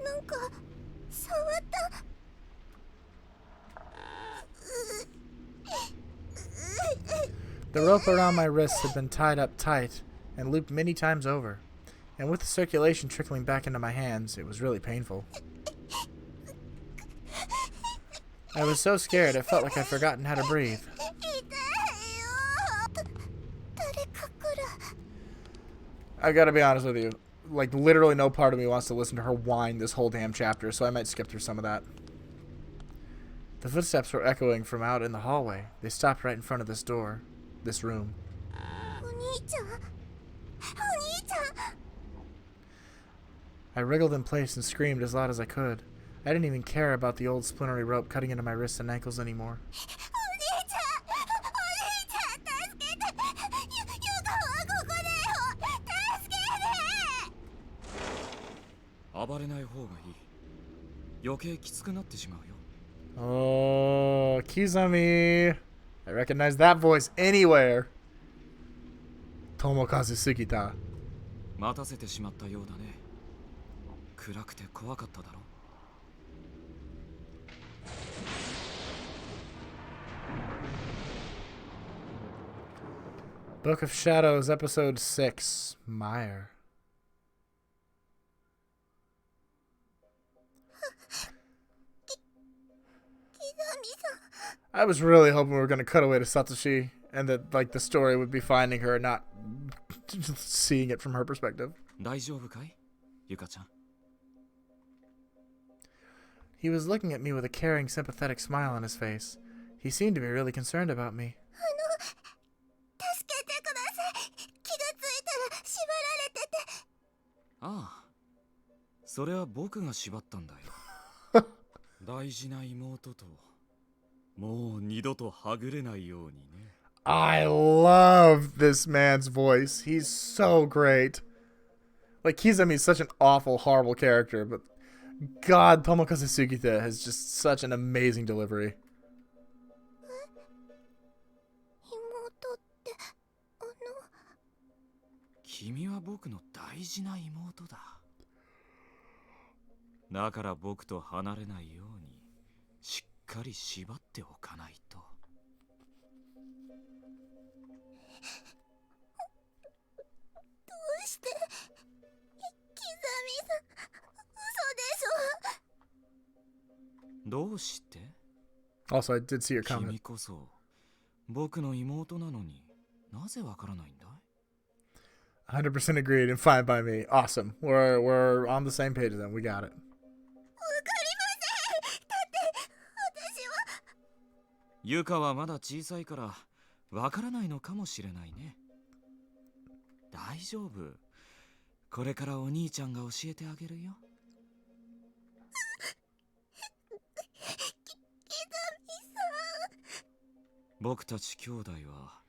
Speaker 3: なんか触った。
Speaker 1: The rope around my wrists had been tied up tight and looped many times over, and with the circulation trickling back into my hands, it was really painful. I was so scared it felt like I'd forgotten how to breathe.
Speaker 3: 痛いよ。誰か来る。
Speaker 1: I gotta be honest with you. Like, literally no part of me wants to listen to her whine this whole damn chapter, so I might skip through some of that. The footsteps were echoing from out in the hallway. They stopped right in front of this door. This room.
Speaker 3: お兄ちゃん。お兄ちゃん。
Speaker 1: I wriggled in place and screamed as loud as I could. I didn't even care about the old splintery rope cutting into my wrists and ankles anymore.
Speaker 3: お兄ちゃん。お兄ちゃん助けて。ゆかはここだよ。助けて。
Speaker 4: 暴れない方がいい。余計きつくなってしまうよ。
Speaker 1: Oh, Kizami. I recognize that voice anywhere. Tomokazu Sugita.
Speaker 4: 待たせてしまったようだね。暗くて怖かっただろ。
Speaker 1: Book of Shadows, Episode 6, Meyer. I was really hoping we were going to cut away to Satoshi and that, like, the story would be finding her and not just seeing it from her perspective.
Speaker 4: 大丈夫かい、ゆかちゃん。
Speaker 1: He was looking at me with a caring, sympathetic smile on his face. He seemed to be really concerned about me.
Speaker 3: 助けてください。気がついたら縛られてて。
Speaker 4: ああ、それは僕が縛ったんだよ。大事な妹ともう二度とはぐれないようにね。
Speaker 1: I love this man's voice. He's so great. Like, Kizami is such an awful, horrible character, but God, Tomokazu Sugita has just such an amazing delivery.
Speaker 3: 妹って
Speaker 4: 君は僕の大事な妹だ。だから僕と離れないようにしっかり縛っておかないと。
Speaker 3: どうしてキザミさん、嘘でしょ。
Speaker 4: どうして？
Speaker 1: Also, I did see your
Speaker 4: 君
Speaker 1: comment.
Speaker 4: こそ僕の妹なのになぜわからないんだい？
Speaker 1: 100% agreed and fine by me. Awesome. We're on the same page then. We got it.
Speaker 3: わかりません。だって私は。
Speaker 4: ユカはまだ小さいからわからないのかもしれないね。大丈夫。これからお兄ちゃんが教えてあげるよ。僕たち兄弟は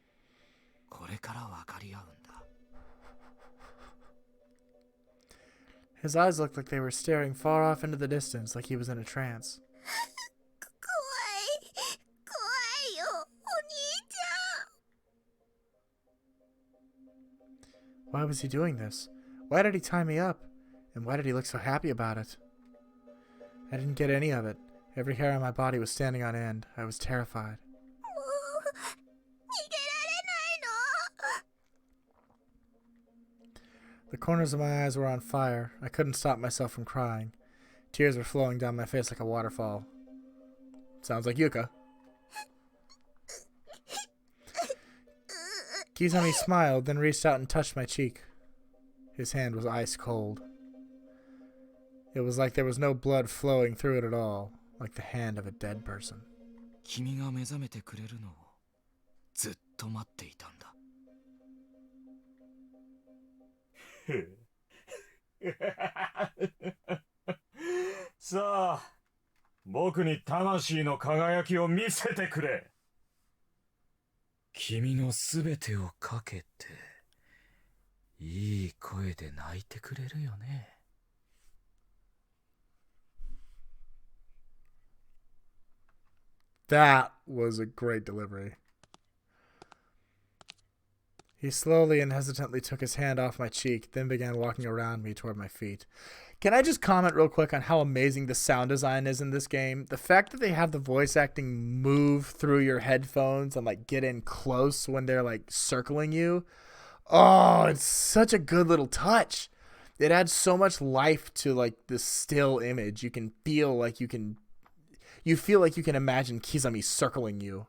Speaker 4: これから分かり合うんだ。
Speaker 1: His eyes looked like they were staring far off into the distance, like he was in a trance.
Speaker 3: 怖い。怖いよ、お兄ちゃん。
Speaker 1: Why was he doing this? Why did he tie me up? And why did he look so happy about it? I didn't get any of it. Every hair on my body was standing on end. I was terrified.
Speaker 3: もう逃げられないの。
Speaker 1: The corners of my eyes were on fire. I couldn't stop myself from crying. Tears were flowing down my face like a waterfall. Sounds like Yuka. Kizami smiled, then reached out and touched my cheek. His hand was ice cold. It was like there was no blood flowing through it at all, like the hand of a dead person.
Speaker 4: 君が目覚めてくれるのをずっと待っていたんだ。
Speaker 5: さあ、僕に魂の輝きを見せてくれ。
Speaker 4: 君のすべてをかけていい声で泣いてくれるよね。
Speaker 1: That was a great delivery. He slowly and hesitantly took his hand off my cheek, then began walking around me toward my feet. Can I just comment real quick on how amazing the sound design is in this game? The fact that they have the voice acting move through your headphones and like get in close when they're like circling you. Oh, it's such a good little touch. It adds so much life to like the still image. You can feel like you can imagine Kizami circling you.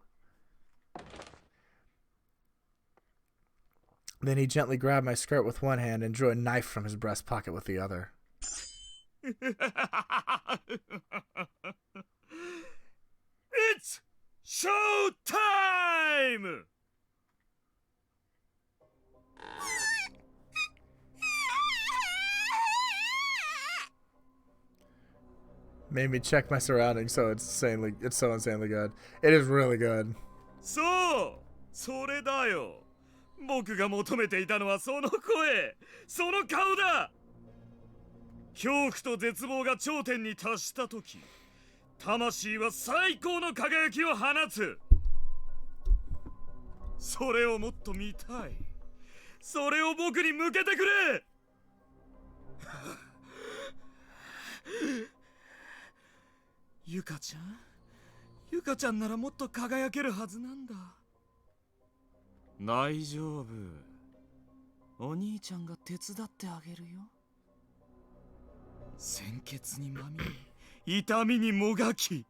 Speaker 1: Then he gently grabbed my skirt with one hand and drew a knife from his breast pocket with the other.
Speaker 5: It's show time!
Speaker 1: Made me check my surroundings, so it's so insanely good. It is really good.
Speaker 5: そう、それだよ。僕が求めていたのはその声、その顔だ。恐怖と絶望が頂点に達したとき、魂は最高の輝きを放つ。それをもっと見たい。それを僕に向けてくれ。ゆかちゃんならもっと輝けるはずなんだ。
Speaker 4: 大丈夫。お兄ちゃんが手伝ってあげるよ。
Speaker 5: 鮮血にまみれ、痛みにもがき、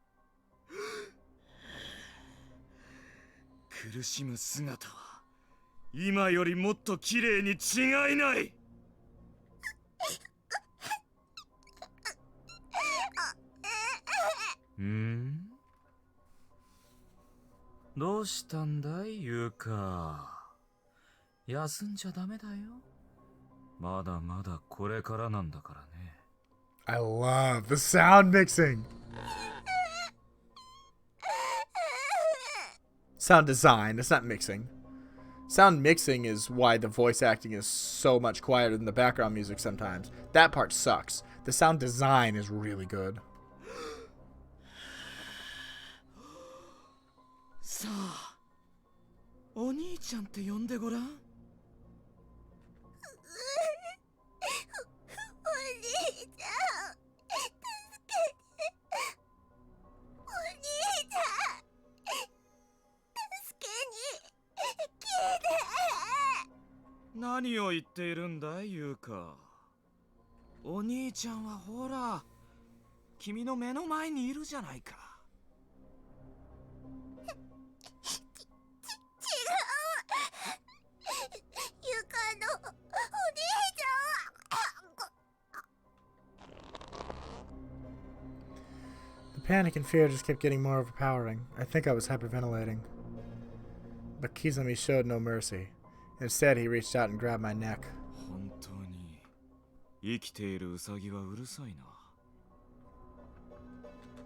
Speaker 5: 苦しむ姿は今よりもっと綺麗に違いない。
Speaker 4: どうしたんだい、ゆか。休んじゃダメだよ。まだまだこれからなんだからね。
Speaker 1: I love the sound mixing. Sound design, it's not mixing. Sound mixing is why the voice acting is so much quieter than the background music sometimes. That part sucks. The sound design is really good.
Speaker 5: さあ、お兄ちゃんって呼んでごらん。
Speaker 4: 何を言っているんだい、ユウカ。お兄ちゃんはほら、君の目の前にいるじゃないか。
Speaker 3: ゆかのお姉ちゃん。
Speaker 1: The panic and fear just kept getting more overpowering. I think I was hyperventilating. But Kizami showed no mercy. Instead, he reached out and grabbed my neck.
Speaker 4: 本当に生きているウサギはうるさいな。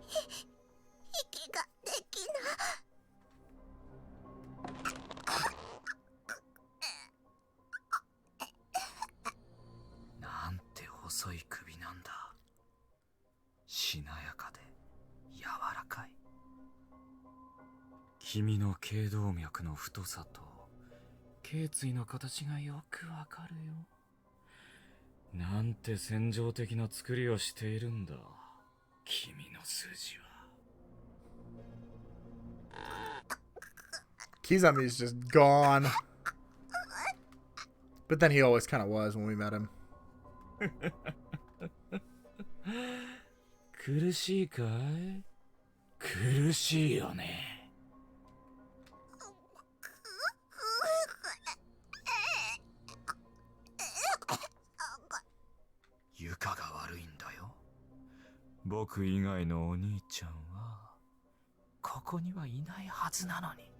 Speaker 3: 息ができない。
Speaker 4: なんて細い首なんだ。しなやかで柔らかい。君の頸動脈の太さと頸椎の形がよくわかるよ。なんて戦場的な作りをしているんだ、君の筋は。
Speaker 1: Kizami's just gone. But then he always kind of was when we met him.
Speaker 4: 苦しいかい？苦しいよね。ゆかが悪いんだよ。僕以外のお兄ちゃんはここにはいないはずなのに。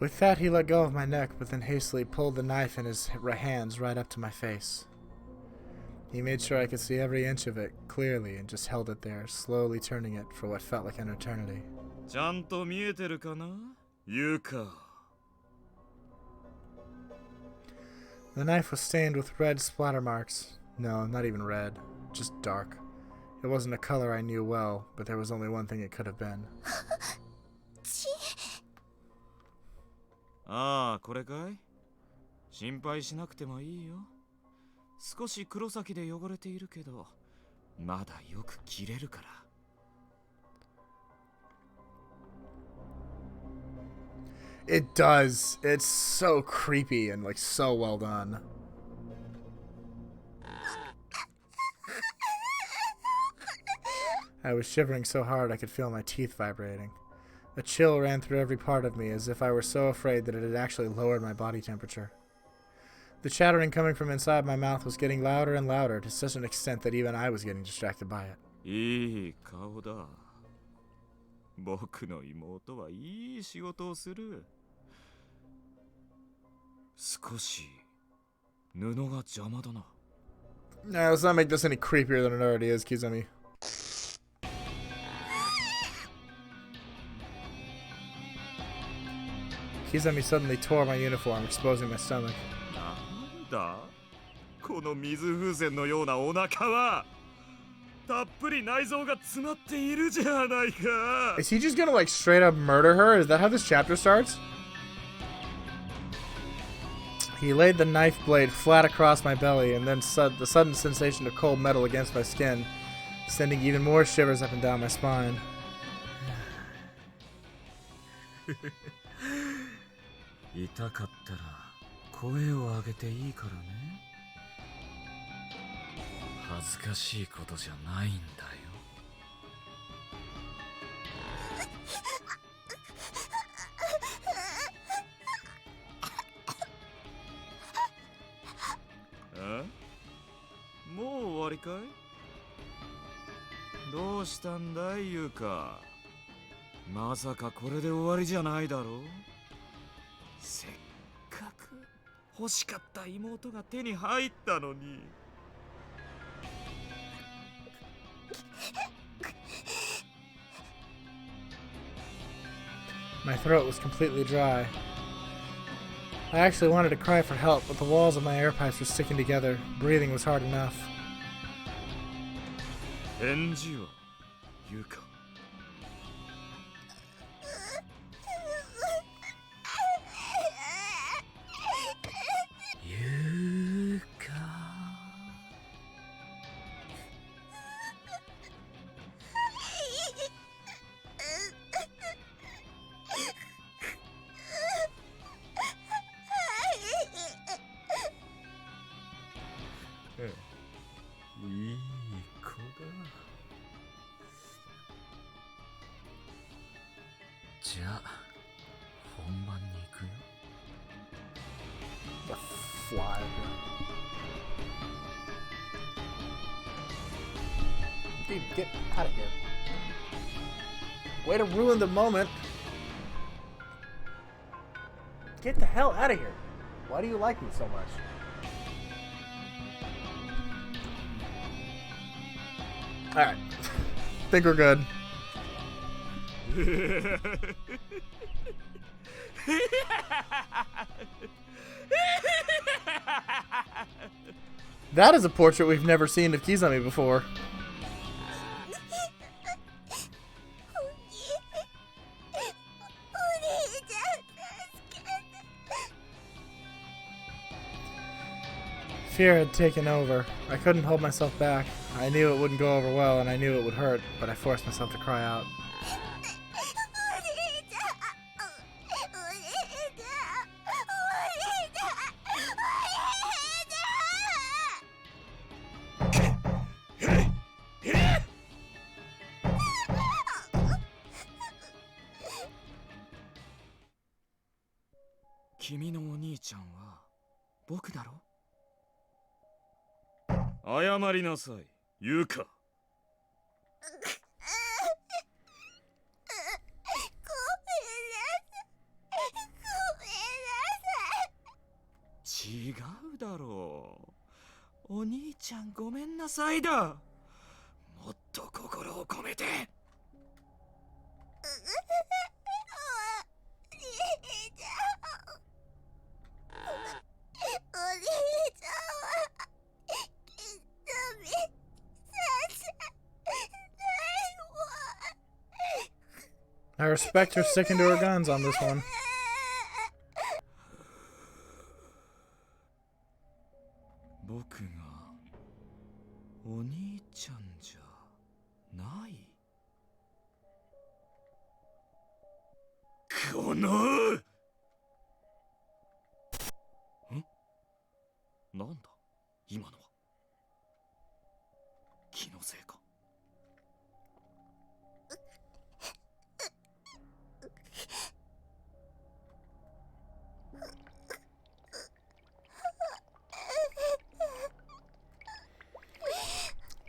Speaker 1: With that, he let go of my neck, but then hastily pulled the knife in his hands right up to my face. He made sure I could see every inch of it clearly and just held it there, slowly turning it for what felt like an eternity.
Speaker 5: ちゃんと見えてるかな、ユカ。
Speaker 1: The knife was stained with red splatter marks. No, not even red, just dark. It wasn't a color I knew well, but there was only one thing it could have been.
Speaker 4: ああ、これかい？心配しなくてもいいよ。少し黒崎で汚れているけど、まだよく切れるから。
Speaker 1: It does. It's so creepy and like so well done. I was shivering so hard I could feel my teeth vibrating. A chill ran through every part of me as if I were so afraid that it had actually lowered my body temperature. The chattering coming from inside my mouth was getting louder and louder to such an extent that even I was getting distracted by it.
Speaker 4: いい顔だ。僕の妹はいい仕事をする。少し布が邪魔だな。
Speaker 1: Nah, let's not make this any creepier than it already is, Kizami. Kizami suddenly tore my uniform, exposing my stomach.
Speaker 5: なんだこの水風船のようなお腹は。たっぷり内臓が詰まっているじゃないか。
Speaker 1: Is he just gonna like straight up murder her? Is that how this chapter starts? He laid the knife blade flat across my belly and then the sudden sensation of cold metal against my skin, sending even more shivers up and down my spine.
Speaker 4: 痛かったら声を上げていいからね。恥ずかしいことじゃないんだよ。もう終わりかい？どうしたんだい、ユウカ。まさかこれで終わりじゃないだろう。せっかく欲しかった妹が手に入ったのに。
Speaker 1: My throat was completely dry. I actually wanted to cry for help, but the walls of my air pipes were sticking together. Breathing was hard enough.
Speaker 5: 返事はユカ。
Speaker 4: ユウカ。じゃあ本番に行くよ。
Speaker 1: The fly. Dude, get out of here. Way to ruin the moment. Get the hell out of here. Why do you like me so much? Alright. Think we're good. That is a portrait we've never seen of Kizami before. Fear had taken over. I couldn't hold myself back. I knew it wouldn't go over well, and I knew it would hurt, but I forced myself to cry out.
Speaker 5: Kimi no o兄ちゃんは僕だろ。謝りなさい、ユカ。違うだろう。お兄ちゃんごめんなさいだ。もっと心を込めて。
Speaker 1: I respect her sticking to her guns on this one.
Speaker 5: 僕がお兄ちゃんじゃない。このなんだ今のは。気のせいか。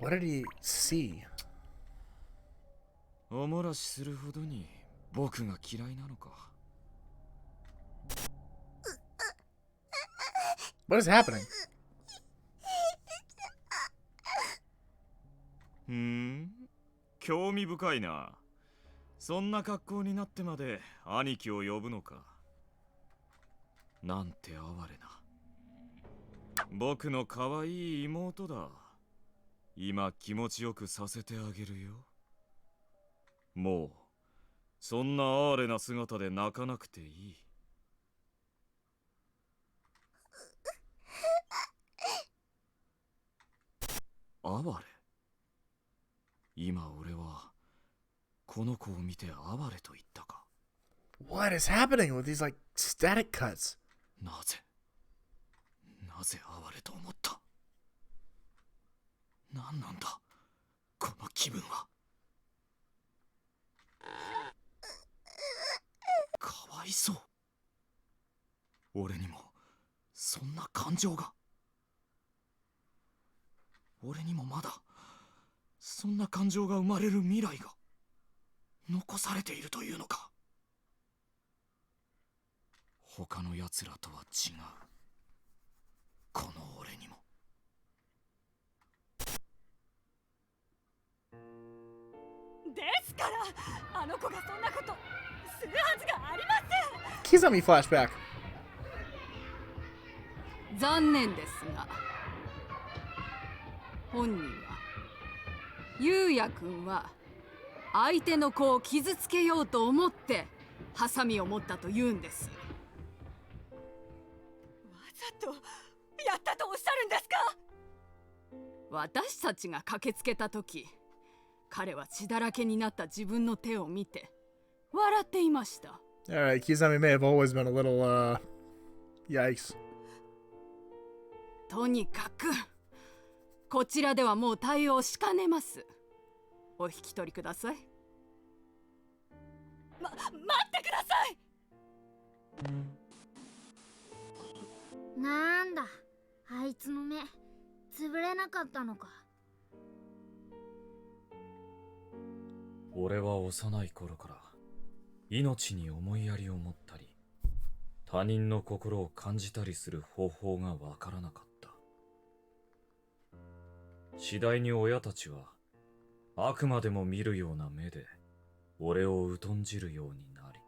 Speaker 1: What did he see?
Speaker 5: おもらしするほどに僕が嫌いなのか。
Speaker 1: What is happening?
Speaker 5: 興味深いな。そんな格好になってまで兄貴を呼ぶのか。なんて哀れな。僕の可愛い妹だ。今気持ちよくさせてあげるよ。もうそんな哀れな姿で泣かなくていい。哀れ。今俺はこの子を見て哀れと言ったか。
Speaker 1: What is happening with these like static cuts?
Speaker 5: なぜ哀れと思った。何なんだこの気分は。かわいそう。俺にもそんな感情が。俺にもまだそんな感情が生まれる未来が残されているというのか。他の奴らとは違う。この俺にも。
Speaker 6: ですからあの子がそんなことするはずがありません。
Speaker 1: Kizami flashback.
Speaker 6: 残念ですが本人はゆうやくんは相手の子を傷つけようと思ってハサミを持ったと言うんです。わざとやったとおっしゃるんですか。私たちが駆けつけた時彼は血だらけになった自分の手を見て笑っていました。
Speaker 1: Alright, Kizami may have always been a little, yikes.
Speaker 6: とにかくこちらではもう対応しかねます。お引き取りください。待ってください。
Speaker 7: なんだ、あいつの目潰れなかったのか。
Speaker 4: 俺は幼い頃から命に思いやりを持ったり他人の心を感じたりする方法がわからなかった。次第に親たちは悪魔でも見るような目で俺を疎んじるようになり、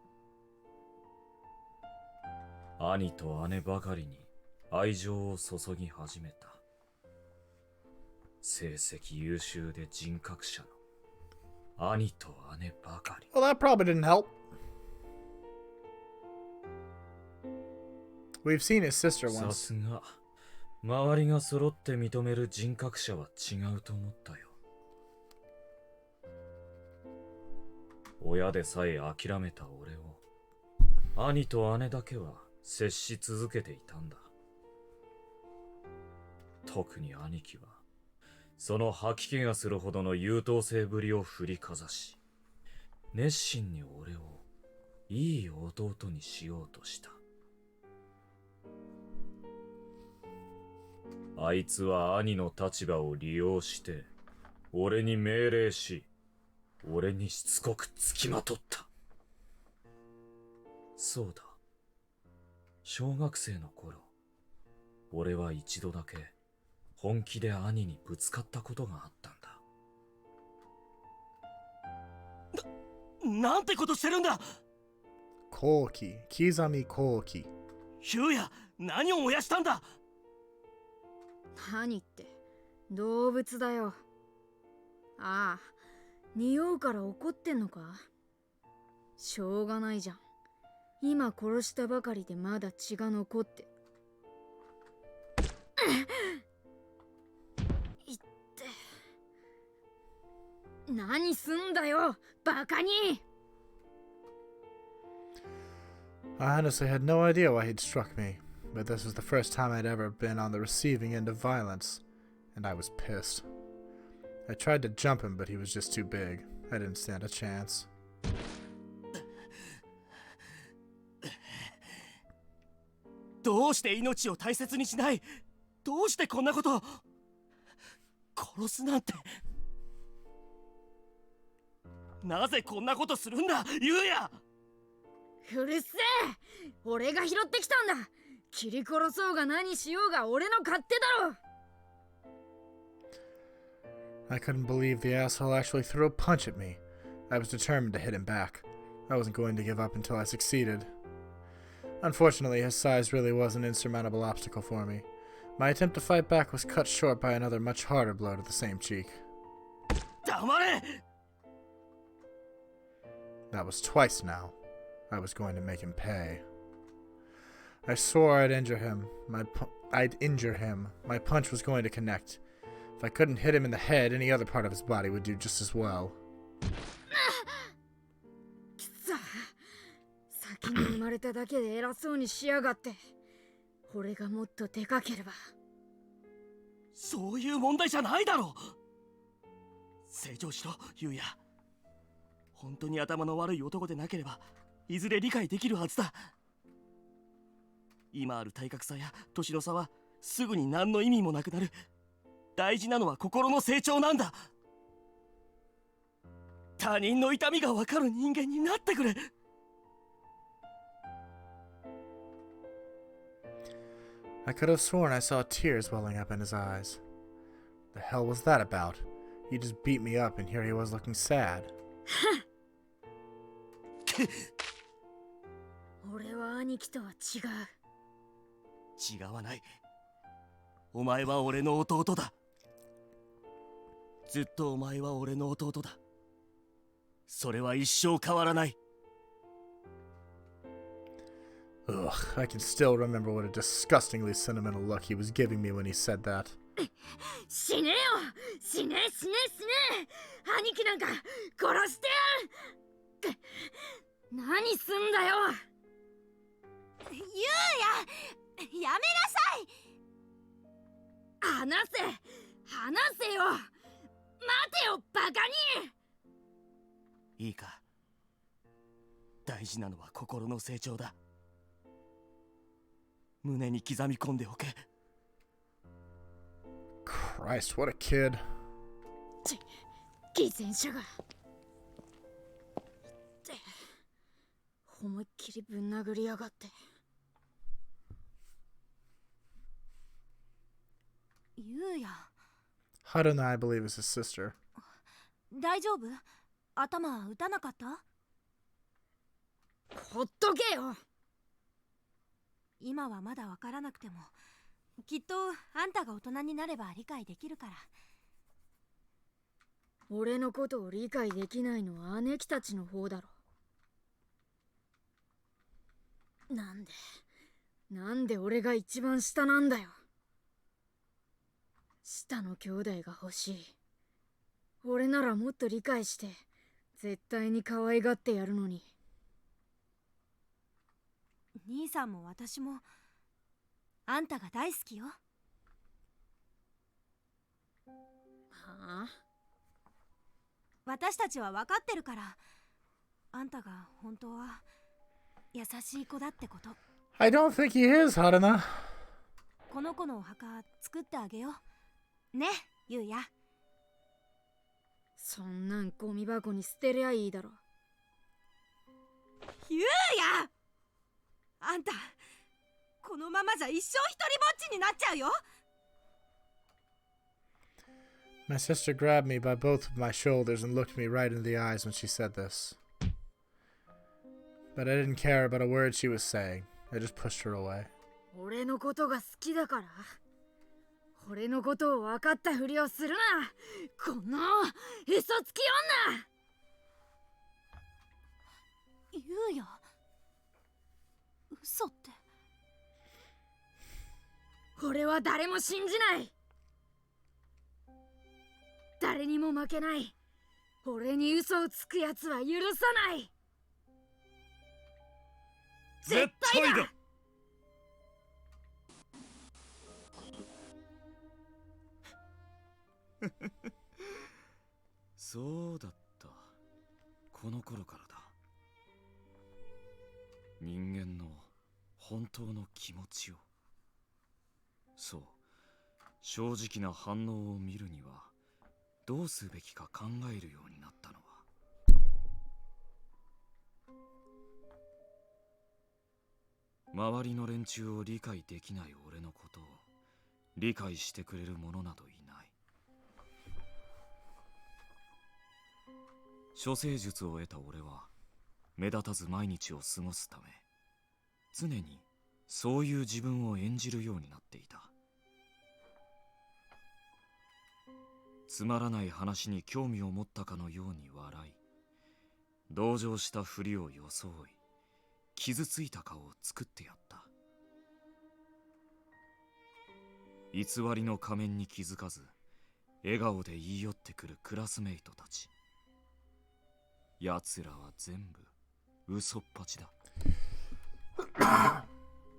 Speaker 4: 兄と姉ばかりに愛情を注ぎ始めた。成績優秀で人格者の兄と姉ばかり。
Speaker 1: Well, that probably didn't help. We've seen his sister
Speaker 4: さ
Speaker 1: once.
Speaker 4: すが周りが揃って認める人格者は違うと思ったよ。親でさえ諦めた俺を兄と姉だけは接し続けていたんだ。特に兄貴はその吐き気がするほどの優等生ぶりを振りかざし、熱心に俺をいい弟にしようとした。あいつは兄の立場を利用して俺に命令し、俺にしつこくつきまとった。そうだ、小学生の頃俺は一度だけ本気で兄にぶつかったことがあったんだ。
Speaker 2: なんてことしてるんだ。
Speaker 1: 後期、刻み後期。
Speaker 2: ヒューヤ、何を燃やしたんだ。
Speaker 7: 何って動物だよ。ああ、匂うから怒ってんのか。しょうがないじゃん。今殺したばかりでまだ血が残って。いって。何すんだよ、バカに。
Speaker 1: I honestly had no idea why he'd struck me, but this was the first time I'd ever been on the receiving end of violence, and I was pissed. I tried to jump him, but he was just too big. I didn't stand a chance.
Speaker 2: どうして命を大切にしない。どうしてこんなことを。殺すなんて。なぜこんなことするんだ、ユウヤ。
Speaker 7: うるせえ、俺が拾ってきたんだ。切り殺そうが何しようが俺の勝手だろ。
Speaker 1: I couldn't believe the asshole actually threw a punch at me. I was determined to hit him back. I wasn't going to give up until I succeeded. Unfortunately, his size really was an insurmountable obstacle for me. My attempt to fight back was cut short by another much harder blow to the same cheek.
Speaker 2: 黙れ。
Speaker 1: That was twice now. I was going to make him pay. I swore I'd injure him. My punch was going to connect. If I couldn't hit him in the head, any other part of his body would do just as well.
Speaker 7: きつ。先に生まれただけで偉そうにしやがって。俺がもっとでかければ。
Speaker 2: そういう問題じゃないだろう。成長しろ、ユウヤ。本当に頭の悪い男でなければいずれ理解できるはずだ。今ある体格差や年の差はすぐに何の意味もなくなる。大事なのは心の成長なんだ。他人の痛みが分かる人間になってくれ。
Speaker 1: I could have sworn I saw tears welling up in his eyes. The hell was that about? He just beat me up and here he was looking sad.
Speaker 7: 俺は兄貴とは違う。
Speaker 2: 違わない。お前は俺の弟だ。ずっとお前は俺の弟だ。それは一生変わらない。
Speaker 1: Ugh, I can still remember what a disgustingly sentimental look he was giving me when he said that.
Speaker 7: 死ねよ、死ね死ね死ね。兄貴なんか殺してやる。何すんだよ。
Speaker 3: ゆうや、やめなさい。
Speaker 7: 話せ、話せよ。待てよ、バカに。
Speaker 2: いいか。大事なのは心の成長だ。胸に刻み込んでおけ。
Speaker 1: Christ, what a kid.
Speaker 7: 偽善者がって思いっきりぶん殴りやがって。
Speaker 3: ゆうや、
Speaker 1: Haruna, I believe, is his sister.
Speaker 3: 大丈夫？頭打たなかった？
Speaker 7: ほっとけよ。
Speaker 3: 今はまだわからなくても、きっとあんたが大人になれば理解できるから。
Speaker 7: 俺のことを理解できないのは姉貴たちの方だろ。なんで俺が一番下なんだよ。下の兄弟が欲しい。俺ならもっと理解して絶対に可愛がってやるのに。
Speaker 3: 兄さんも私もあんたが大好きよ。
Speaker 7: はあ？
Speaker 3: 私たちは分かってるから、あんたが本当は優しい子だってこと。
Speaker 1: I don't think he is, Haruna.
Speaker 3: この子のお墓作ってあげようね、ゆうや。
Speaker 7: そんなんゴミ箱に捨てりゃいいだろ。
Speaker 3: ゆうや、あんたこのままじゃ一生一人ぼっちになっちゃうよ。
Speaker 1: My sister grabbed me by both of my shoulders and looked me right in the eyes when she said this. But I didn't care about a word she was saying. I just pushed her away.
Speaker 7: 俺のことが好きだから、俺のことを分かったふりをするな、この嘘つき女。
Speaker 3: ゆうや、嘘って。
Speaker 7: 俺は誰も信じない。誰にも負けない。俺に嘘をつくやつは許さない。
Speaker 5: 絶対だ。そうだった。この頃からだ。人間の本当の気持ちを。そう、正直な反応を見るにはどうすべきか考えるようになったのは、周りの連中を理解できない俺のことを理解してくれる者などいない。処世術を得た俺は目立たず毎日を過ごすため、常にそういう自分を演じるようになっていた。つまらない話に興味を持ったかのように笑い、同情したふりを装い、傷ついた顔を作ってやった。偽りの仮面に気づかず笑顔で言い寄ってくるクラスメイトたち、奴らは全部嘘っぱちだ。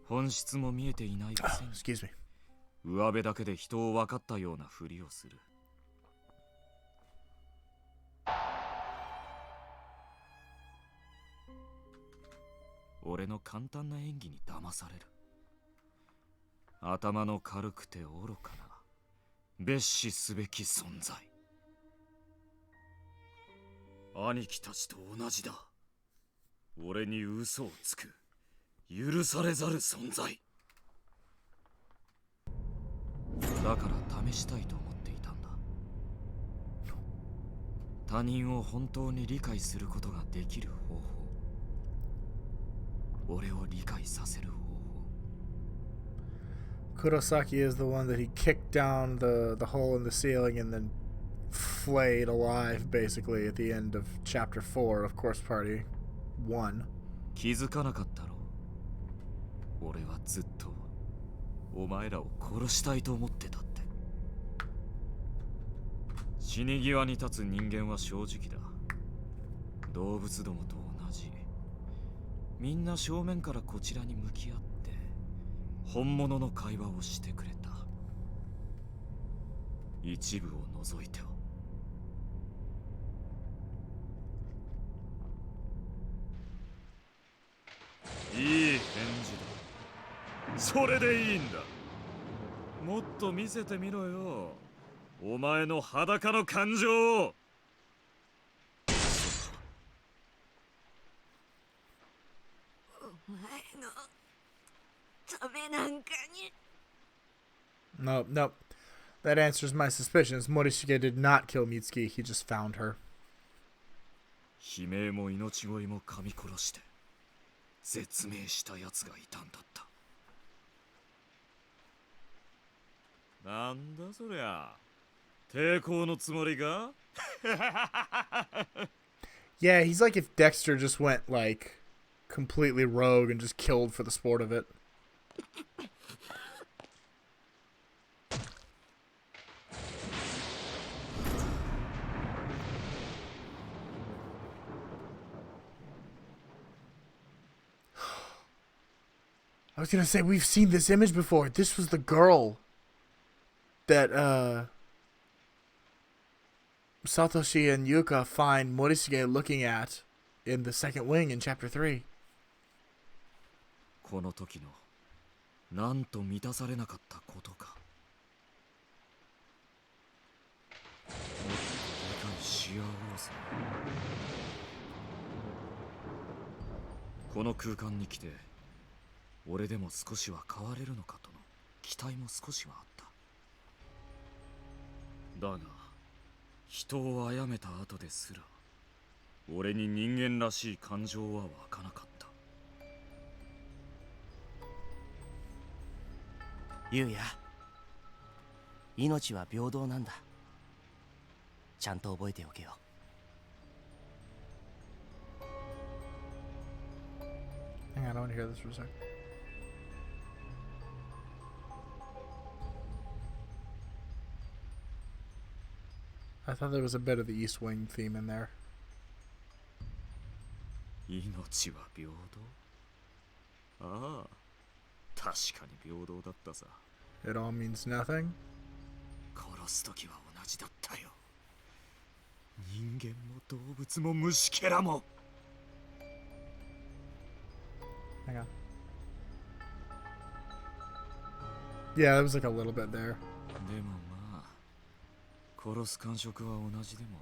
Speaker 5: 本質も見えていないくせに
Speaker 1: Excuse me.
Speaker 5: 上辺だけで人を分かったようなふりをする。俺の簡単な演技に騙される。頭の軽くて愚かな蔑視すべき存在。兄貴たちと同じだ。俺に嘘をつく許されざる存在だから試したいと思っていたんだ。他人を本当に理解することができる方法、俺を理解させる方法。
Speaker 1: Kurosaki is the one that he kicked down the hole in the ceiling and then flayed alive, basically, at the end of Chapter 4 of Course Party 1.
Speaker 5: 気づかなかったろ。俺はずっとお前らを殺したいと思ってたって。死に際に立つ人間は正直だ。動物どもと同じ。みんな正面からこちらに向き合って本物の会話をしてくれた。一部を除いては。それでいいんだ。もっと見せてみろよ、お前の裸の感情を。
Speaker 7: お前のためなんかに。
Speaker 1: No, no. That answers my suspicions. Morishige did not kill Mitsuki. He just found her.
Speaker 5: 悲鳴も命乞いも噛み殺して絶命した奴がいたんだった。なんだそりゃ、抵抗のつもりか？
Speaker 1: Yeah, he's like if Dexter just went like completely rogue and just killed for the sport of it. I was gonna say, we've seen this image before. This was the girl that Satoshi and Yuka find Morishige looking at in the second wing in chapter 3.
Speaker 5: この時のなんと満たされなかったことか。もっと理解し合おうぜ。この空間に来て俺でも少しは変われるのかとの期待も少しはあった。だが人を殺めた後ですら俺に人間らしい感情は湧かなかった。
Speaker 8: ゆうや、命は平等なんだ。ちゃんと覚えておけよ。
Speaker 1: Hang on, I want to hear this for a sec. I thought there was a bit of the East Wing theme in there.
Speaker 5: 命は平等？ああ、確かに平等だったさ。
Speaker 1: It all means nothing.
Speaker 5: 殺す時は同じだったよ。人間も動物も虫けらも。
Speaker 1: Hang on. Yeah, there was like a little bit there.
Speaker 5: でもまあ、殺す感触は同じでも、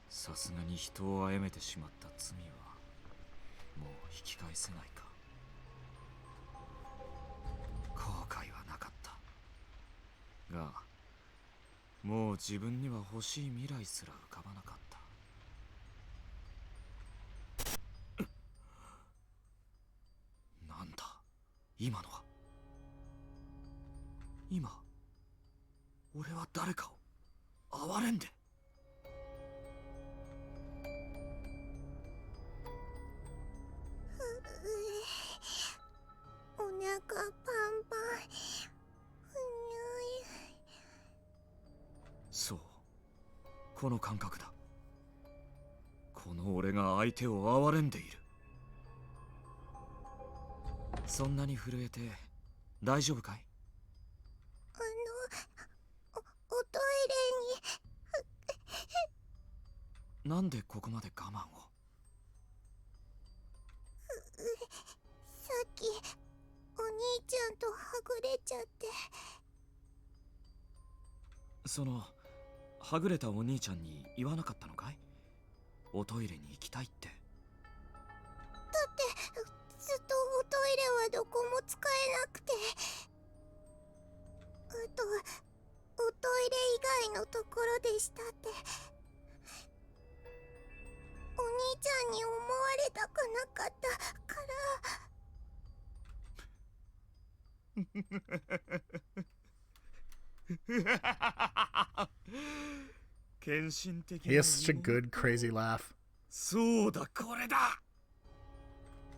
Speaker 5: さすがに人を殺めてしまった罪はもう引き返せないか。後悔はなかった。が、もう自分には欲しい未来すら浮かばなかった。なんだ今のは。今俺は誰かを哀れんで。
Speaker 3: お腹パンパン。
Speaker 5: そう、この感覚だ。この俺が相手を哀れんでいる。そんなに震えて大丈夫かい？
Speaker 3: おトイレに。
Speaker 5: なんでここまで我慢を？
Speaker 3: さっきお兄ちゃんとはぐれちゃって。
Speaker 5: そのはぐれたお兄ちゃんに言わなかったのかい？おトイレに行きたいって。
Speaker 3: だってずっとおトイレはどこも使えなくて。あとおトイレ以外のところでしたって。お兄ちゃんに思われたくなかったから。
Speaker 5: 献身的
Speaker 1: He has such a good, crazy laugh.
Speaker 5: そうだ、これだ。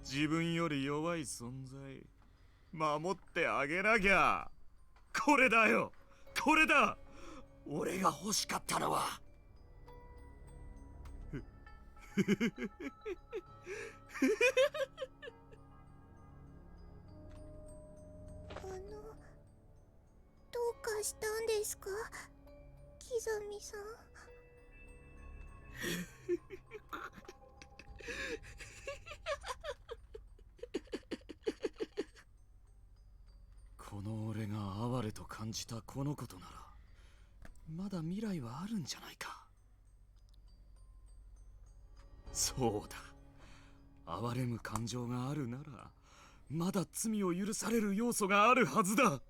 Speaker 5: 自分より弱い存在守ってあげなきゃ。これだよ、これだ。俺が欲しかったのは。
Speaker 3: どうかしたんですか、キザミさん。
Speaker 5: 感じたこのことならまだ未来はあるんじゃないか。そうだ、哀れむ感情があるならまだ罪を許される要素があるはずだ。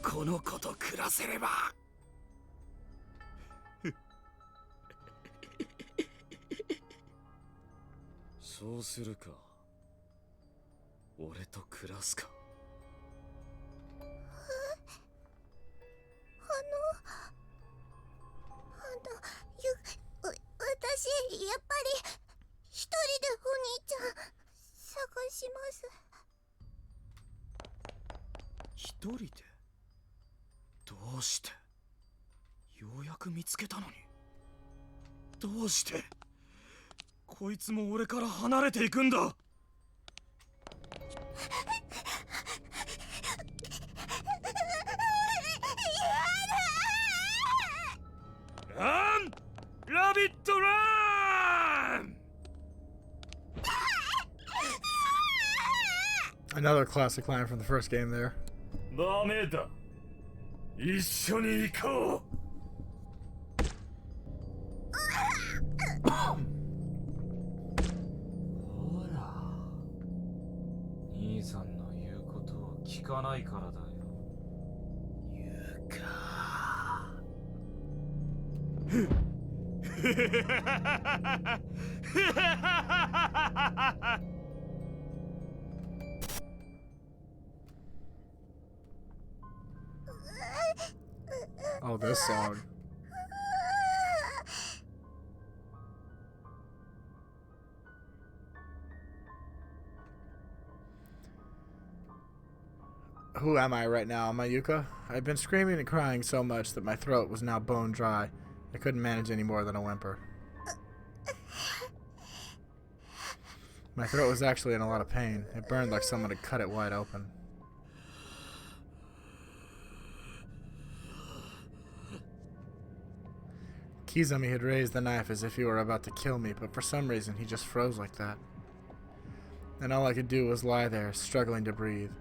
Speaker 5: この子と暮らせれば。そうするか。俺と暮らすか。
Speaker 3: 私やっぱり一人でお兄ちゃん探します。
Speaker 5: 一人で？どうして？ようやく見つけたのに。どうしてこいつも俺から離れていくんだ。ラン！ラビットラン！
Speaker 1: Another classic line from the first game there.
Speaker 5: ダメだ。一緒に行こう。
Speaker 4: ほら、兄さんの言うことを聞かないからだよ。
Speaker 5: 言うか。
Speaker 1: Oh, this song. Who am I right now? Am I Yuka? I've been screaming and crying so much that my throat was now bone dry. I couldn't manage any more than a whimper. My throat was actually in a lot of pain. It burned like someone had cut it wide open. Kizami had raised the knife as if he were about to kill me, but for some reason he just froze like that. And all I could do was lie there, struggling to breathe.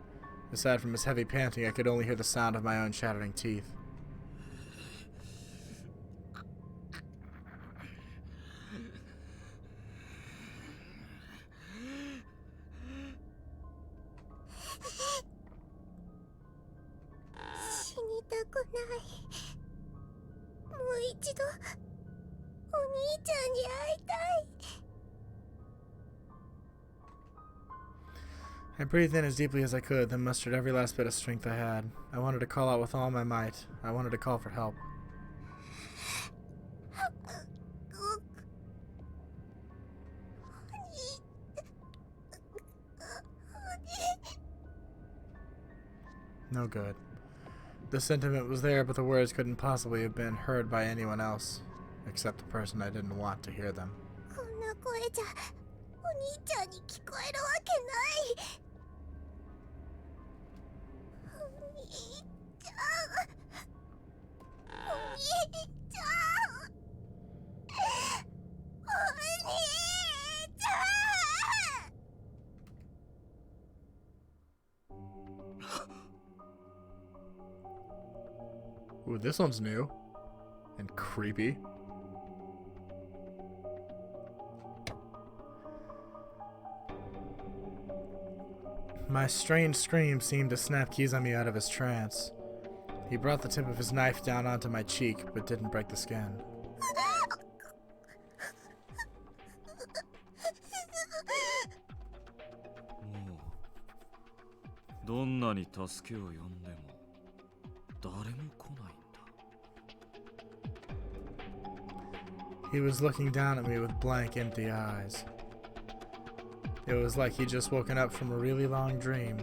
Speaker 1: Aside from his heavy panting, I could only hear the sound of my own chattering teeth. I breathed in as deeply as I could, then mustered every last bit of strength I had. I wanted to call out with all my might. I wanted to call for help. No good. The sentiment was there, but the words couldn't possibly have been heard by anyone else, except the person I didn't want to hear them. Ooh, this one's new and creepy. My strained scream seemed to snap Kizami out of his trance. He brought the tip of his knife down onto my cheek, but didn't break the skin.
Speaker 5: どんなに助けを呼んでも誰も来ないんだ。
Speaker 1: He was looking down at me with blank, empty eyes. It was like he'd just woken up from a really long dream.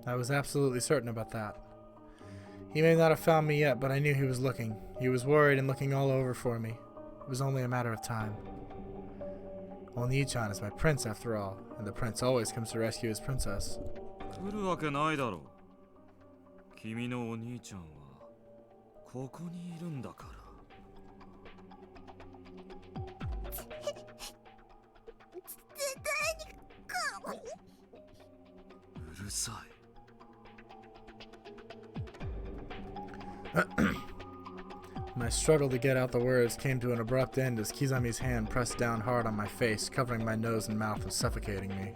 Speaker 1: I was absolutely certain about that. He may not have found me yet, but I knew he was looking. He was worried and looking all over for me. It was only a matter of time. Oni-chan is my prince after all, and the prince always comes to rescue his princess.
Speaker 5: 来るわけないだろう。君のお兄ちゃんはここにいるんだから。さい。
Speaker 1: My struggle to get out the words came to an abrupt end as Kizami's hand pressed down hard on my face, covering my nose and mouth and suffocating me.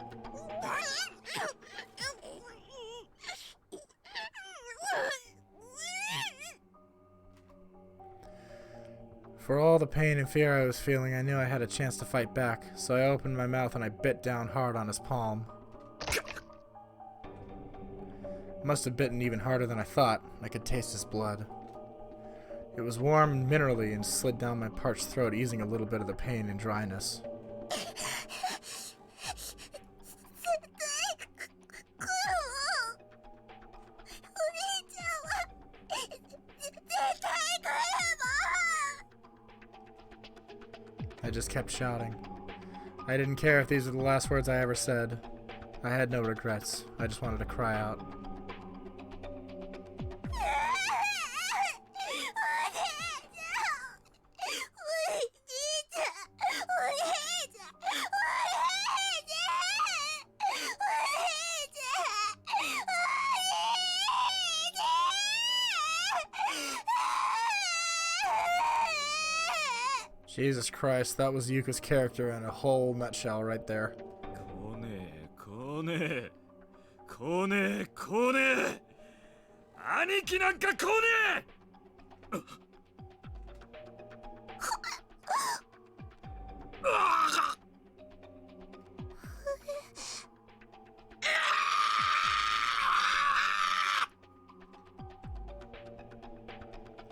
Speaker 1: For all the pain and fear I was feeling, I knew I had a chance to fight back, so I opened my mouth and I bit down hard on his palm. Must have bitten even harder than I thought. I could taste his blood. It was warm and minerally and slid down my parched throat, easing a little bit of the pain and dryness. I just kept shouting. I didn't care if these were the last words I ever said. I had no regrets. I just wanted to cry out. Jesus Christ, that was Yuka's character in a whole nutshell right there.
Speaker 5: 来ねえ兄貴なんか来ね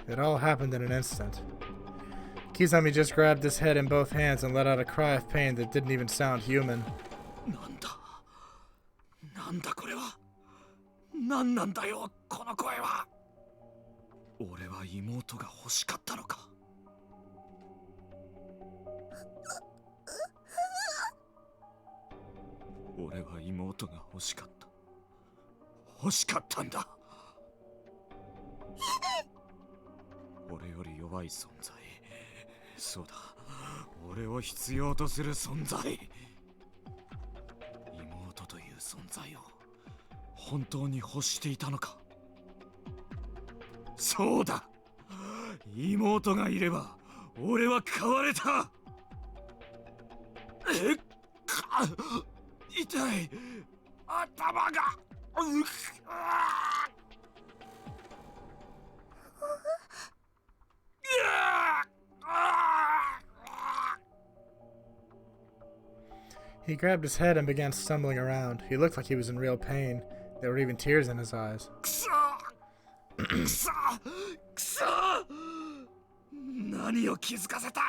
Speaker 5: え。
Speaker 1: It all happened in an instant. Kizami just grabbed his head in both hands and let out a cry of pain that didn't even sound human.
Speaker 5: なんだこれは。なんなんだよこの声は。俺は妹が欲しかったのか。俺は妹が欲しかった。欲しかったんだ。俺より弱い存在。そうだ。俺を必要とする存在。妹という存在を本当に欲していたのか。そうだ。妹がいれば俺は変われた。痛い。頭が。
Speaker 1: He grabbed his head and began stumbling around. He looked like he was in real pain. There were even tears in his eyes.
Speaker 5: くそ何を気づかせたい。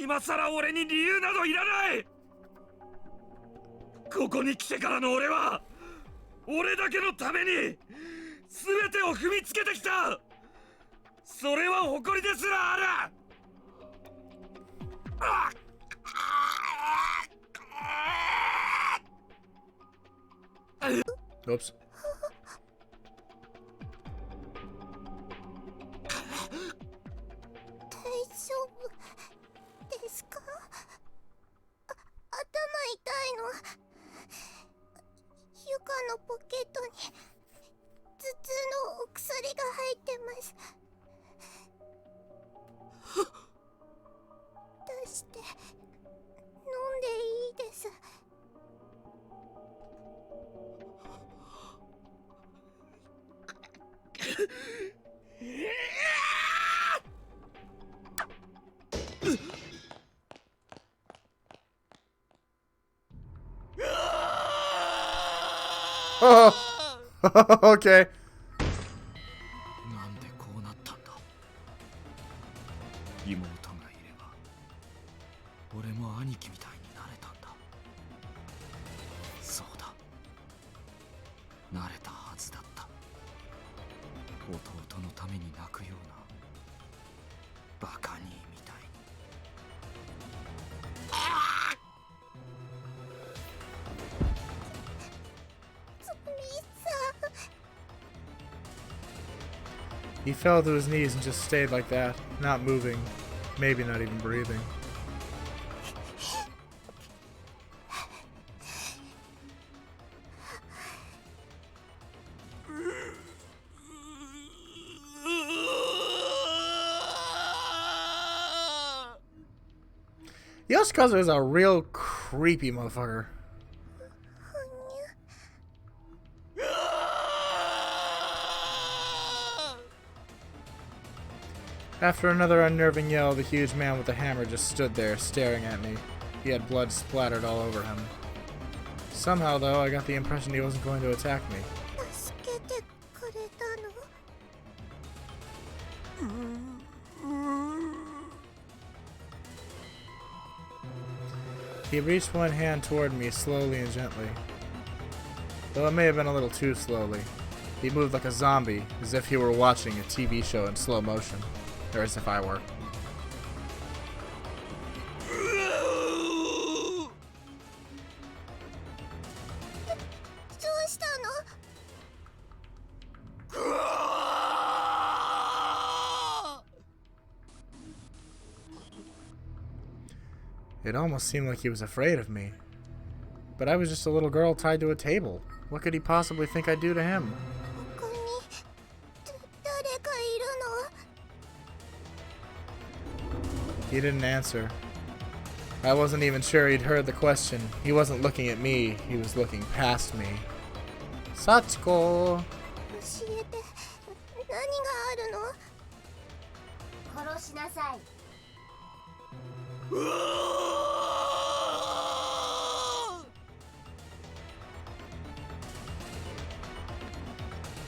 Speaker 5: 今さら俺に理由などいらない。ここに来てからの俺は俺だけのために全てを踏みつけてきた。それは誇りですらある。
Speaker 1: Oops.
Speaker 3: 大丈夫ですか？頭痛いの。床のポケットに頭痛のお薬が入ってます。出して飲んでいいです。
Speaker 1: Oh, okay.
Speaker 5: なんでこうなったんだ。妹がいれば俺も兄貴みたいになれたんだ。そうだ。なれたはずだった。弟のために泣くようなバカ兄みたいに。
Speaker 1: He fell to his knees and just stayed like that, not moving, maybe not even breathing. Yoshikazu is a real creepy motherfucker. After another unnerving yell, the huge man with the hammer just stood there, staring at me. He had blood splattered all over him. Somehow, though, I got the impression he wasn't going to attack me. He reached one hand toward me slowly and gently. Though it may have been a little too slowly. He moved like a zombie, as if he were watching a TV show in slow motion. Or as if I were. It almost seemed like he was afraid of me. But I was just a little girl tied to a table. What could he possibly think I'd do to him? He didn't answer. I wasn't even sure he'd heard the question. He wasn't looking at me, he was looking past me. Sachiko!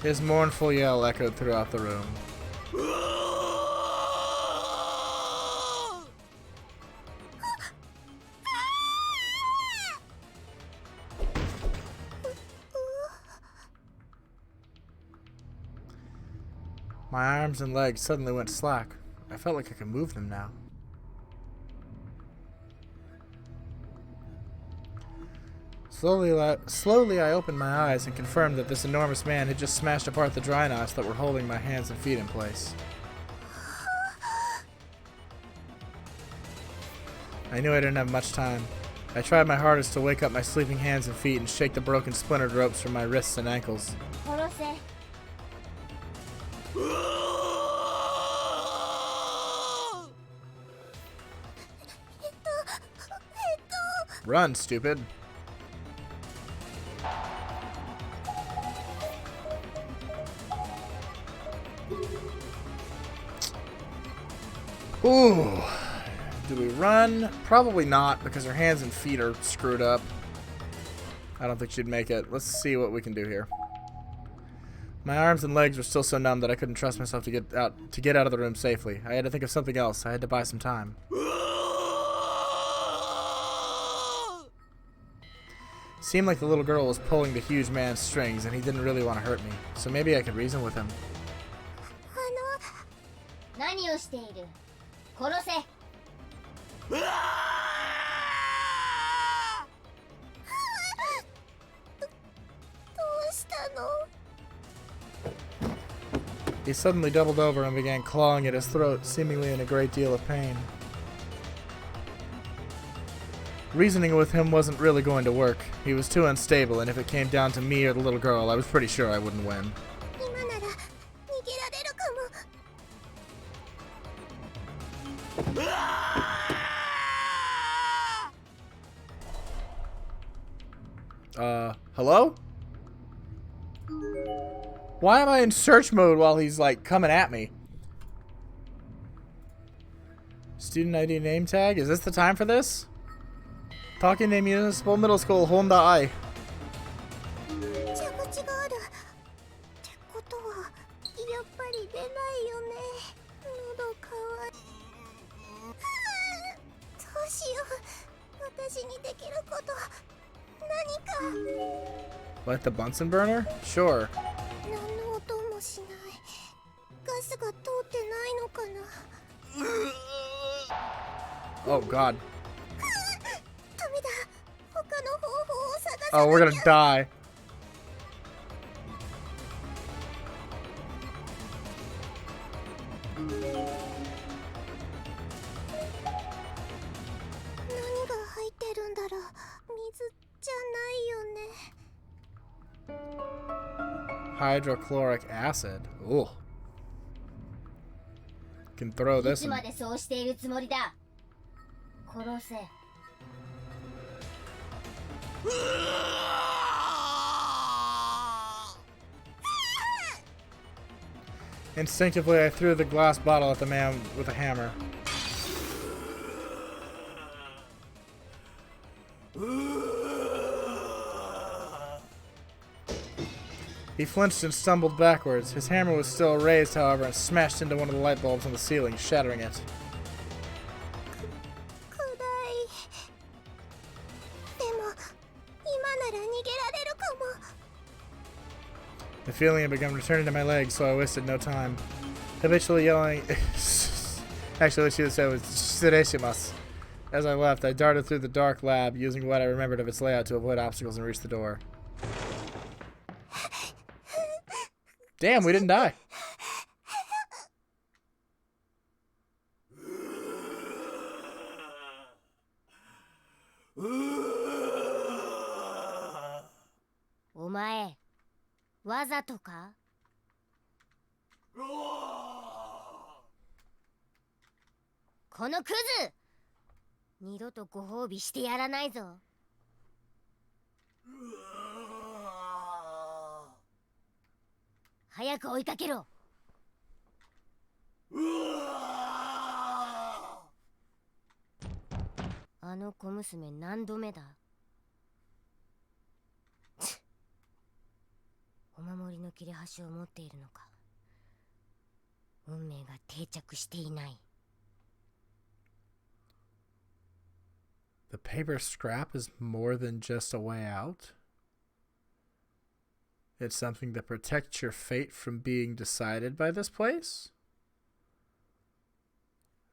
Speaker 1: His mournful yell echoed throughout the room. My arms and legs suddenly went slack. I felt like I could move them now. Slowly I opened my eyes and confirmed that this enormous man had just smashed apart the dry knots that were holding my hands and feet in place. I knew I didn't have much time. I tried my hardest to wake up my sleeping hands and feet and shake the broken splintered ropes from my wrists and ankles. Run, stupid. Ooh. Do we run? Probably not, because her hands and feet are screwed up. I don't think she'd make it. Let's see what we can do here. My arms and legs were still so numb that I couldn't trust myself to get out of the room safely. I had to think of something else. I had to buy some time. Seemed like the little girl was pulling the huge man's strings, and he didn't really want to hurt me. So maybe I could reason with him. He suddenly doubled over and began clawing at his throat, seemingly in a great deal of pain. Reasoning with him wasn't really going to work. He was too unstable, and if it came down to me or the little girl, I was pretty sure I wouldn't win. Hello? Why am I in search mode while he's, like, coming at me? Student ID name tag? Is this the time for this? Talking to Municipal Middle School, Honda I. Like the Bunsen burner? Sure. Oh god. Oh, we're gonna die. Hydrochloric acid. Ooh. Can throw this in.
Speaker 3: 殺せ。
Speaker 1: Instinctively, I threw the glass bottle at the man with a hammer. He flinched and stumbled backwards. His hammer was still raised, however, and smashed into one of the light bulbs on the ceiling, shattering it. The feeling had begun returning to my legs, so I wasted no time. Habitually yelling... Actually, what she said was, "Shireshimasu." As I left, I darted through the dark lab, using what I remembered of its layout to avoid obstacles and reach the door. Damn, we didn't die.
Speaker 3: Omae, わざとか? このクズ! 二度とご褒美してやらないぞ。早く追いかけろ。あの小娘何度目だ？お守りの切れ端を持っているのか。運命が定着していない。
Speaker 1: The paper scrap is more than just a way out. It's something that protects your fate from being decided by this place.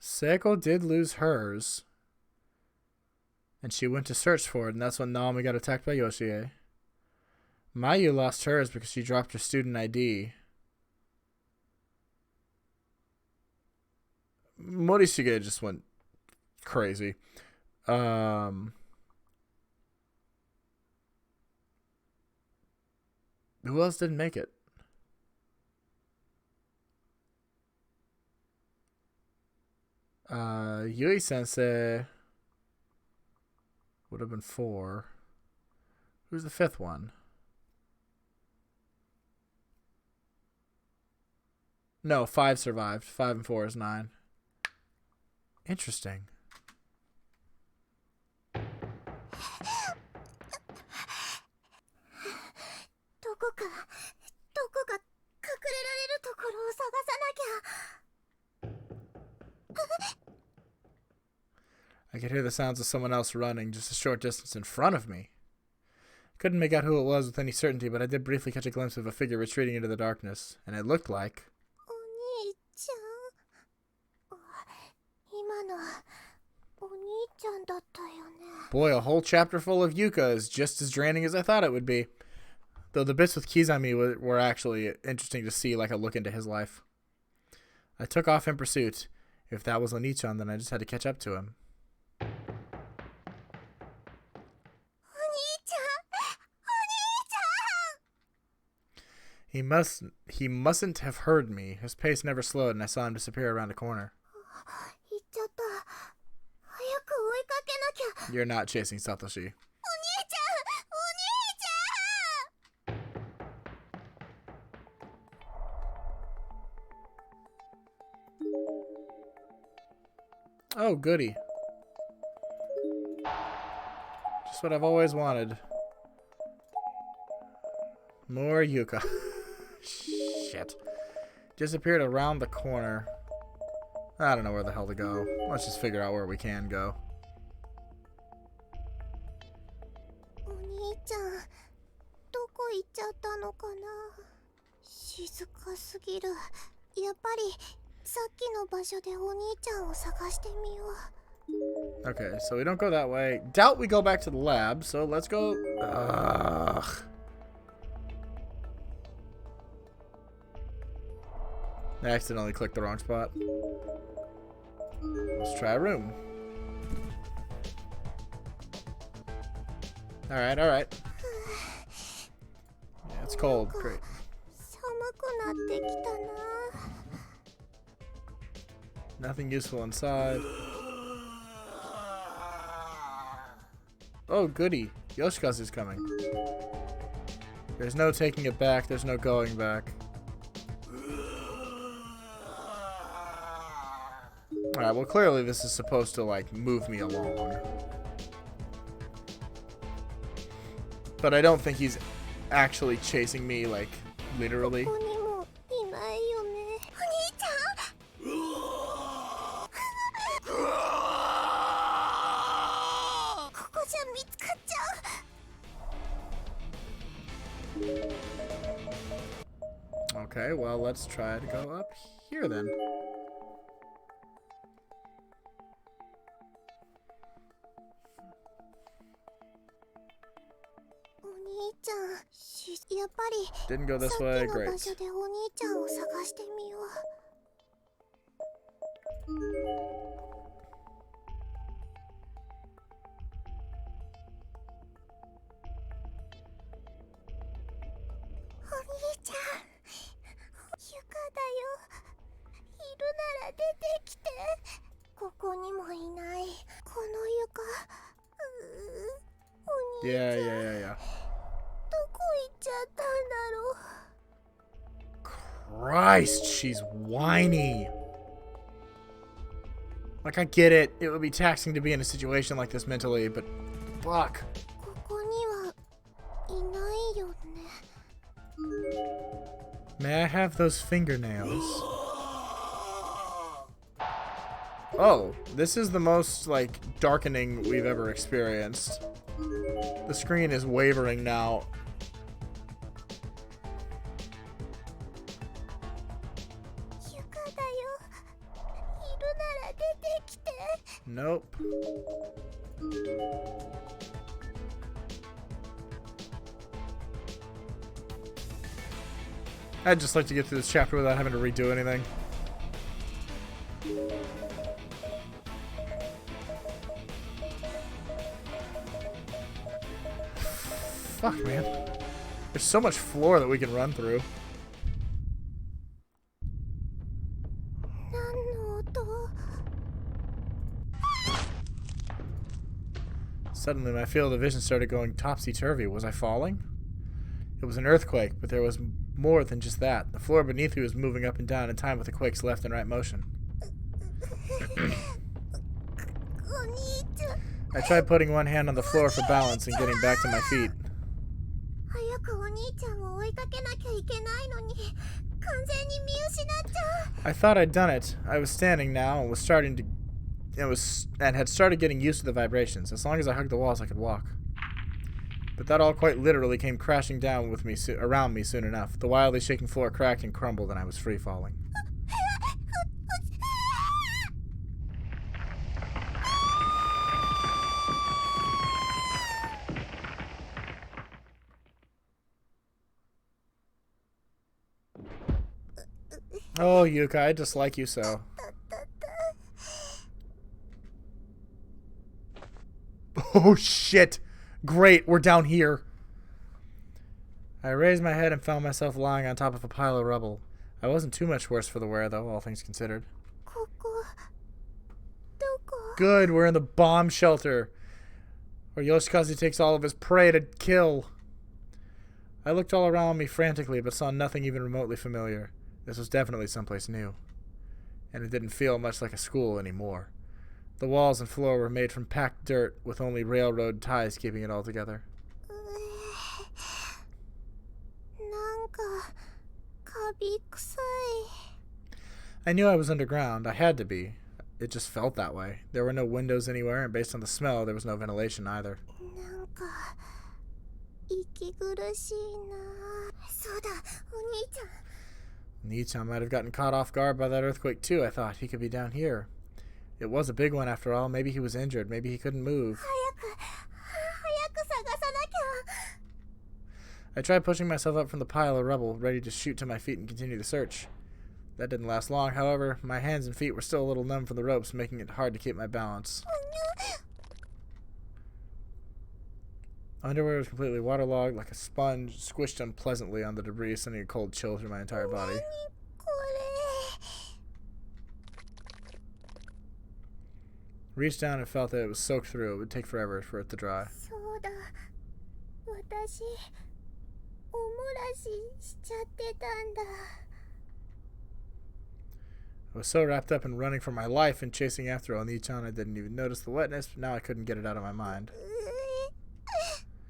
Speaker 1: Seiko did lose hers, and she went to search for it, and that's when Naomi got attacked by Yoshie. Mayu lost hers because she dropped her student ID. Morishige just went crazy. Who else didn't make it? Yui Sensei would have been 4. Who's the 5th one? No, 5 survived. 5 and 4 is 9. Interesting. I could hear the sounds of someone else running just a short distance in front of me. Couldn't make out who it was with any certainty, but I did briefly catch a glimpse of a figure retreating into the darkness, and it looked like... Boy, a whole chapter full of Yuka is just as draining as I thought it would be. Though the bits with Kizami were actually interesting to see, like a look into his life. I took off in pursuit. If that was Oni-chan, then I just had to catch up to him. He mustn't have heard me. His pace never slowed, and I saw him disappear around a corner. You're not chasing Satoshi. Oh, goody. Just what I've always wanted. More Yuka. Shit. Disappeared around the corner. I don't know where the hell to go. Let's just figure out where we can go. Okay, so we don't go that way. Doubt we go back to the lab, so let's go. Ugh. I accidentally clicked the wrong spot. Let's try a room. Alright, alright. Yeah, it's cold. Great. Nothing useful inside. Oh, goody. Yoshikazu's coming. There's no taking it back. There's no going back. Alright, well, clearly this is supposed to, like, move me along. But I don't think he's actually chasing me, like, literally. Okay, well, let's try to go up here then. Didn't go this way, great. Yeah. Christ, she's whiny. Like, I get it. It would be taxing to be in a situation like this mentally, but fuck. May I have those fingernails? Oh, this is the most, like, darkening we've ever experienced. The screen is wavering now. Nope. I'd just like to get through this chapter without having to redo anything. Fuck, man. There's so much floor that we can run through. Suddenly, my field of vision started going topsy-turvy. Was I falling? It was an earthquake, but there was more than just that. The floor beneath me was moving up and down in time with the quake's left and right motion. I tried putting one hand on the floor for balance and getting back to my feet. I thought I'd done it. I was standing now and was starting to had started getting used to the vibrations. As long as I hugged the walls, I could walk. But that all quite literally came crashing down with me around me soon enough. The wildly shaking floor cracked and crumbled, and I was free falling. Oh, Yuka, I dislike you so. Oh, shit. Great, we're down here. I raised my head and found myself lying on top of a pile of rubble. I wasn't too much worse for the wear, though, all things considered. Good, we're in the bomb shelter, where Yoshikazu takes all of his prey to kill. I looked all around me frantically, but saw nothing even remotely familiar. This was definitely someplace new. And it didn't feel much like a school anymore. The walls and floor were made from packed dirt, with only railroad ties keeping it all together. I knew I was underground. I had to be. It just felt that way. There were no windows anywhere, and based on the smell, there was no ventilation either. Nii-chan might have gotten caught off guard by that earthquake too, I thought. He could be down here. It was a big one after all. Maybe he was injured. Maybe he couldn't move. I tried pushing myself up from the pile of rubble, ready to shoot to my feet and continue the search. That didn't last long, however. My hands and feet were still a little numb from the ropes, making it hard to keep my balance. Underwear was completely waterlogged, like a sponge, squished unpleasantly on the debris, sending a cold chill through my entire body. Reached down and felt that it was soaked through. It would take forever for it to dry.
Speaker 3: そうだ。私、おもらししちゃってたんだ。
Speaker 1: I was so wrapped up in running for my life and chasing after Oni-chan I didn't even notice the wetness, but now I couldn't get it out of my mind.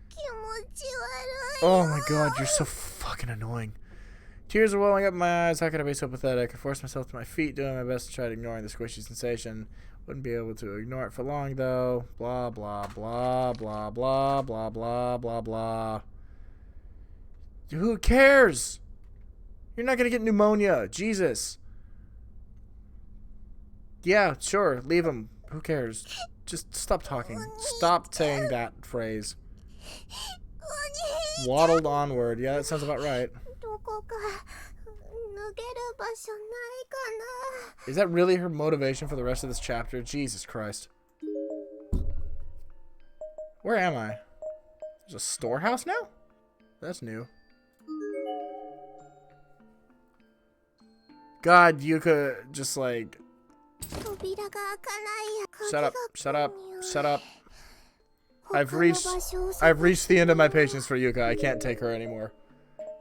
Speaker 3: 気持ち悪い。
Speaker 1: Oh my god, you're so fucking annoying. Tears are welling up in my eyes. How could I be so pathetic? I forced myself to my feet, doing my best to try ignoring the squishy sensation. Wouldn't be able to ignore it for long, though. Blah, blah, blah, blah, blah, blah, blah, blah, blah. Who cares? You're not gonna get pneumonia. Jesus. Yeah, sure. Leave him. Who cares? Just stop talking. Stop saying that phrase. Waddled onward. Yeah, that sounds about right.
Speaker 3: どこか脱げる場所ないかな。
Speaker 1: Is that really her motivation for the rest of this chapter? Jesus Christ. Where am I? There's a storehouse now? That's new. God, Yuka just like...
Speaker 3: 扉が開かないや。
Speaker 1: Shut up, shut up, shut up. I've
Speaker 3: 他の
Speaker 1: reached
Speaker 3: 場所を
Speaker 1: I've
Speaker 3: 探
Speaker 1: reached
Speaker 3: し
Speaker 1: the end of my patience for Yuka. I can't take her anymore.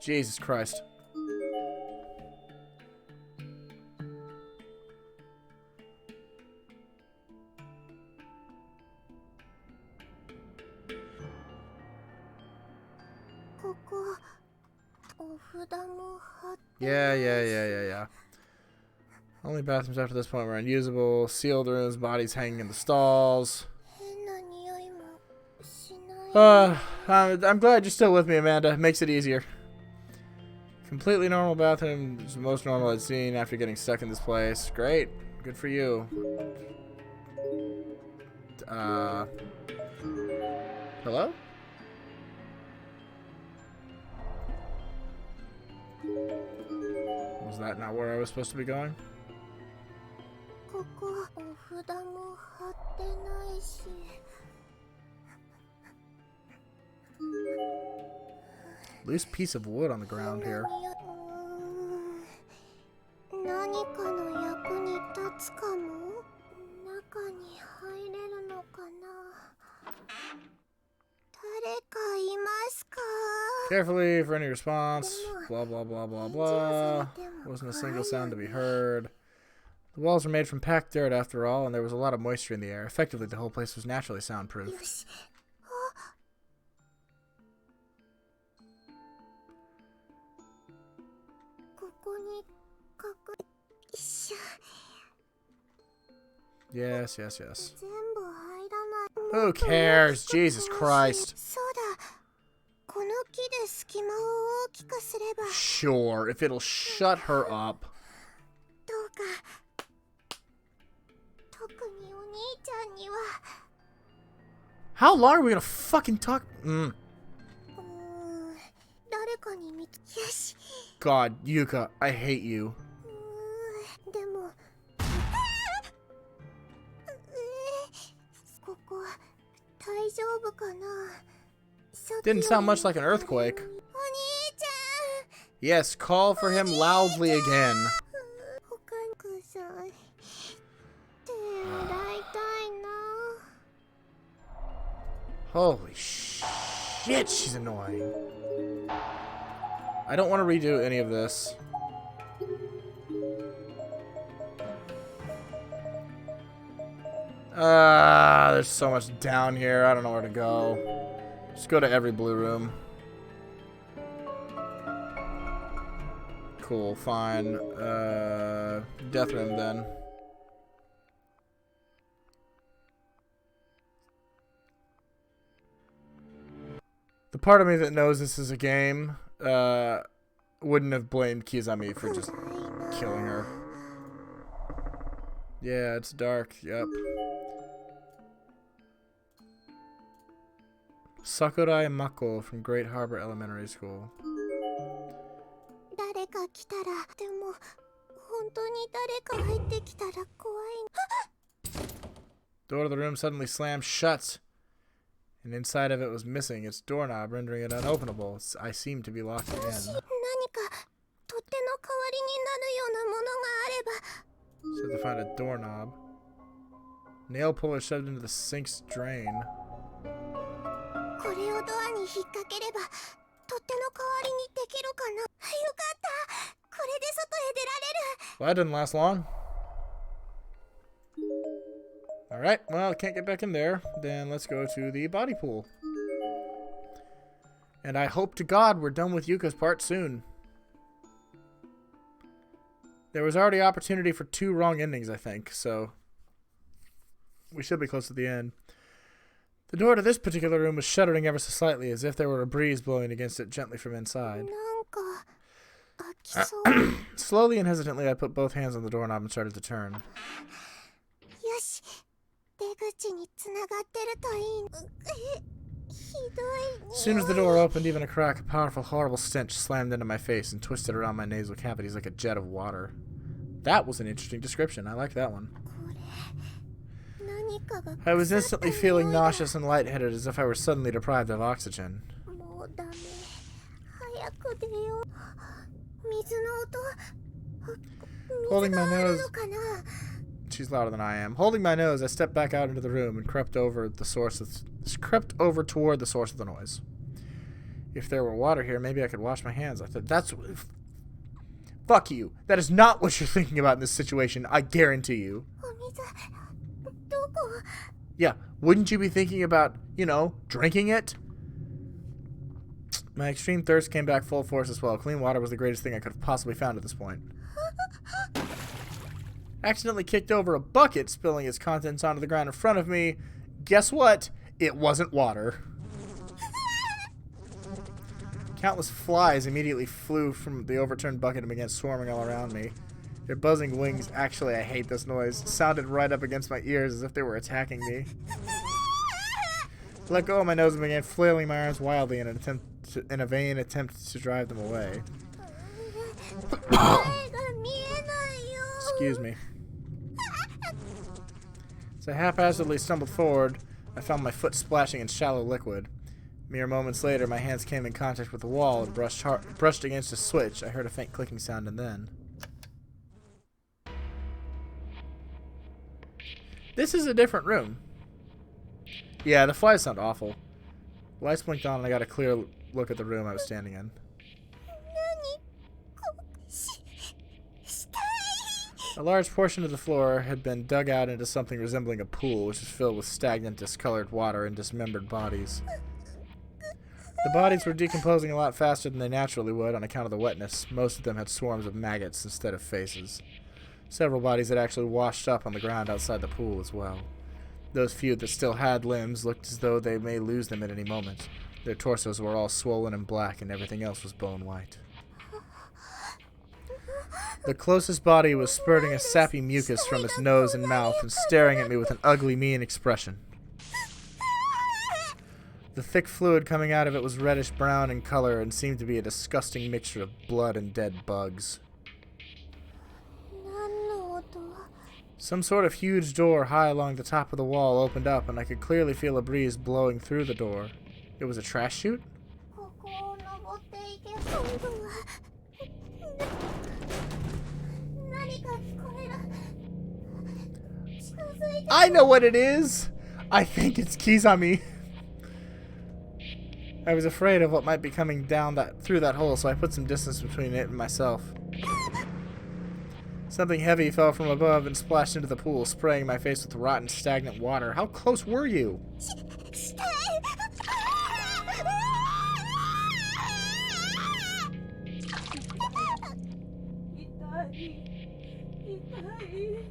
Speaker 1: Jesus Christ. Yeah. Only bathrooms after this point were unusable. Sealed rooms, bodies hanging in the stalls.
Speaker 3: 変な匂いもしない。
Speaker 1: I'm glad you're still with me, Amanda. Makes it easier. Completely normal bathroom. It's the most normal I'd seen after getting stuck in this place. Great. Good for you. Hello? Was that not where I was supposed to be going?
Speaker 3: ここお札も貼ってないし。
Speaker 1: Loose piece of wood on the ground here.
Speaker 3: 何かの役に立つかも。中に入れるのかな。誰かいますか？
Speaker 1: Carefully for any response. Blah, blah, blah, blah, blah. Wasn't a single sound to be heard. The walls were made from packed dirt after all, and there was a lot of moisture in the air. Effectively, the whole place was naturally soundproof.
Speaker 3: よし。ここに隠れ。しゃ。
Speaker 1: Yes.
Speaker 3: 全部入らない。
Speaker 1: Who cares? Jesus Christ.
Speaker 3: そうだ。この木で隙間を大きくすれば。
Speaker 1: Sure, if it'll shut her up.
Speaker 3: どうか。特にお兄ちゃんには。
Speaker 1: How long are we gonna fucking talk?
Speaker 3: 誰かに見つけ。よし。
Speaker 1: God, Yuka, I hate you.
Speaker 3: でも。ここ大丈夫かな。
Speaker 1: Didn't sound much like an earthquake.
Speaker 3: お兄ちゃん。
Speaker 1: Yes, call for him loudly again.
Speaker 3: 他にくさい。手洗いたいな。
Speaker 1: Holy shit, she's annoying. I don't want to redo any of this. There's so much down here. I don't know where to go. Just go to every blue room. Cool, fine. Death room then. The part of me that knows this is a game, wouldn't have blamed Kizami for just killing her. Yeah, it's dark. Yep. Sakurai Mako from Great Harbor Elementary School.
Speaker 3: 誰か来たら。でも本当に誰か入ってきたら怖い。
Speaker 1: Door to the room suddenly slammed shut, and inside of it was missing its doorknob, rendering it unopenable. I seemed to be locked in.
Speaker 3: 何か取っ手の代わりになるようなものがあれば。
Speaker 1: So to find a doorknob. Nail puller shoved into the sink's drain.
Speaker 3: こ引っ掛ければ取っ手の代わりにできるかな。よかった。これで外へ出られる。
Speaker 1: Well, that didn't last long. Alright, well, I can't get back in there. Then let's go to the body pool. And I hope to God we're done with Yuka's part soon. There was already opportunity for 2 wrong endings, I think, so we should be close to the end. The door to this particular room was shuddering ever so slightly, as if there were a breeze blowing against it gently from inside. Slowly and hesitantly, I put both hands on the doorknob and started to turn. As soon as the door opened, even a crack, a powerful, horrible stench slammed into my face and twisted around my nasal cavities like a jet of water. That was an interesting description. I like that one. I was instantly feeling nauseous and lightheaded, as if I were suddenly deprived of oxygen. Holding my nose... She's louder than I am. Holding my nose, I stepped back out into the room and crept over toward the source of the noise. If there were water here, maybe I could wash my hands. I thought, that's... Fuck you. That is not what you're thinking about in this situation, I guarantee you. Yeah, wouldn't you be thinking about, you know, drinking it? My extreme thirst came back full force as well. Clean water was the greatest thing I could have possibly found at this point. Accidentally kicked over a bucket, spilling its contents onto the ground in front of me. Guess what? It wasn't water. Countless flies immediately flew from the overturned bucket and began swarming all around me. Their buzzing wings, actually I hate this noise, sounded right up against my ears as if they were attacking me. I let go of my nose and began flailing my arms wildly in a vain attempt to drive them away. Excuse me. As I haphazardly stumbled forward, I found my foot splashing in shallow liquid. Mere moments later, my hands came in contact with the wall and brushed against a switch. I heard a faint clicking sound and then... This is a different room. Yeah, the flies sound awful. Lights blinked on and I got a clear look at the room I was standing in. A large portion of the floor had been dug out into something resembling a pool, which is filled with stagnant, discolored water and dismembered bodies. The bodies were decomposing a lot faster than they naturally would on account of the wetness. Most of them had swarms of maggots instead of faces. Several bodies had actually washed up on the ground outside the pool as well. Those few that still had limbs looked as though they may lose them at any moment. Their torsos were all swollen and black, and everything else was bone white. The closest body was spurting a sappy mucus from its nose and mouth and staring at me with an ugly, mean expression. The thick fluid coming out of it was reddish-brown in color and seemed to be a disgusting mixture of blood and dead bugs. Some sort of huge door high along the top of the wall opened up, and I could clearly feel a breeze blowing through the door. It was a trash chute? I know what it is! I think it's Kizami. I was afraid of what might be coming down through that hole, so I put some distance between it and myself. Something heavy fell from above and splashed into the pool, spraying my face with rotten, stagnant water. How close were you?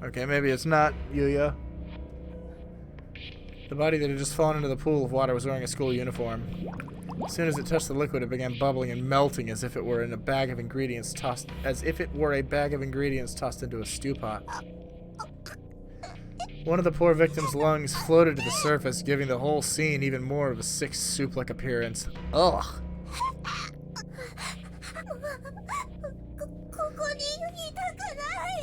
Speaker 1: Okay, maybe it's not Yuya. The body that had just fallen into the pool of water was wearing a school uniform. As soon as it touched the liquid, it began bubbling and melting as if it were a bag of ingredients tossed into a stew pot. One of the poor victim's lungs floated to the surface, giving the whole scene even more of a sick soup-like appearance. Ugh.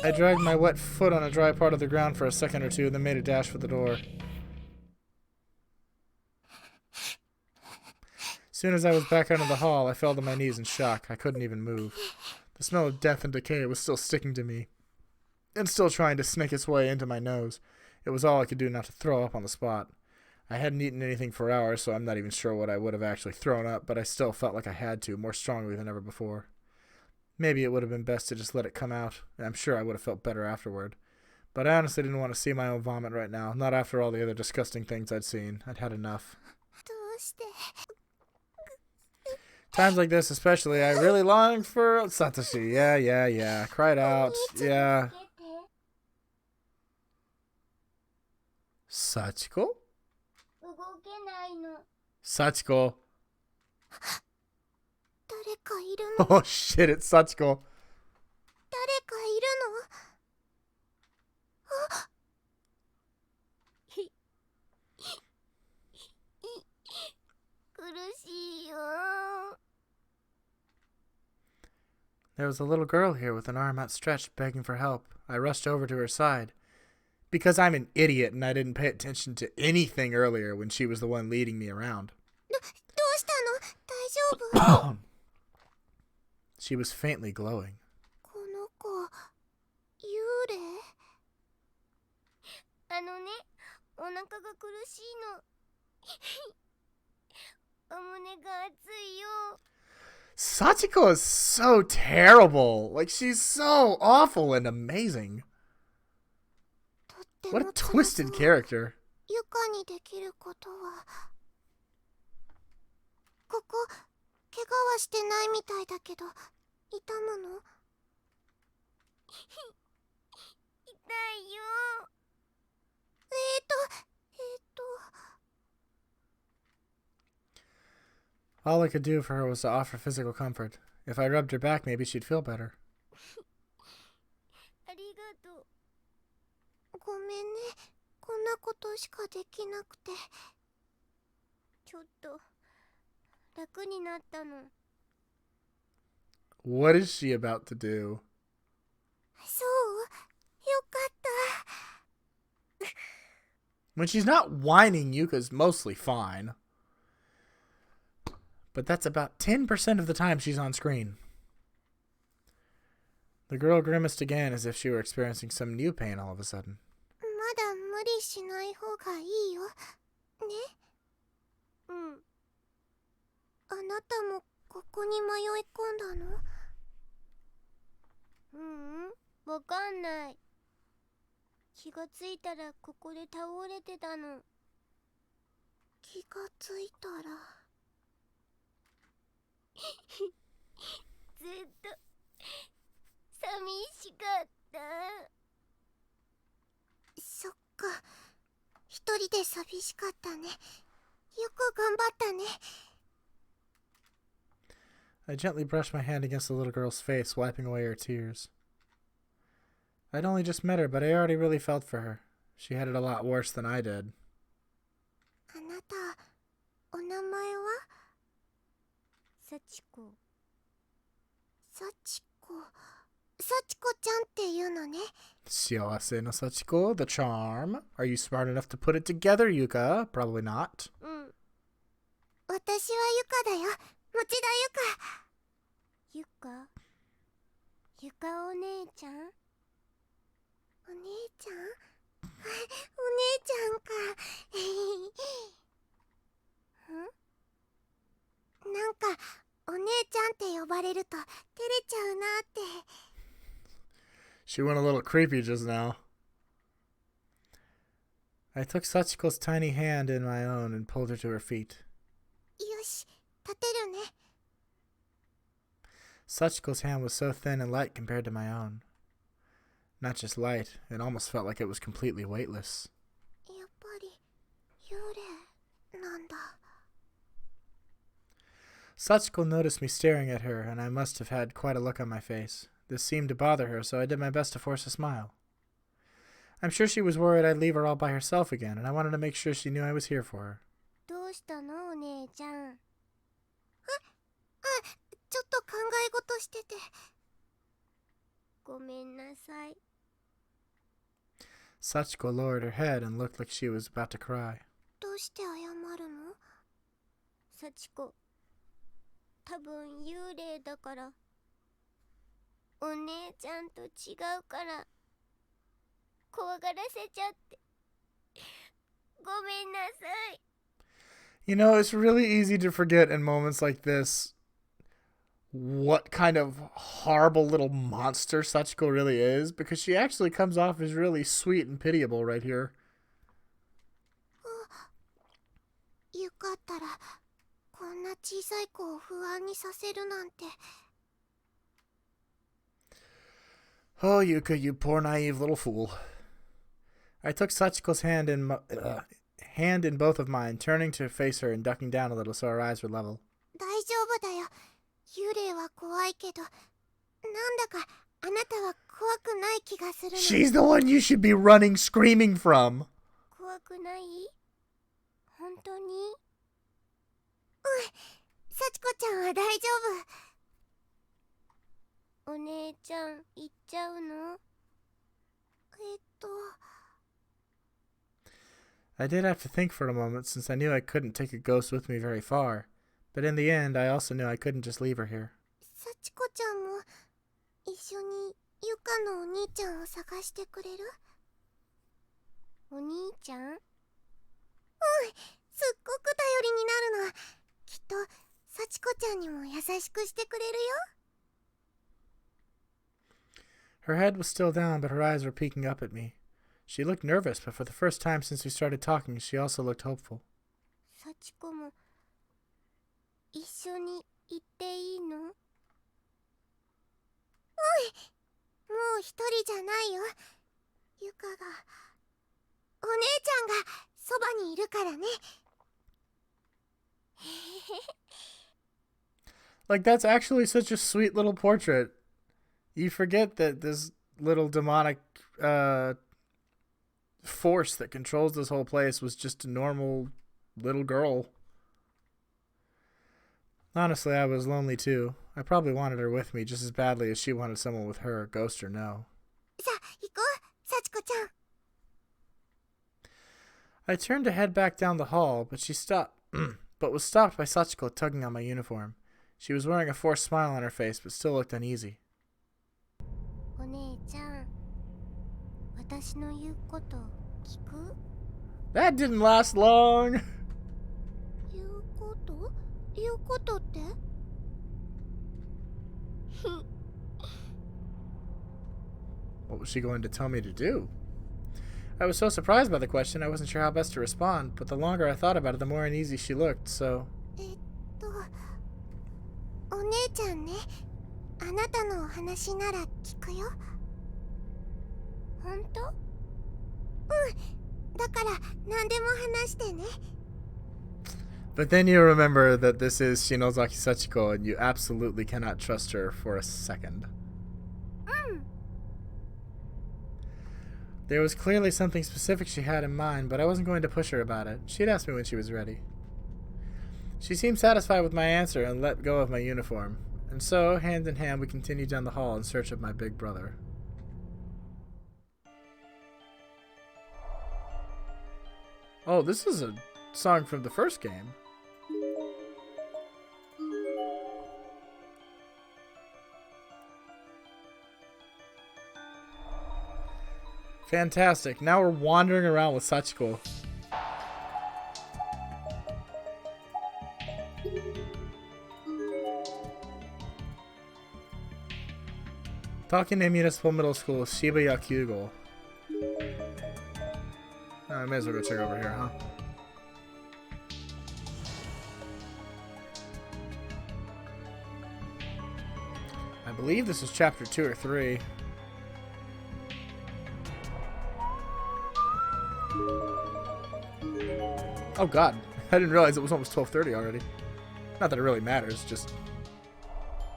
Speaker 1: I dragged my wet foot on a dry part of the ground for a second or two, then made a dash for the door. As soon as I was back out in the hall, I fell to my knees in shock. I couldn't even move. The smell of death and decay was still sticking to me, and still trying to snake its way into my nose. It was all I could do not to throw up on the spot. I hadn't eaten anything for hours, so I'm not even sure what I would have actually thrown up, but I still felt like I had to, more strongly than ever before. Maybe it would have been best to just let it come out, and I'm sure I would have felt better afterward. But I honestly didn't want to see my own vomit right now, not after all the other disgusting things I'd seen. I'd had enough. Times like this especially, I really long for Satoshi. Yeah. Cry it out. Yeah. Sachiko? Sachiko. Oh shit, it's Sachiko. There was a little girl here with an arm outstretched, begging for help. I rushed over to her side. Because I'm an idiot and I didn't pay attention to anything earlier when she was the one leading me around. She was faintly glowing. Sachiko is so terrible. Like, she's so awful and amazing. What a twisted character. All I could do for her was to offer physical comfort. If I rubbed her back, maybe she'd feel better. What is she about to do? When she's not whining, Yuka's mostly fine. But that's about 10% of the time she's on screen. The girl grimaced again as if she were experiencing some new pain all of a sudden. I gently brushed my hand against the little girl's face, wiping away her tears. I'd only just met her, but I already really felt for her. She had it a lot worse than I did. Shiawase no Sachiko, the charm. Are you smart enough to put it together, Yuka? Probably not. She went a little creepy just now. I took Sachiko's tiny hand in my own and pulled her to her feet. Sachiko's hand was so thin and light compared to my own. Not just light, it almost felt like it was completely weightless. Sachiko noticed me staring at her, and I must have had quite a look on my face. This seemed to bother her, so I did my best to force a smile. I'm sure she was worried I'd leave her all by herself again, and I wanted to make sure she knew I was here for her. Sachiko lowered her head and looked like she was about to cry.
Speaker 3: ごめんなさい。
Speaker 1: You know, it's really easy to forget in moments like this what kind of horrible little monster Sachiko really is, because she actually comes off as really sweet and pitiable right here.
Speaker 3: よかったらこんな小さい子を不安にさせるなんて。
Speaker 1: Oh, Yuka, you poor naive little fool. I took Sachiko's hand in both of mine, turning to face her and ducking down a little so our eyes were level.
Speaker 3: 大丈夫だよ。幽霊は怖いけど、なんだかあなたは怖くない気がするの。
Speaker 1: She's the one you should be running screaming from.
Speaker 3: 怖くない？本当に？うん、幸子ちゃんは大丈夫。お姉ちゃん行っちゃうの？I
Speaker 1: did have to think for a moment, since I knew I couldn't take a ghost with me very far. But in the end, I also knew I couldn't just leave her here.
Speaker 3: 幸子ちゃんも一緒にゆかのお兄ちゃんを探してくれる？お兄ちゃん？うん、すっごく頼りになるの。きっと幸子ちゃんにも優しくしてくれるよ。
Speaker 1: Her head was still down, but her eyes were peeking up at me. She looked nervous, but for the first time since we started talking, she also looked hopeful.
Speaker 3: 幸子も一緒に行っていいの？うん、もう一人じゃないよ。ゆかが、お姉ちゃんがそばにいるからね。
Speaker 1: Like, that's actually such a sweet little portrait. You forget that this little demonic force that controls this whole place was just a normal little girl. Honestly, I was lonely too. I probably wanted her with me just as badly as she wanted someone with her, ghost or no.
Speaker 3: さあ、行こう、幸子ちゃん。
Speaker 1: I turned to head back down the hall, but was stopped by Sachiko tugging on my uniform. She was wearing a forced smile on her face, but still looked uneasy.
Speaker 3: お姉ちゃん、私の言うこと聞く？
Speaker 1: That didn't last long.
Speaker 3: 言うこと？言うことって？
Speaker 1: What was she going to tell me to do? I was so surprised by the question, I wasn't sure how best to respond, but the longer I thought about it, the more uneasy she looked, so...
Speaker 3: お姉ちゃんね、あなたのお話なら聞くよ。本当？うん、だから何でも話してね。
Speaker 1: But then you remember that this is Shinozaki Sachiko, and you absolutely cannot trust her for a second. There was clearly something specific she had in mind, but I wasn't going to push her about it. She'd asked me when she was ready. She seemed satisfied with my answer and let go of my uniform. And so, hand in hand, we continued down the hall in search of my big brother. Oh, this is a song from the first game. Fantastic. Now we're wandering around with Sachiko. Takine Municipal Middle School, Shibuya Kyugo. I may as well go check over here, huh? I believe this is chapter 2 or 3. Oh god, I didn't realize it was almost 12:30 already. Not that it really matters, just...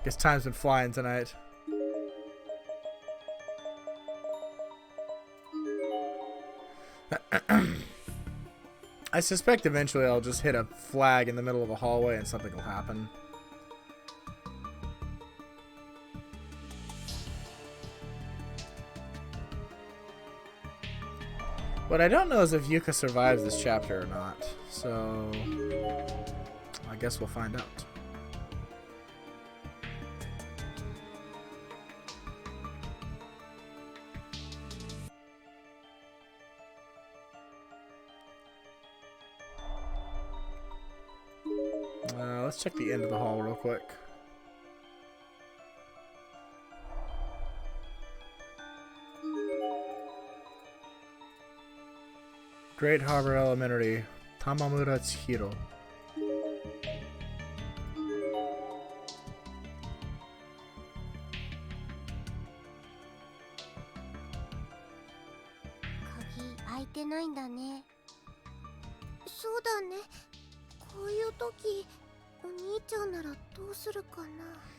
Speaker 1: guess time's been flying tonight. I suspect eventually I'll just hit a flag in the middle of a hallway and something will happen. What I don't know is if Yuka survives this chapter or not, so I guess we'll find out. Let's check the end of the hall real quick. Great Harbor Elementary, Tamamura Chihiro.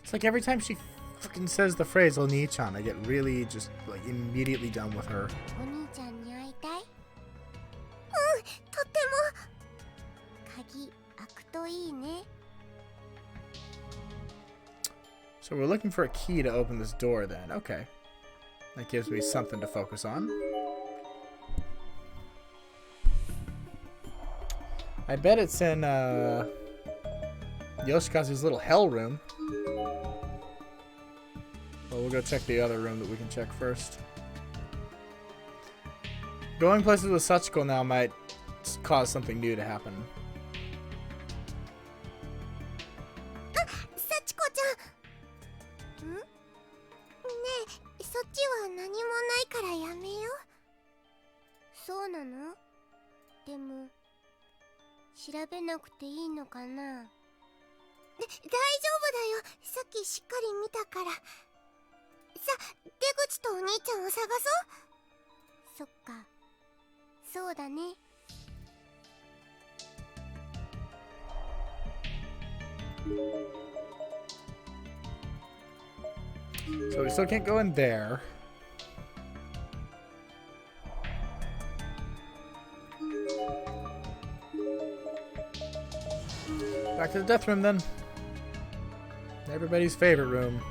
Speaker 1: It's like every time she fucking says the phrase Oni-chan, I get really just like immediately done with her. So we're looking for a key to open this door then. Okay. That gives me something to focus on. I bet it's in Yoshikazu's little hell room. Well, we'll go check the other room that we can check first. Going places with Sachiko now might cause something new to happen. So we still can't go in there. Back to the death room then. Everybody's favorite room.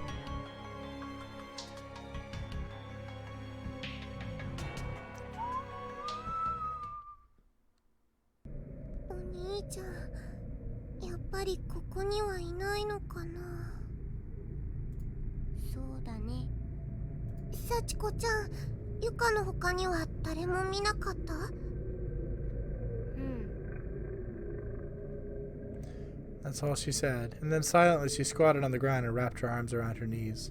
Speaker 1: That's all she said, and then silently she squatted on the ground and wrapped her arms around her knees.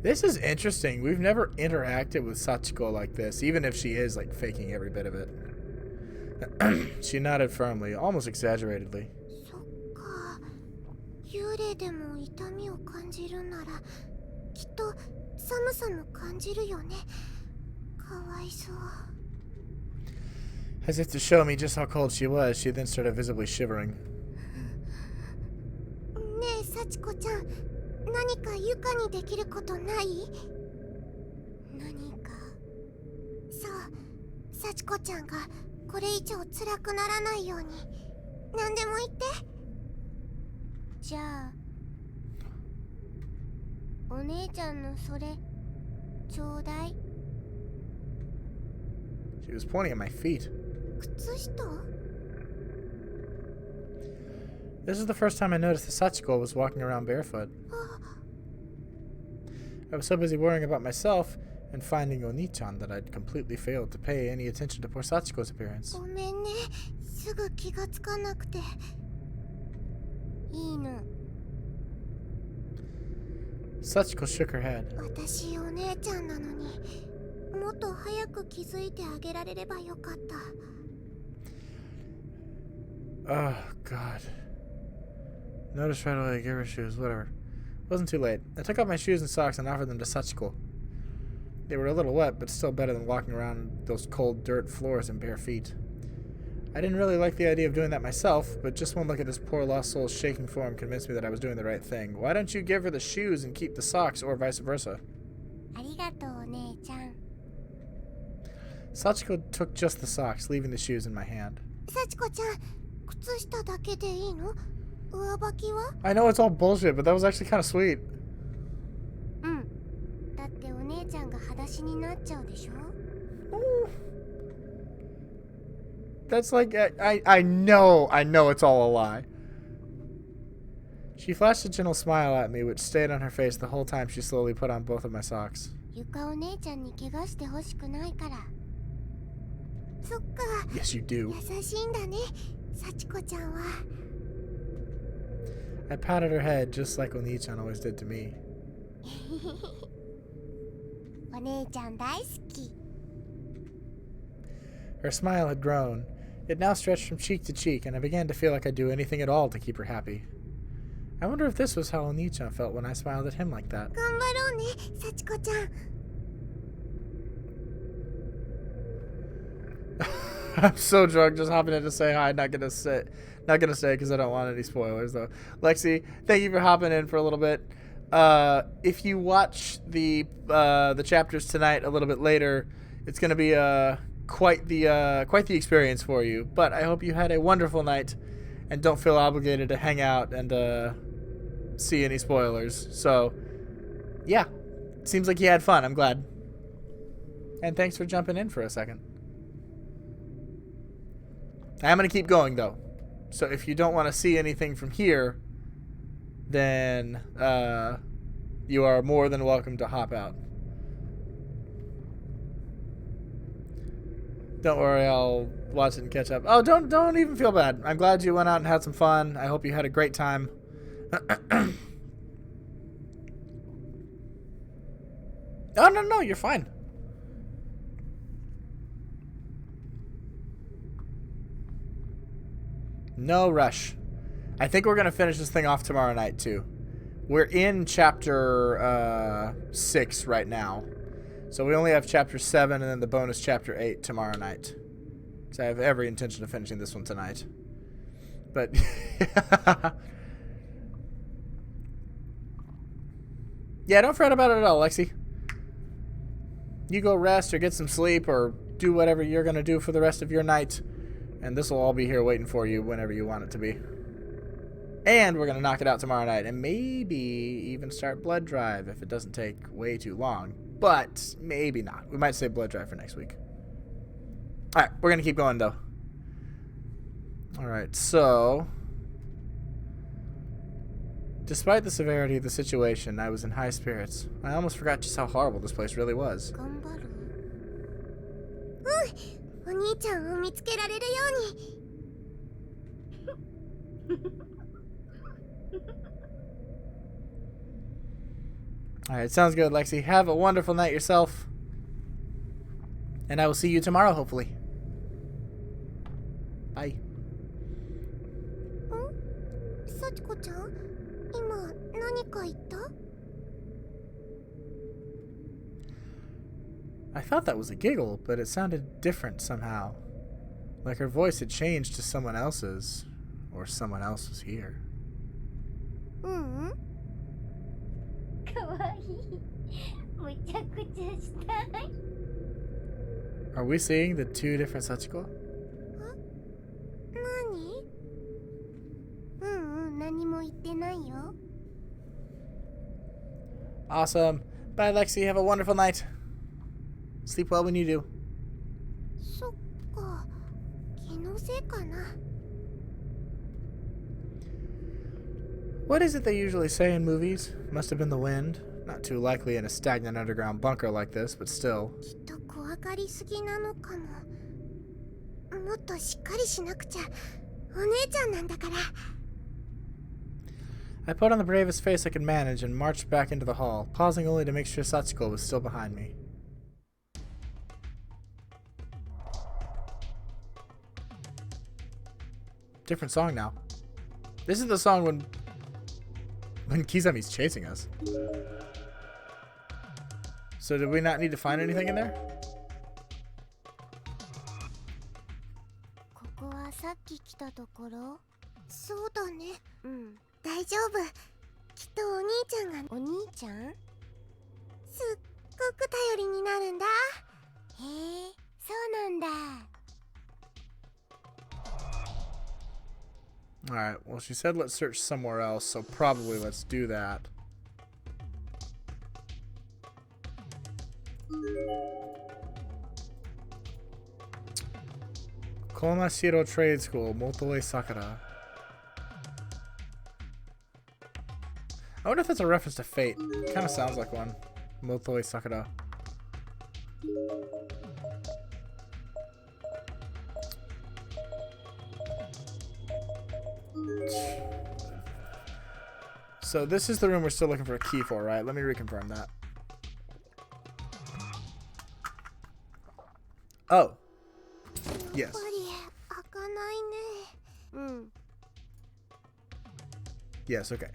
Speaker 1: This is interesting. We've never interacted with Sachiko like this, even if she is like faking every bit of it. She nodded firmly, almost exaggeratedly. As if to show me just how cold she was, she then started visibly shivering. She was pointing at my feet. This is the first time I noticed that Sachiko was walking around barefoot. I was so busy worrying about myself and finding Oni-chan that I'd completely failed to pay any attention to poor Sachiko's appearance. Sachiko shook her head. Oh, God. Noticed right away, gave her shoes, whatever. Wasn't too late. I took off my shoes and socks and offered them to Sachiko. They were a little wet, but still better than walking around those cold dirt floors in bare feet. I didn't really like the idea of doing that myself, but just one look at this poor lost soul's shaking form convinced me that I was doing the right thing. Why don't you give her the shoes and keep the socks, or vice versa? Sachiko took just the socks, leaving the shoes in my hand. I know it's all bullshit, but that was actually kind of sweet. That's like, I know it's all a lie. She flashed a gentle smile at me, which stayed on her face the whole time she slowly put on both of my socks.
Speaker 3: ゆかお姉ちゃんに怪我してほしくないから。そっか。
Speaker 1: Yes, you do.
Speaker 3: 優しいんだね、幸子ちゃんは。
Speaker 1: I patted her head just like Oni-chan always did to me.
Speaker 3: お姉ちゃん大好き。
Speaker 1: Her smile had grown. It now stretched from cheek to cheek, and I began to feel like I'd do anything at all to keep her happy. I wonder if this was how Oni-chan felt when I smiled at him like that.
Speaker 3: 頑張ろうね、幸子ちゃん。
Speaker 1: I'm so drunk, just hopping in to say hi. Not gonna say because I don't want any spoilers though. Lexi, thank you for hopping in for a little bit. If you watch the chapters tonight a little bit later, it's gonna be quite the experience for you. But I hope you had a wonderful night, and don't feel obligated to hang out and see any spoilers. So, yeah, seems like you had fun. I'm glad. And thanks for jumping in for a second. I'm going to keep going, though. So if you don't want to see anything from here, then you are more than welcome to hop out. Don't worry, I'll watch it and catch up. Oh, don't even feel bad. I'm glad you went out and had some fun. I hope you had a great time. Oh, no, you're fine. No rush. I think we're going to finish this thing off tomorrow night, too. We're in chapter 6 right now. So we only have chapter 7 and then the bonus chapter 8 tomorrow night. So I have every intention of finishing this one tonight. But... yeah, don't fret about it at all, Lexi. You go rest or get some sleep or do whatever you're going to do for the rest of your night. And this will all be here waiting for you whenever you want it to be. And we're going to knock it out tomorrow night. And maybe even start Blood Drive if it doesn't take way too long. But maybe not. We might save Blood Drive for next week. Alright, we're going to keep going though. Alright, so... despite the severity of the situation, I was in high spirits. I almost forgot just how horrible this place really was.
Speaker 3: 頑張る。お兄ちゃんを見つけられるように。
Speaker 1: Alright, sounds good, Lexi. Have a wonderful night yourself. And I will see you tomorrow, hopefully. Bye.
Speaker 3: 幸子ちゃん、今何か言った？
Speaker 1: I thought that was a giggle, but it sounded different somehow. Like her voice had changed to someone else's. Or someone else was here.
Speaker 3: ううん。かわいい。むちゃくちゃしたい。
Speaker 1: Are we seeing the two different Sachiko?
Speaker 3: 何？何も言ってないよ。
Speaker 1: Awesome. Bye, Lexi. Have a wonderful night. Sleep well when you do.
Speaker 3: そっか。気のせいかな。
Speaker 1: What is it they usually say in movies? Must have been the wind. Not too likely in a stagnant underground bunker like this, but still.
Speaker 3: きっと怖がりすぎなのかも。もっとしっかりしなくちゃ。お姉ちゃんなんだから。
Speaker 1: I put on the bravest face I could manage and marched back into the hall, pausing only to make sure Sachiko was still behind me. Different song now. This is the song when Kizami's chasing us. So did we not need to find anything in there?
Speaker 3: ここはさっき来たところ？そうだね。大丈夫。きっとお兄ちゃんが。お兄ちゃん？すっごく頼りになるんだ。へえ、そうなんだ。
Speaker 1: Alright, well she said let's search somewhere else, so probably let's do that. Komashiro Trade School, Motoe Sakura. I wonder if that's a reference to Fate. Kind of sounds like one. Motoi Sakura. So this is the room we're still looking for a key for, right? Let me reconfirm that. Oh. Yes. Yes, okay.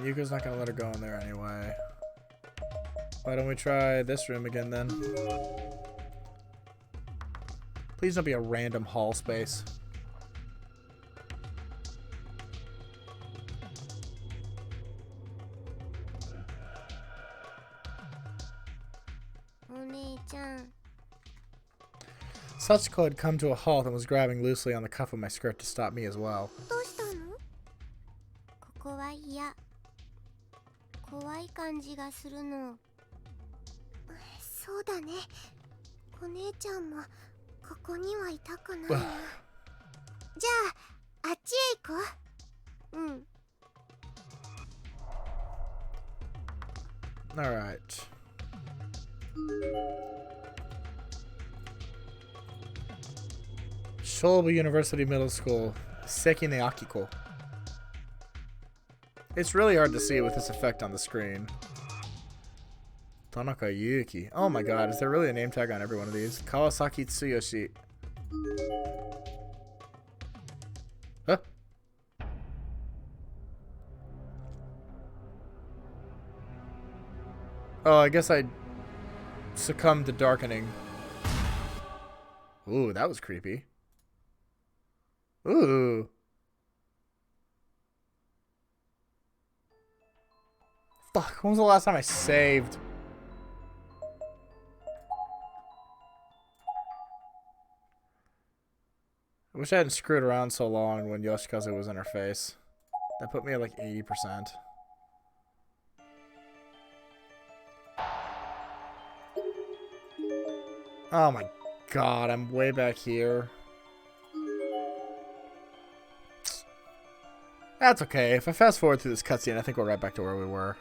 Speaker 1: Yuka's not gonna let her go in there anyway. Why don't we try this room again then? Please don't be a random hall space. Sachiko had come to a halt and was grabbing loosely on the cuff of my skirt to stop me as well. Alright. Shobu University Middle School, Sekine Akiko. It's really hard to see with this effect on the screen. Tanaka Yuki. Oh my god, is there really a name tag on every one of these? Kawasaki Tsuyoshi. Huh? Oh, I guess I succumbed to darkening. Ooh, that was creepy. Ooh. Fuck, when was the last time I saved? I wish I hadn't screwed around so long when Yoshikazu was in her face. That put me at like 80%. Oh my god, I'm way back here. That's okay. If I fast forward through this cutscene, I think we're right back to where we were.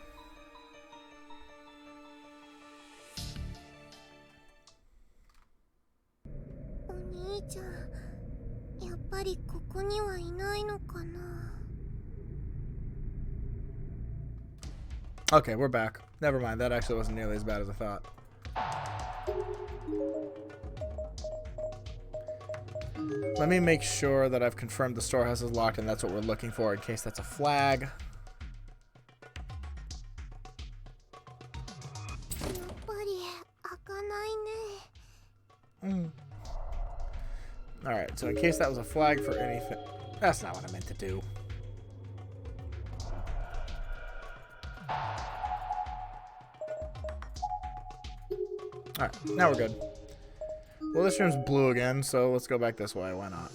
Speaker 1: Okay, we're back. Never mind, that actually wasn't nearly as bad as I thought. Let me make sure that I've confirmed the storehouse is locked and that's what we're looking for in case that's a flag. Alright, so in case that was a flag for anything... That's not what I meant to do. Alright, now we're good. Well, this room's blue again, so let's go back this way. Why not?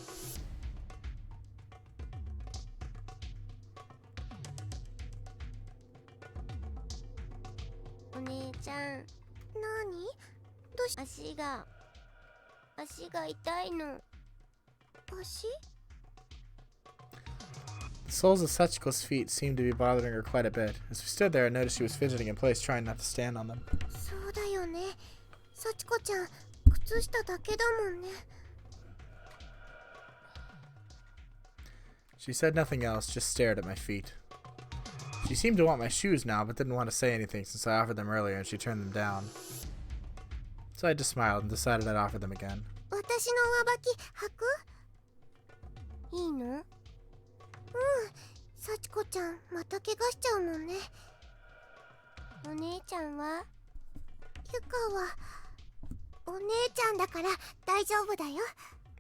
Speaker 1: The soles of Sachiko's feet seemed to be bothering her quite a bit. As we stood there, I noticed she was fidgeting in place, trying not to stand on them. She said nothing else, just stared at my feet. She seemed to want my shoes now, but didn't want to say anything since I offered them earlier and she turned them down. So I just smiled and decided I'd offer them again.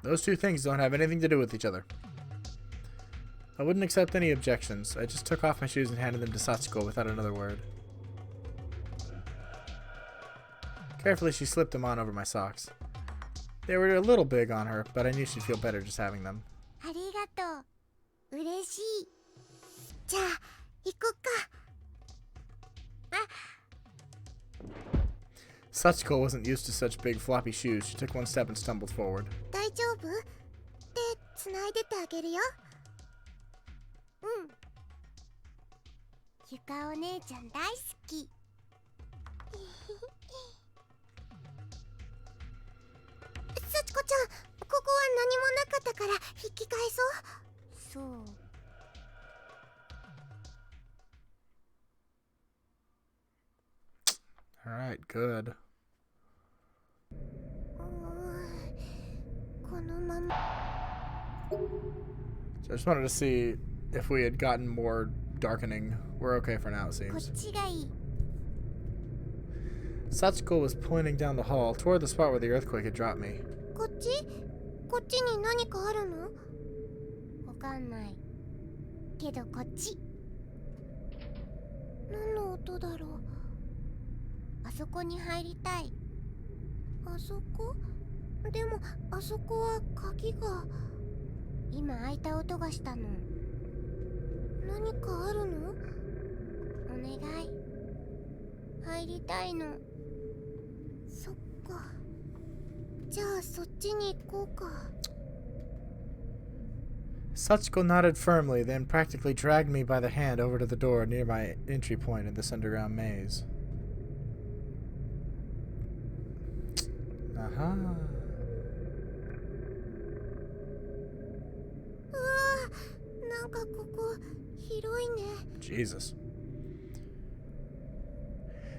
Speaker 1: Those two things don't have anything to do with each other. I wouldn't accept any objections. I just took off my shoes and handed them to Sachiko without another word. Carefully, she slipped them on over my socks. They were a little big on her, but I knew she'd feel better just having them. Sachiko wasn't used to such big floppy shoes. She took one step and stumbled forward.
Speaker 9: けるよ。うん。ゆかお姉ちゃん大好き。幸子ちゃん、ここは何もなかったから引き返そう。そう。
Speaker 1: Alright, good.
Speaker 9: このまま。
Speaker 1: So I just wanted to see if we had gotten more darkening. We're okay for now, it
Speaker 9: こっ
Speaker 1: seems.
Speaker 9: ちがいい。
Speaker 1: Sachiko was pointing down the hall toward the spot where the earthquake had dropped me.
Speaker 9: こっち？こっちに何かあるの？わかんない。けどこっち。何の音だろう。あそこに入りたい。あそこ？でもあそこは鍵が。今開いた音がしたの。何かあるの？お願い。入りたいの。そっか。じゃあそっちに行こうか。
Speaker 1: Sachiko nodded firmly, then practically dragged me by the hand over to the door near my entry point in this underground maze. Aha.
Speaker 9: うわあ、なんかここ広いね。
Speaker 1: Jesus.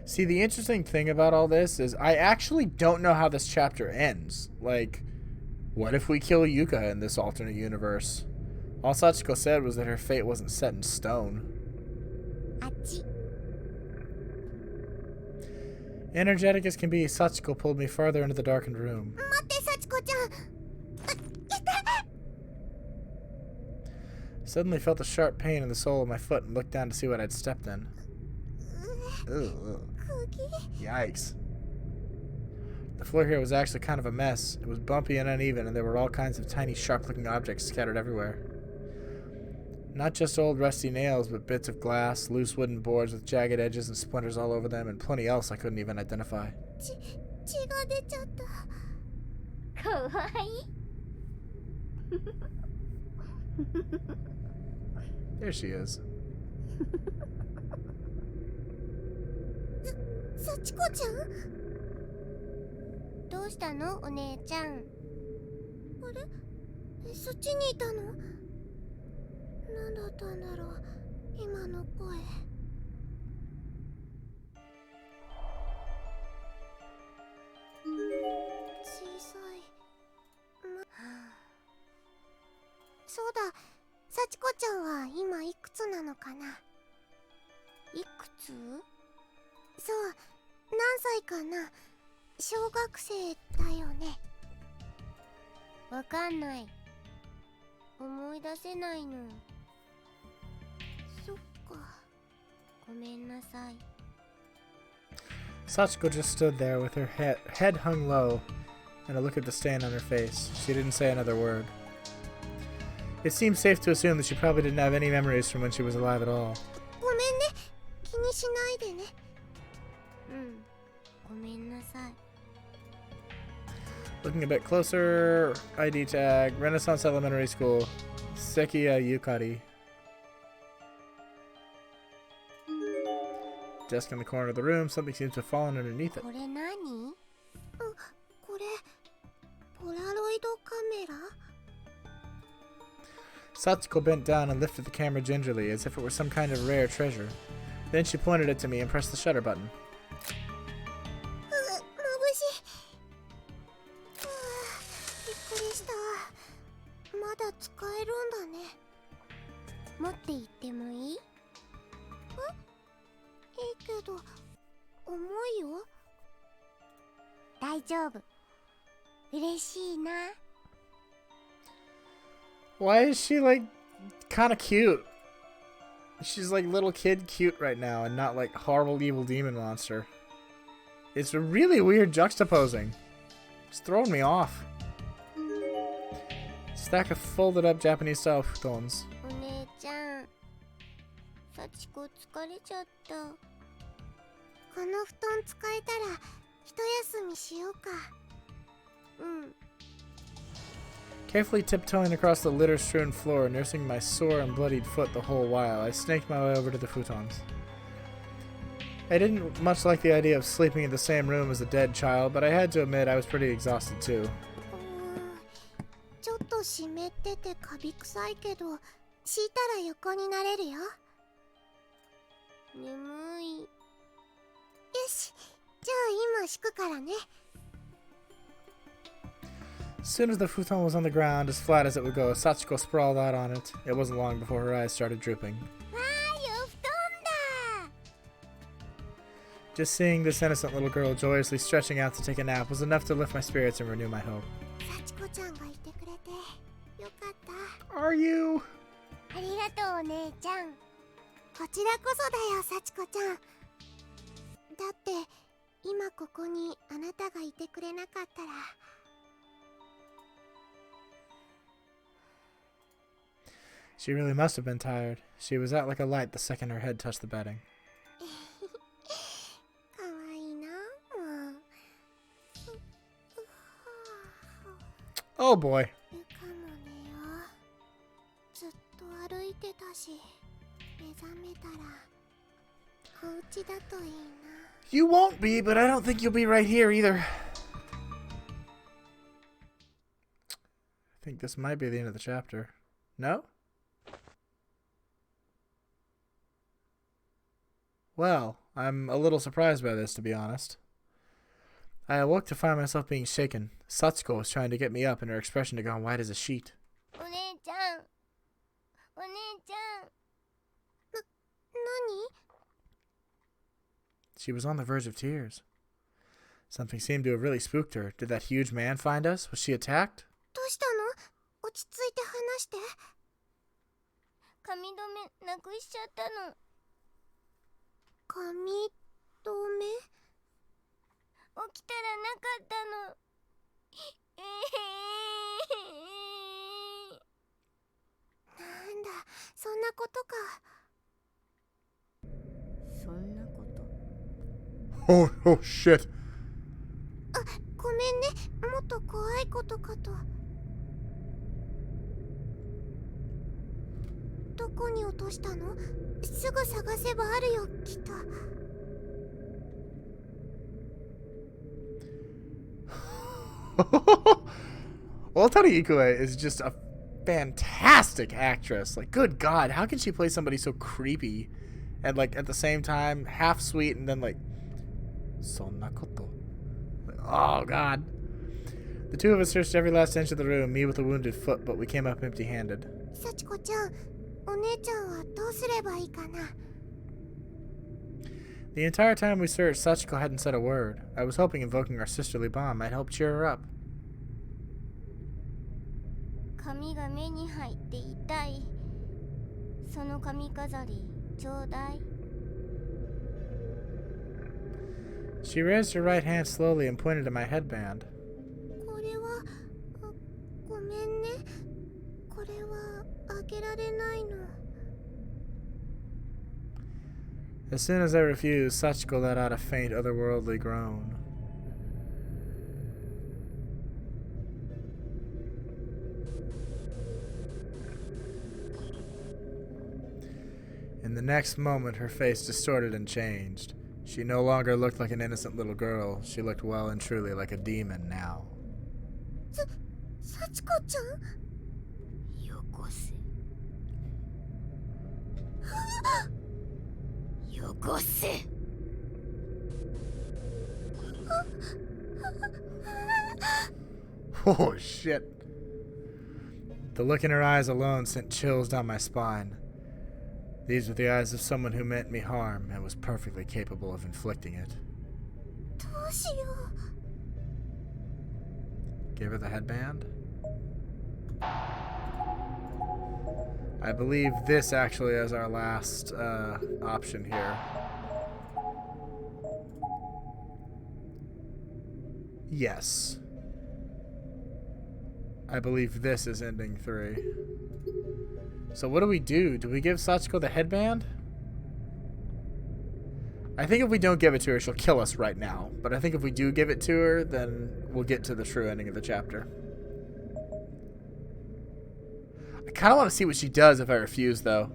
Speaker 1: See, the interesting thing about all this is I actually don't know how this chapter ends. Like, what if we kill Yuka in this alternate universe? All Sachiko said was that her fate wasn't set in stone.
Speaker 9: あっち。
Speaker 1: Energetic as can be, Sachiko pulled me farther into the darkened room.
Speaker 9: 待って、幸子ちゃん。やった。
Speaker 1: Suddenly felt a sharp pain in the sole of my foot and looked down to see what I'd stepped in. Ugh. Yikes. The floor here was actually kind of a mess. It was bumpy and uneven, and there were all kinds of tiny, sharp-looking objects scattered everywhere. Not just old rusty nails, but bits of glass, loose wooden boards with jagged edges and splinters all over them, and plenty else I couldn't even identify.
Speaker 9: 血が出ちゃった。かわいい。
Speaker 1: There she is.
Speaker 9: 幸子ちゃん？どうしたのお姉ちゃん。あれ？そっちにいたの？何だったんだろう今の声。小さい。そうだ、幸子ちゃんは今いくつなのかな？いくつ？そう、何歳かな？小学生だよね。わかんない。思い出せないの。そっか。ごめんなさい。
Speaker 1: Sachiko just stood there with her head hung low and a look of disdain on her face. She didn't say another word. It seemed safe to assume that she probably didn't have any memories from when she was alive at all.
Speaker 9: ごめんね。気にしないでね。うん。ごめんなさい。
Speaker 1: Looking a bit closer, ID tag, Renaissance Elementary School, Sekiya Yukari. Desk in the corner of the room, something seems to have fallen underneath it.
Speaker 9: これ何？これポラロイドカメラ？
Speaker 1: Sachiko bent down and lifted the camera gingerly, as if it were some kind of rare treasure. Then she pointed it to me and pressed the shutter button.
Speaker 9: 眩しい。びっくりした。まだ使えるんだね。持って行ってもいい？いいけど重いよ。大丈夫。嬉しいな。
Speaker 1: Why is she like kind of cute? She's like little kid cute right now and not like horrible evil demon monster. It's a really weird juxtaposing. It's throwing me off. Stack of folded up Japanese style futons.
Speaker 9: お姉ちゃん、幸子疲れちゃった。この布団使えたら一休みしようか。うん。
Speaker 1: Carefully tiptoeing across the litter-strewn floor, nursing my sore and bloodied foot the whole while, I snaked my way over to the futons. I didn't much like the idea of sleeping in the same room as a dead child, but I had to admit I was pretty exhausted too.
Speaker 9: ちょっと湿っててカビ臭いけど、敷いたら横になれるよ。眠い。よし、じゃあ今敷くからね。
Speaker 1: As soon as the futon was on the ground, as flat as it would go, Sachiko sprawled out on it. It wasn't long before her eyes started drooping.
Speaker 9: わーい、お布団だ。
Speaker 1: Just seeing this innocent little girl joyously stretching out to take a nap was enough to lift my spirits and renew my hope.
Speaker 9: 幸子ちゃんがいてくれてよかった。
Speaker 1: Are you?
Speaker 9: ありがとうお姉ちゃん。こちらこそだよ幸子ちゃん。だって今ここにあなたがいてくれなかったら。
Speaker 1: She really must have been tired. She was out like a light the second her head touched the bedding.
Speaker 9: かわいいなもう。
Speaker 1: Oh boy.
Speaker 9: 床も寝よう。ずっと歩いてたし、目覚めたらお家だといいな。
Speaker 1: You won't be, but I don't think you'll be right here either. I think this might be the end of the chapter. No? Well, I'm a little surprised by this, to be honest. I awoke to find myself being shaken. Sachiko was trying to get me up, and her expression had gone white as a sheet.
Speaker 9: お姉ちゃん。お姉ちゃん。何？
Speaker 1: She was on the verge of tears. Something seemed to have really spooked her. Did that huge man find us? Was she attacked?
Speaker 9: どうしたの？落ち着いて話して。髪留めなくしちゃったの。髪留め？起きたらなかったの。なんだ、そんなことか。そんなこと。
Speaker 1: Oh, oh shit.
Speaker 9: あ、ごめんね。もっと怖いことかと。どこに落としたの？すぐ探せばあるよ、きっと。
Speaker 1: Well, Tari Ikue is just a fantastic actress. Like, good God, how can she play somebody so creepy and, like, at the same time, half sweet and then, like, sonnakoto? Oh, God. The two of us searched every last inch of the room, me with a wounded foot, but we came up empty-handed.
Speaker 9: 幸子ちゃん、お姉ちゃんはどうすればいいかな？
Speaker 1: The entire time we searched, Sachiko hadn't said a word. I was hoping invoking our sisterly bond might help cheer her up.
Speaker 9: 髪が目に入って痛い。その髪飾りちょうだい。
Speaker 1: She raised her right hand slowly and pointed to my headband.
Speaker 9: これは、ごめんね。これはあげられないの。
Speaker 1: As soon as I refused, Sachiko let out a faint, otherworldly groan. In the next moment, her face distorted and changed. She no longer looked like an innocent little girl. She looked well and truly like a demon now.
Speaker 9: 幸子ちゃん？よこせ。よこせ。
Speaker 1: Oh, shit. The look in her eyes alone sent chills down my spine. These were the eyes of someone who meant me harm and was perfectly capable of inflicting it.
Speaker 9: どうしよう。
Speaker 1: Give her the headband? I believe this actually is our last option here. Yes. I believe this is ending 3. So what do we do? Do we give Sachiko the headband? I think if we don't give it to her, she'll kill us right now. But I think if we do give it to her, then we'll get to the true ending of the chapter. kind of want to see what she does if I refuse, though.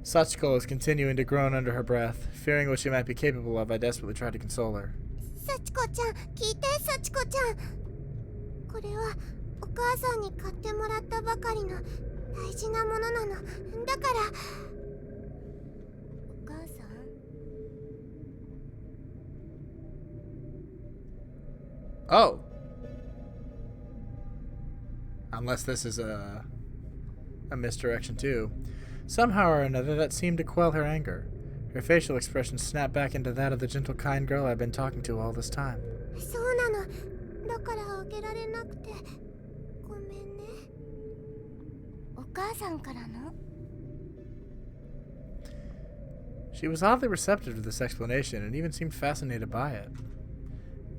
Speaker 1: Sachiko was continuing to groan under her breath. Fearing what she might be capable of, I desperately tried to console her.
Speaker 9: 幸子ちゃん、聞いて、幸子ちゃん。これはお母さんに買ってもらったばかりの大事なものなの。だから。お母さん
Speaker 1: Oh. Unless this is a misdirection too. Somehow or another, that seemed to quell her anger. Her facial expression snapped back into that of the gentle, kind girl I've been talking to all this time.
Speaker 9: そうなの。だからあげられなくて。ごめんね。お母さんからの
Speaker 1: She was oddly receptive to this explanation and even seemed fascinated by it.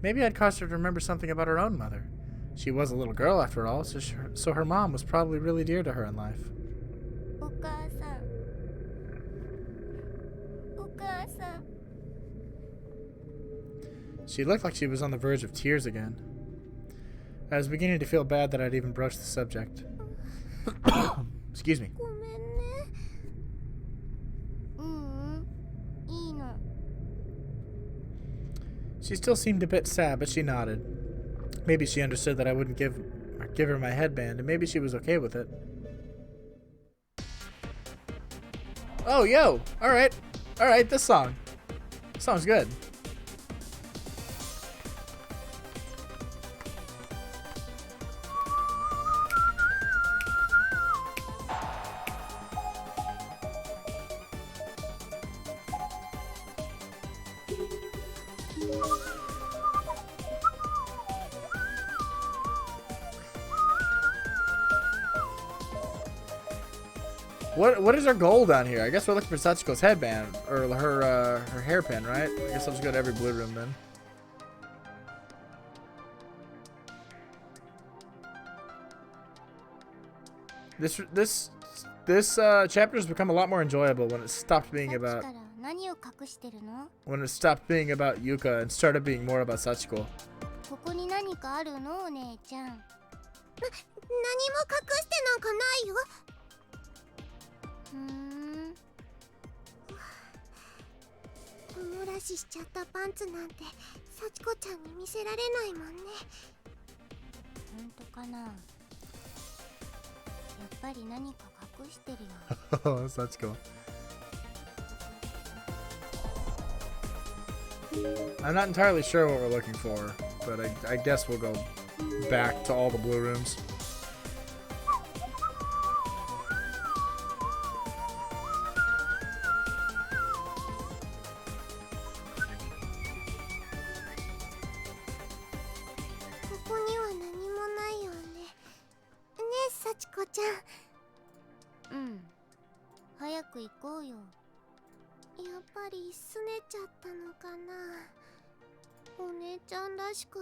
Speaker 1: Maybe I'd caused her to remember something about her own mother. She was a little girl after all, so her mom was probably really dear to her in life.
Speaker 9: お母さん。お母さん。
Speaker 1: She looked like she was on the verge of tears again. I was beginning to feel bad that I'd even broached the subject. Excuse me.
Speaker 9: ごめんね。いいの。
Speaker 1: She still seemed a bit sad, but she nodded. Maybe she understood that I wouldn't give her my headband, and maybe she was okay with it. Oh, yo! Alright. Alright, this song. This song's good. What is our goal down here? I guess we're looking for Sachiko's headband or her hairpin, right? I guess I'll just go to every blue room then. This chapter has become a lot more enjoyable when it stopped being about
Speaker 9: 何を隠してるの
Speaker 1: when it stopped being about Yuka and started being more about Sachiko.
Speaker 9: ここに何かあるのお姉ちゃん。何も隠してなんかないよ。お漏らししちゃったパンツなんて幸子ちゃんに見せられないもんね。ほんとかな。やっぱり何か隠してるよ。
Speaker 1: Sachiko. I'm not entirely sure what we're looking for, but I guess we'll go back to all the blue rooms.
Speaker 9: Mm. 早く行こうよ。やっぱり拗ねちゃったのかな。お姉ちゃんらしく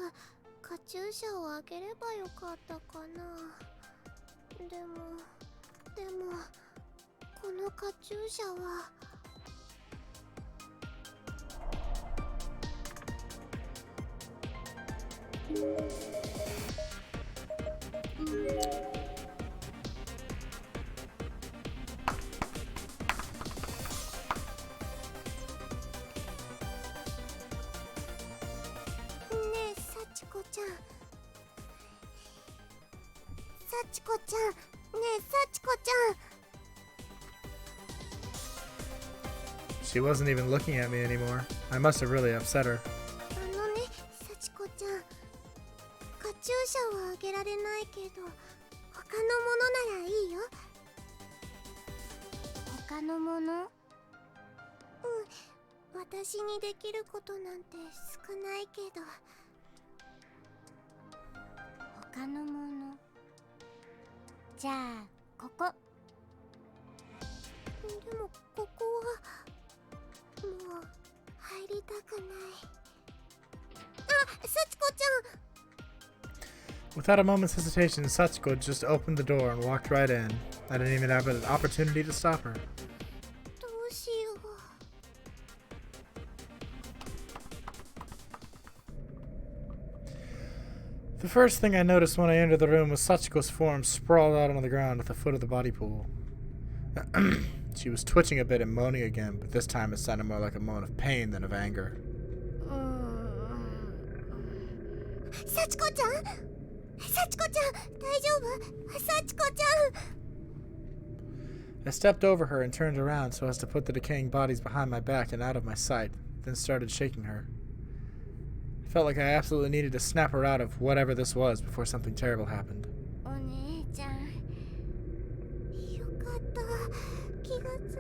Speaker 9: カチューシャをあげればよかったかな。でもこのカチューシャは。幸子ちゃん。幸子ちゃん。ねえ、幸子ちゃん。
Speaker 1: She wasn't even looking at me anymore. I must have really upset her.
Speaker 9: あのね、幸子ちゃん。カチューシャはあげられないけど、他のものならいいよ。他のもの？私にできることなんて少ないけど。他のもの。じゃあここ。でもここはもう入りたくない。あ、幸子ちゃん。
Speaker 1: Without a moment's hesitation, Sachiko just opened the door and walked right in. I didn't even have an opportunity to stop her.
Speaker 9: どうしよう。
Speaker 1: The first thing I noticed when I entered the room was Sachiko's form sprawled out on the ground at the foot of the body pool. She was twitching a bit and moaning again, but this time it sounded more like a moan of pain than of anger.
Speaker 9: 幸子ちゃん幸子ちゃん大丈夫幸子ちゃん
Speaker 1: I stepped over her and turned around so as to put the decaying bodies behind my back and out of my sight, then started shaking her. I felt like I absolutely needed to snap her out of whatever this was before something terrible happened.
Speaker 9: お姉ちゃんよかった気がつ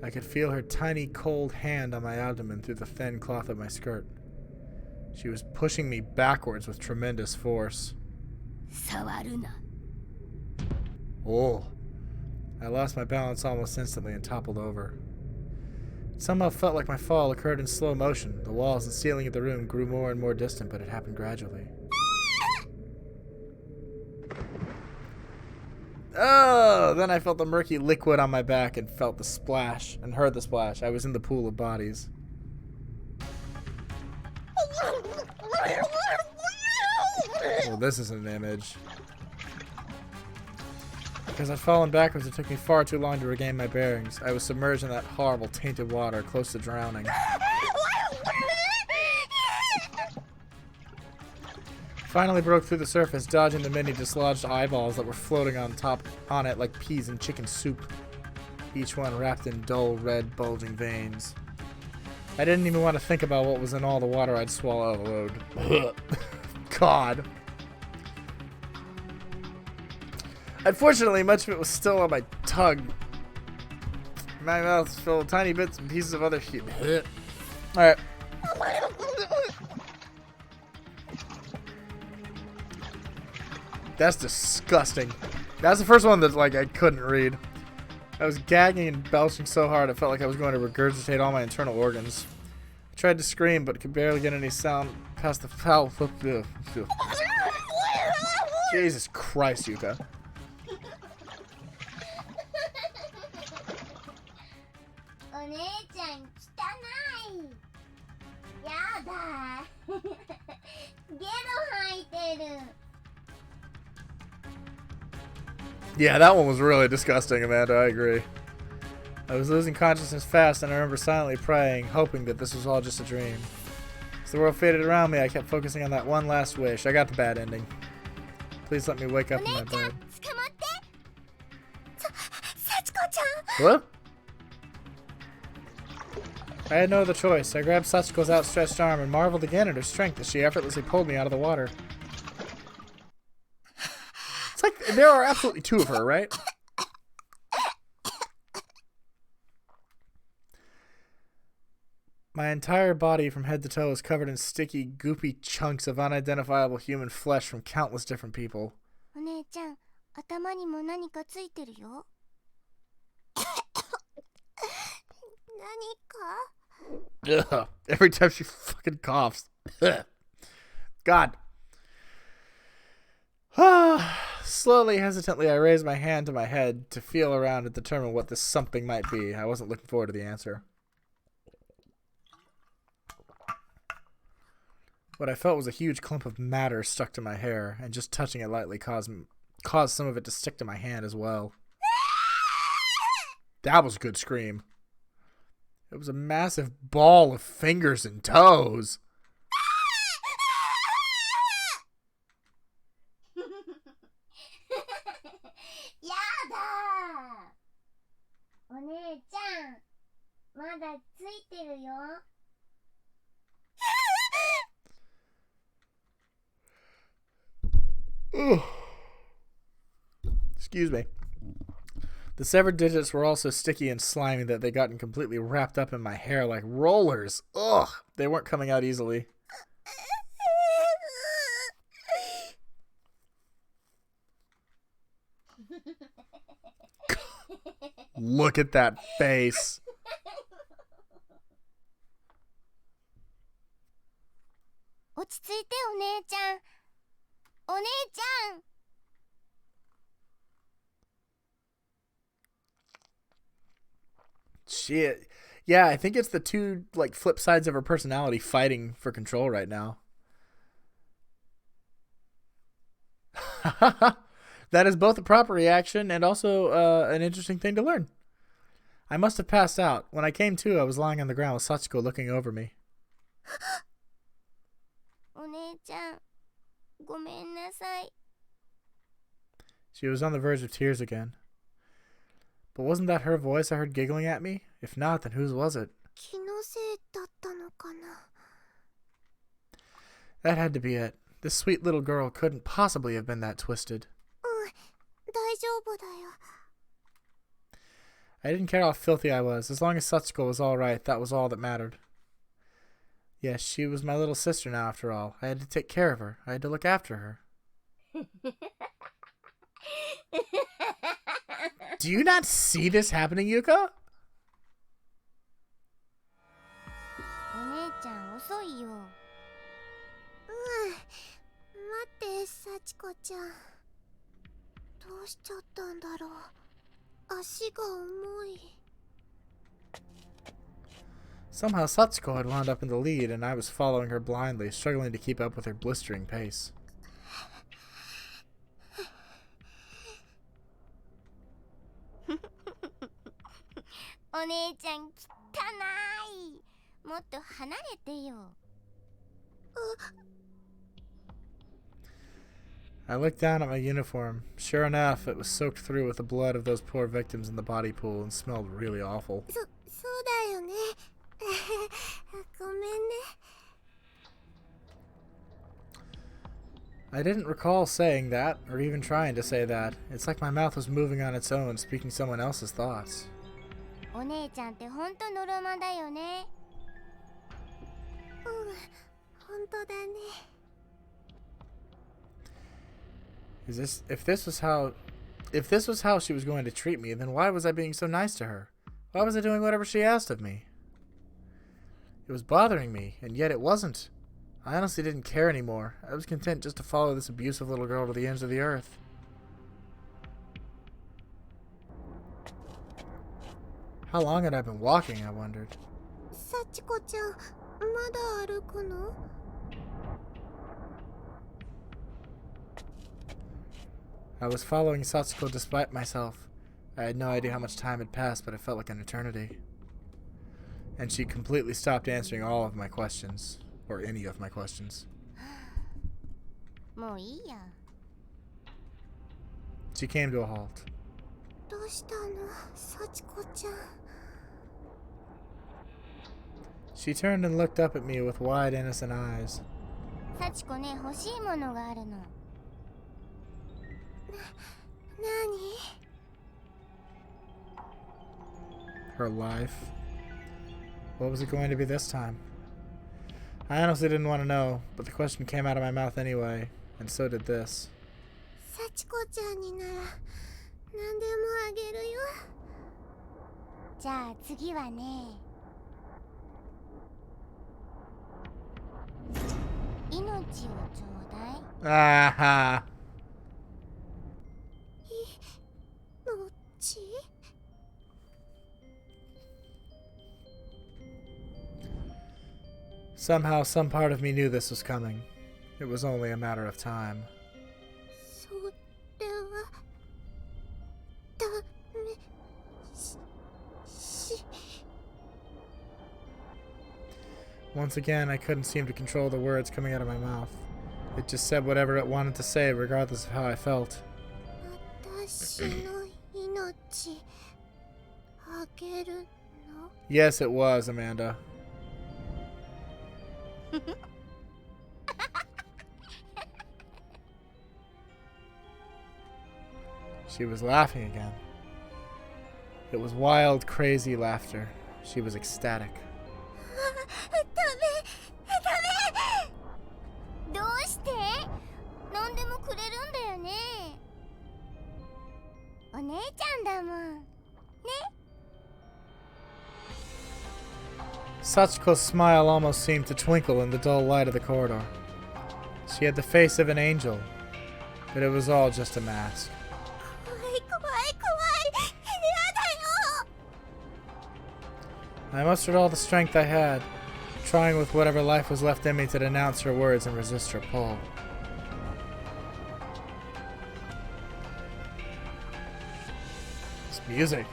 Speaker 1: I could feel her tiny cold hand on my abdomen through the thin cloth of my skirt. She was pushing me backwards with tremendous force.
Speaker 3: 触るな。
Speaker 1: Oh. I lost my balance almost instantly and toppled over. It somehow felt like my fall occurred in slow motion. The walls and ceiling of the room grew more and more distant, but it happened gradually. Oh! Then I felt the murky liquid on my back and felt the splash, and heard the splash. I was in the pool of bodies. Well, this is an image. Because I'd fallen backwards, it took me far too long to regain my bearings. I was submerged in that horrible, tainted water, close to drowning. Finally broke through the surface, dodging the many dislodged eyeballs that were floating on it like peas in chicken soup, each one wrapped in dull, red, bulging veins. I didn't even want to think about what was in all the water I'd swallowed. God. Unfortunately, much of it was still on my tongue. My mouth's full of tiny bits and pieces of other shit. Alright. That's disgusting. That's the first one that, like, I couldn't read. I was gagging and belching so hard I felt like I was going to regurgitate all my internal organs. I tried to scream, but could barely get any sound past the foul. Jesus Christ, Yuka.
Speaker 9: お姉ちゃん汚いやだゲロ吐いてる
Speaker 1: Yeah, that one was really disgusting, Amanda. I agree. I was losing consciousness fast, and I remember silently praying, hoping that this was all just a dream. As the world faded around me, I kept focusing on that one last wish. I got the bad ending. Please let me wake up in my bed.
Speaker 9: 捕まって幸子ちゃん
Speaker 1: What? I had no other choice. I grabbed Sachiko's outstretched arm and marveled again at her strength as she effortlessly pulled me out of the water. It's like there are absolutely two of her, right? My entire body from head to toe is covered in sticky, goopy chunks of unidentifiable human flesh from countless different people.
Speaker 9: お姉ちゃん頭にも何かついてるよ何か
Speaker 1: Ugh. Every time she fucking coughs. Ugh. God. Slowly, hesitantly, I raised my hand to my head to feel around and determine what this something might be. I wasn't looking forward to the answer. What I felt was a huge clump of matter stuck to my hair, and just touching it lightly caused some of it to stick to my hand as well. That was a good scream. It was a massive ball of fingers and toes.
Speaker 9: やだお姉ちゃんまだついてるよ
Speaker 1: Excuse me. The severed digits were also sticky and slimy that they gotten completely wrapped up in my hair like rollers. Ugh! They weren't coming out easily. Look at that face.
Speaker 9: 落ち着いてお姉ちゃんお姉ちゃん
Speaker 1: Shit. Yeah, I think it's the two like flip sides of her personality fighting for control right now. That is both a proper reaction and also an interesting thing to learn. I must have passed out. When I came to, I was lying on the ground with Sachiko looking over me.
Speaker 9: お姉ちゃん、ごめんなさい。
Speaker 1: She was on the verge of tears again. But wasn't that her voice I heard giggling at me? If not, then whose was it?
Speaker 9: 気のせいだったのかな。
Speaker 1: That had to be it. This sweet little girl couldn't possibly have been that twisted.
Speaker 9: うん、大丈夫だよ。
Speaker 1: I didn't care how filthy I was. As long as Sachiko was all right, that was all that mattered. Yes, she was my little sister now, after all. I had to take care of her. I had to look after her. Do you not see this happening, Yuka?
Speaker 9: お姉ちゃん遅いよ。うん、待って幸子ちゃん。どうしちゃったんだろう。足が重い。
Speaker 1: Somehow Sachiko had wound up in the lead, and I was following her blindly, struggling to keep up with her blistering pace.
Speaker 9: お姉ちゃん汚い。もっと離れてよ。
Speaker 1: I looked down at my uniform. Sure enough, it was soaked through with the blood of those poor victims in the body pool and smelled really awful.
Speaker 9: そうだよね。ごめんね。
Speaker 1: I didn't recall saying that, or even trying to say that. It's like my mouth was moving on its own, speaking someone else's thoughts.
Speaker 9: お姉ちゃんってほんとのろまだよね。うん、ほんとだね。
Speaker 1: If this was how she was going to treat me, then why was I being so nice to her? Why was I doing whatever she asked of me? It was bothering me, and yet it wasn't. I honestly didn't care anymore. I was content just to follow this abusive little girl to the ends of the earth. How long had I been walking, I wondered.
Speaker 9: 幸子ちゃん、まだ歩くの？
Speaker 1: I was following Sachiko despite myself. I had no idea how much time had passed, but it felt like an eternity. And she completely stopped answering all of my questions. Or any of my questions.
Speaker 9: もういいや。
Speaker 1: She came to a halt.
Speaker 9: どうしたの、幸子ちゃん。
Speaker 1: She turned and looked up at me with wide, innocent eyes.
Speaker 9: 幸子ね、欲しいものがあるの。何？
Speaker 1: Her life. What was it going to be this time? I honestly didn't want to know, but the question came out of my mouth anyway, and so did this.
Speaker 9: 幸子ちゃんになら何でもあげるよ。じゃあ次はね、命をちょうだい。
Speaker 1: Aha!
Speaker 9: 命？
Speaker 1: Somehow, some part of me knew this was coming. It was only a matter of time.
Speaker 9: それはダメし。
Speaker 1: Once again, I couldn't seem to control the words coming out of my mouth. It just said whatever it wanted to say, regardless of how I felt.
Speaker 9: 私の命あげるの？
Speaker 1: Yes, it was, Amanda. She was laughing again. It was wild, crazy laughter. She was ecstatic.
Speaker 9: どうして？何でもくれるんだよね。お姉ちゃんだもん。ね。
Speaker 1: Sachiko's smile almost seemed to twinkle in the dull light of the corridor. She had the face of an angel, but it was all just a mask.
Speaker 9: 怖い怖い怖い。やだよ。
Speaker 1: I mustered all the strength I had, trying with whatever life was left in me to denounce her words and resist her pull. This music.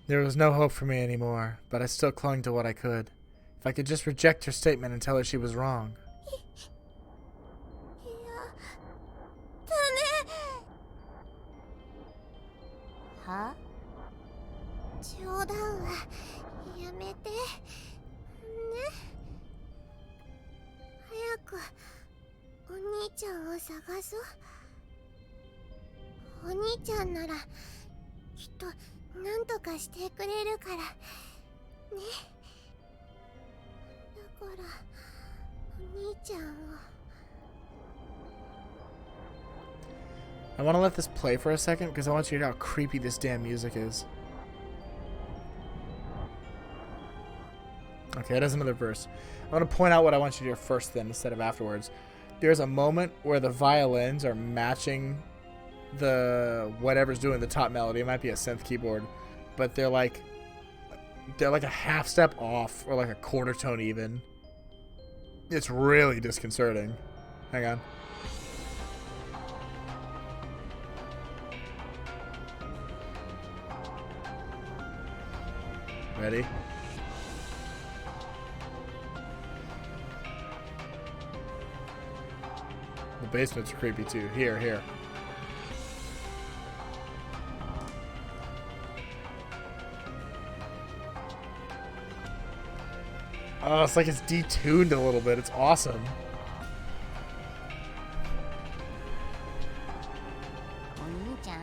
Speaker 1: There was no hope for me anymore, but I still clung to what I could. If I could just reject her statement and tell her she was wrong.
Speaker 9: Huh? 冗談はやめてね。早くお兄ちゃんを探そう。お兄ちゃんならきっと何とかしてくれるからね。だからお兄ちゃんを。
Speaker 1: I want to let this play for a second because I want you to hear how creepy this damn music is. Okay, it has another verse. I want to point out what I want you to hear first then instead of afterwards. There's a moment where the violins are matching the whatever's doing the top melody. It might be a synth keyboard, but they're like a half step off or like a quarter tone even. It's really disconcerting. Hang on. Ready? The basement's creepy too. Here. Oh, it's like it's detuned a little bit. It's awesome.
Speaker 9: お兄ちゃん。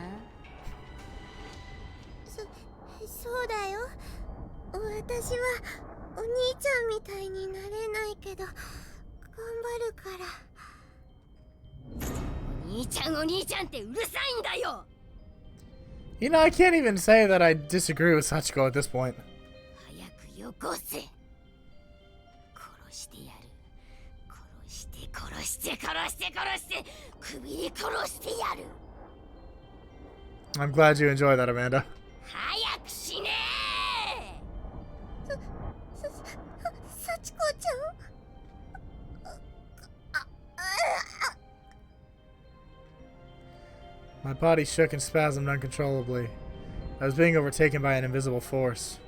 Speaker 9: そうだよ。私はお兄ちゃんみたいになれないけど頑張るから。お兄ちゃんってうるさいんだよ。
Speaker 1: You know, I can't even say that I disagree with Sachiko at this point.
Speaker 9: 早くよこせ。殺してやる。殺して首に殺してやる。
Speaker 1: I'm glad you enjoy that, Amanda.
Speaker 9: 早く死ねー。幸子ちゃん。
Speaker 1: My body shook and spasmed uncontrollably. I was being overtaken by an invisible force.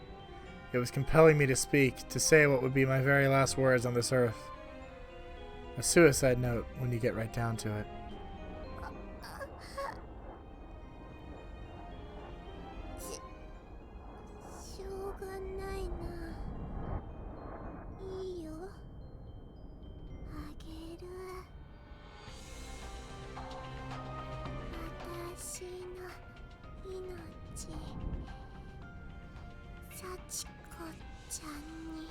Speaker 1: It was compelling me to speak, to say what would be my very last words on this earth. A suicide note when you get right down to it.
Speaker 9: しょうがないな。いいよ。あげる。私の命。幸子ちゃんに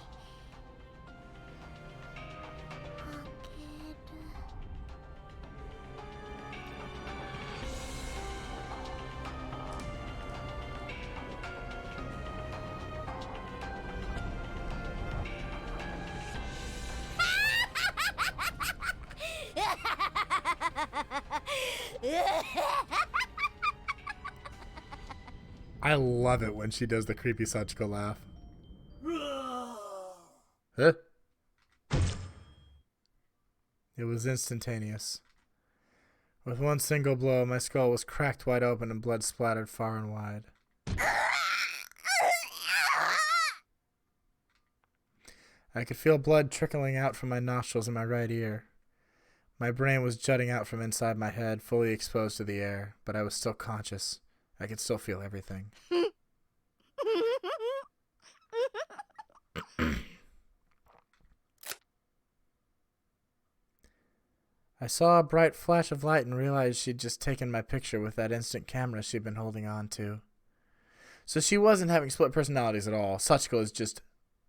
Speaker 9: あげる。
Speaker 1: I love it when she does the creepy Sachiko laugh. Huh? It was instantaneous. With one single blow, my skull was cracked wide open and blood splattered far and wide. I could feel blood trickling out from my nostrils in my right ear. My brain was jutting out from inside my head, fully exposed to the air, but I was still conscious. I could still feel everything. I saw a bright flash of light and realized she'd just taken my picture with that instant camera she'd been holding on to. So she wasn't having split personalities at all. Sachiko is just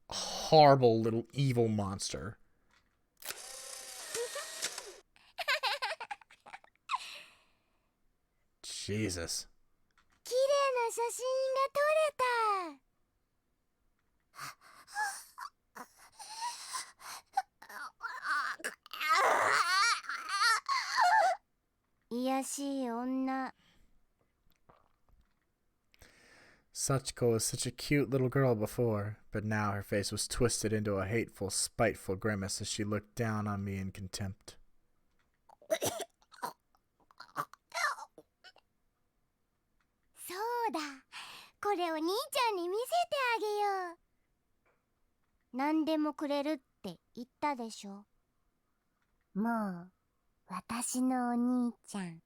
Speaker 1: a horrible little evil monster. Jesus.
Speaker 9: 綺麗な写真が撮れた。らしい女。
Speaker 1: Sachiko was such a cute little girl before, but now her face was twisted into a hateful, spiteful grimace as she looked down on me in contempt.
Speaker 9: そうだ、これお兄ちゃんに見せてあげよう。何でもくれるって言ったでしょ。もう私のお兄ちゃん。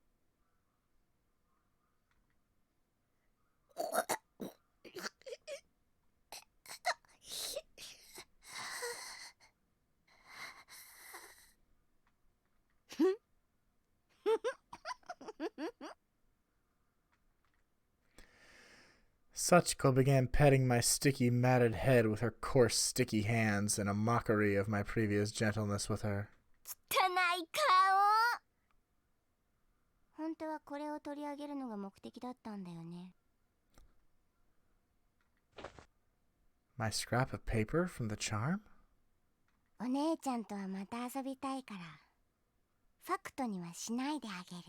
Speaker 1: Sachiko began petting my sticky, matted head with her coarse, sticky hands in a mockery of my previous gentleness with her.
Speaker 9: 汚い顔。本当はこれを取り上げるのが目的だったんだよね。
Speaker 1: My scrap of paper from the charm?
Speaker 9: お姉ちゃんとはまた遊びたいから、ファクトにはしないであげる。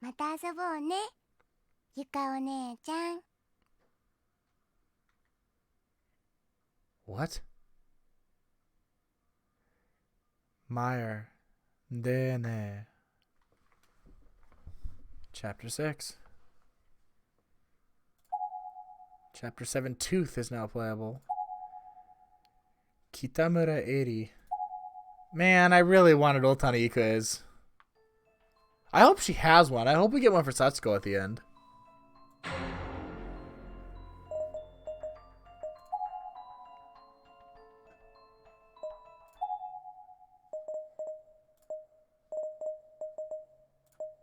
Speaker 9: また遊ぼうね、ゆかお姉ちゃん。
Speaker 1: What? Meyer. Dene. Chapter 6. Chapter 7 Tooth is now playable. Kitamura 80. Man, I really wanted Otani Iku's. I hope she has one. I hope we get one for Sachiko at the end.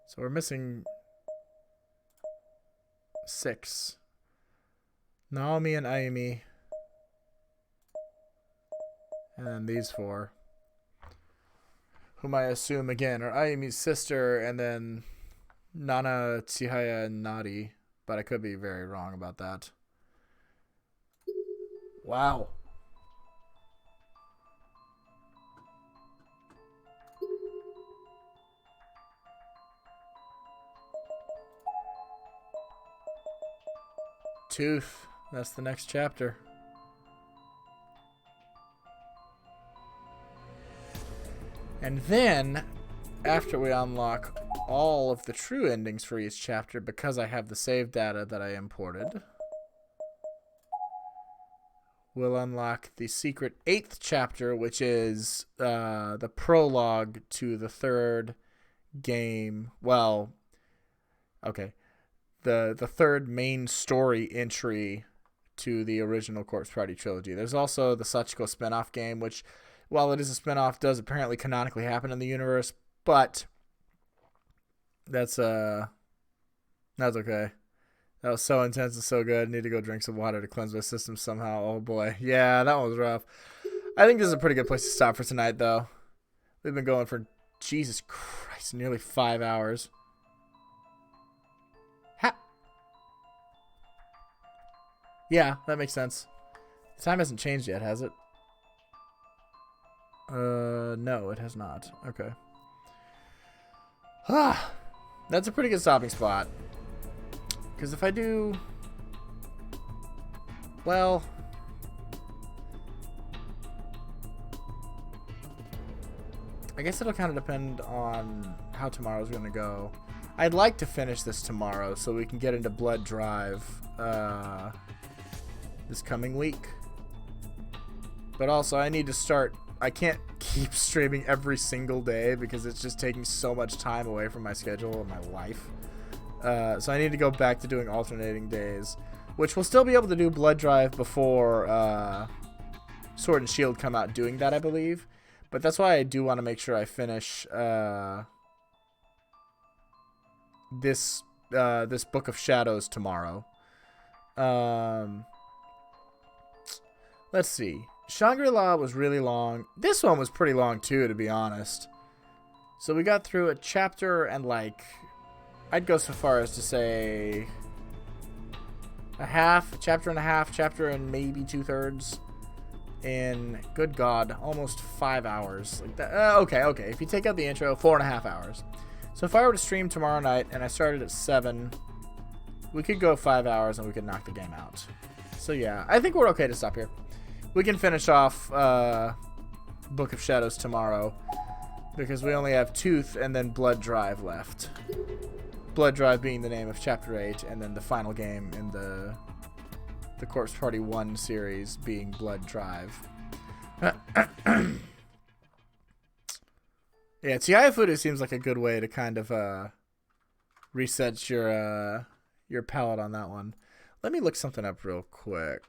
Speaker 1: So we're missing 6. Naomi and Ayumi. And then these 4. Whom I assume, again, are Ayumi's sister, and then Nana, Chihaya, and Nari. But I could be very wrong about that. Wow. Tooth. That's the next chapter. And then, after we unlock all of the true endings for each chapter, because I have the save data that I imported, we'll unlock the secret 8th chapter, which is the prologue to the 3rd game. Well, okay. The 3rd main story entry to the original Corpse Party trilogy. There's also the Sachiko spin-off game, which, while it is a spin-off, does apparently canonically happen in the universe, but that's okay. That was so intense and so good. I need to go drink some water to cleanse my system somehow. Oh boy. Yeah, that one was rough. I think this is a pretty good place to stop for tonight, though. We've been going for, Jesus Christ, nearly 5 hours. Yeah, that makes sense. The time hasn't changed yet, has it? No, it has not. Okay. That's a pretty good stopping spot. Because if I do... Well... I guess it'll kind of depend on how tomorrow's going to go. I'd like to finish this tomorrow so we can get into Blood Drive this coming week. But also, I need to start... I can't keep streaming every single day because it's just taking so much time away from my schedule and my life. So I need to go back to doing alternating days, which we'll still be able to do Blood Drive before Sword and Shield come out doing that, I believe. But that's why I do want to make sure I finish this Book of Shadows tomorrow. Let's see. Shangri-La was really long. This one was pretty long too, to be honest. So we got through a chapter and like, I'd go so far as to say a chapter and maybe 2/3. in, good God, almost 5 hours. Like that. Okay. If you take out the intro, 4.5 hours. So if I were to stream tomorrow night and I started at 7, we could go 5 hours and we could knock the game out. So yeah, I think we're okay to stop here. We can finish off Book of Shadows tomorrow because we only have Tooth and then Blood Drive left. Blood Drive being the name of Chapter 8, and then the final game in the Corpse Party 1 series being Blood Drive. Yeah, Chiaifudu seems like a good way to kind of reset your palette on that one. Let me look something up real quick.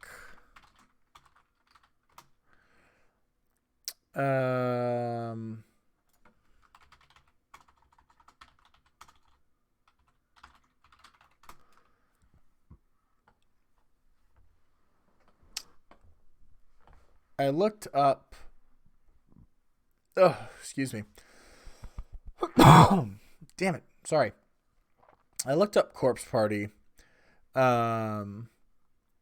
Speaker 1: I looked up. Oh, excuse me. Damn it. Sorry. I looked up Corpse Party on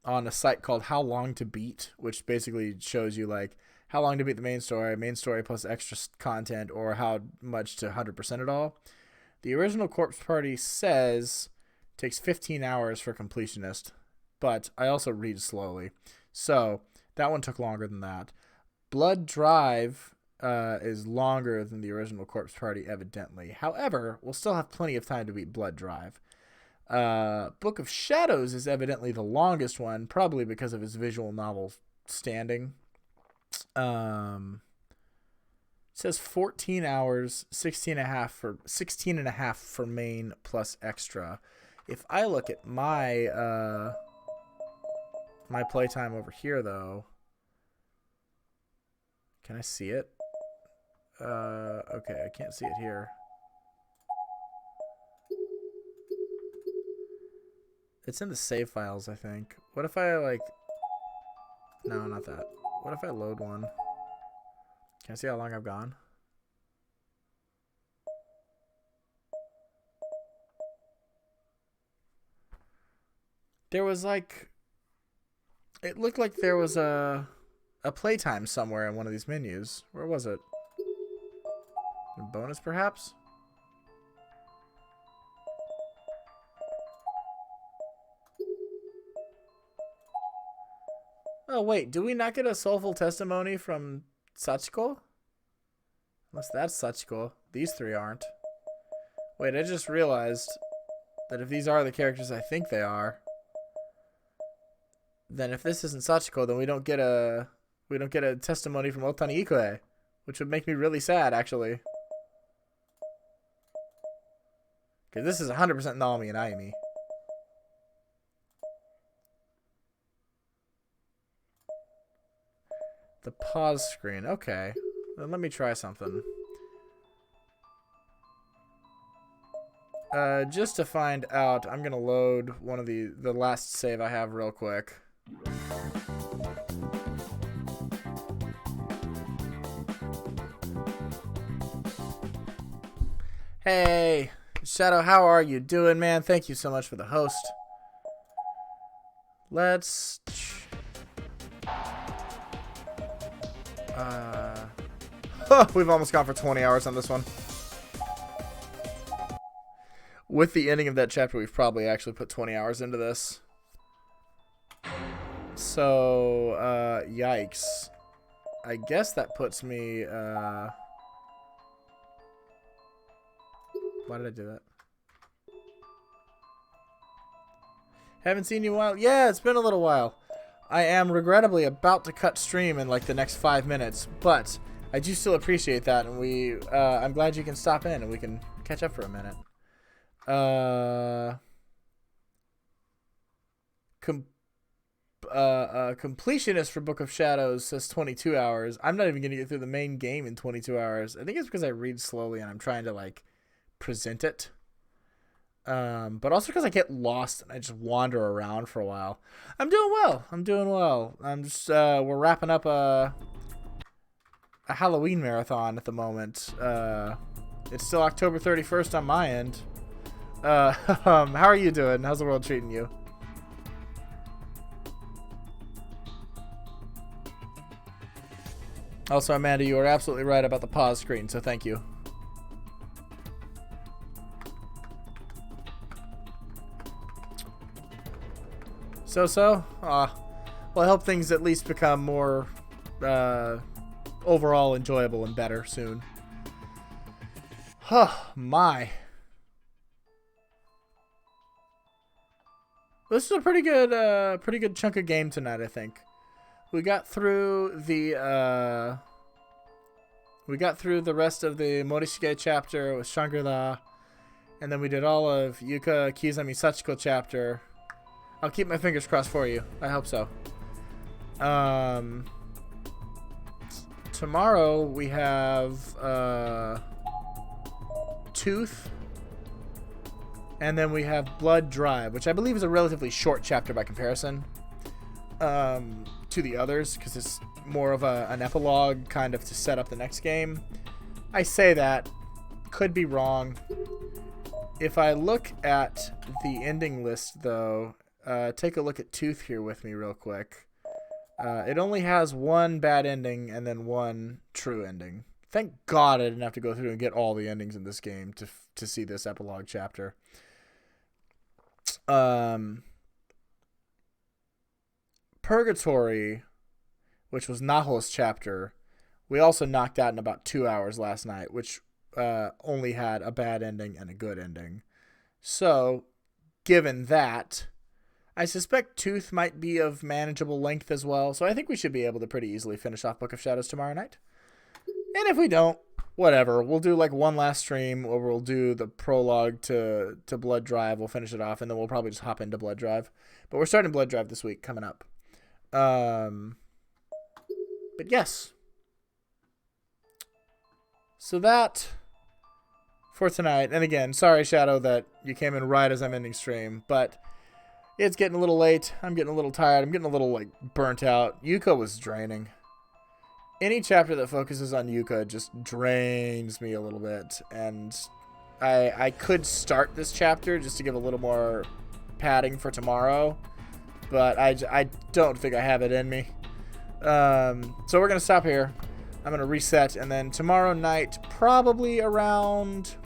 Speaker 1: a site called How Long to Beat, which basically shows you like how long to beat the main story plus extra content, or how much to 100% it all. The original Corpse Party says it takes 15 hours for completionist, but I also read slowly. So that one took longer than that. Blood Drive is longer than the original Corpse Party, evidently. However, we'll still have plenty of time to beat Blood Drive. Book of Shadows is evidently the longest one, probably because of its visual novel standing. It says 14 hours, 16 and a half for main plus extra. If I look at my my playtime over here, though, can I see it? Okay, I can't see it here. It's in the save files, I think. What if I, like... No, not that. What if I load one? Can I see how long I've gone? There was, like... It looked like there was a playtime somewhere in one of these menus. Where was it? A bonus, perhaps? Oh, wait. Do we not get a soulful testimony from Sachiko? Unless that's Sachiko. These three aren't. Wait, I just realized that if these are the characters I think they are, then if this isn't Sachiko, then we don't get a testimony from Otani Ikoe, which would make me really sad, actually. Because this is 100% Naomi and Ayumi. The pause screen. Okay. Then let me try something. Just to find out, I'm going to load one of the last save I have real quick. Hey, Shadow, how are you doing, man? Thank you so much for the host. Let's... we've almost gone for 20 hours on this one. With the ending of that chapter, we've probably actually put 20 hours into this. So, yikes. I guess that puts me, why did I do that? Haven't seen you in a while? Yeah, it's been a little while. I am regrettably about to cut stream in like the next 5 minutes, but I do still appreciate that, and I'm glad you can stop in and we can catch up for a minute. Completionist for Book of Shadows says 22 hours. I'm not even going to get through the main game in 22 hours. I think it's because I read slowly and I'm trying to like present it. But also because I get lost and I just wander around for a while. I'm doing well. I'm just we're wrapping up a Halloween marathon at the moment. It's still October 31st on my end. How are you doing? How's the world treating you? Also, Amanda, you are absolutely right about the pause screen, so thank you. So? Well, I hope things at least become more overall enjoyable and better soon. Huh, my. This is a pretty good chunk of game tonight, I think. We got through the rest of the Morishige chapter with Shangri-La, and then we did all of Yuka Kizami Sachiko chapter. I'll keep my fingers crossed for you. I hope so. Tomorrow we have Tooth, and then we have Blood Drive, which I believe is a relatively short chapter by comparison to the others, because it's more of an epilogue kind of to set up the next game. I say that, could be wrong. If I look at the ending list, though, take a look at Tooth here with me real quick. It only has one bad ending and then one true ending. Thank God I didn't have to go through and get all the endings in this game to see this epilogue chapter. Purgatory, which was Naho's chapter, we also knocked out in about 2 hours last night, which only had a bad ending and a good ending. So, given that, I suspect Tooth might be of manageable length as well, so I think we should be able to pretty easily finish off Book of Shadows tomorrow night. And if we don't, whatever. We'll do like one last stream where we'll do the prologue to Blood Drive. We'll finish it off, and then we'll probably just hop into Blood Drive. But we're starting Blood Drive this week, coming up. But yes. So that for tonight. And again, sorry, Shadow, that you came in right as I'm ending stream, but it's getting a little late. I'm getting a little tired. I'm getting a little, like, burnt out. Yuka was draining. Any chapter that focuses on Yuka just drains me a little bit. And I could start this chapter just to give a little more padding for tomorrow. But I don't think I have it in me. So we're going to stop here. I'm going to reset. And then tomorrow night, probably around...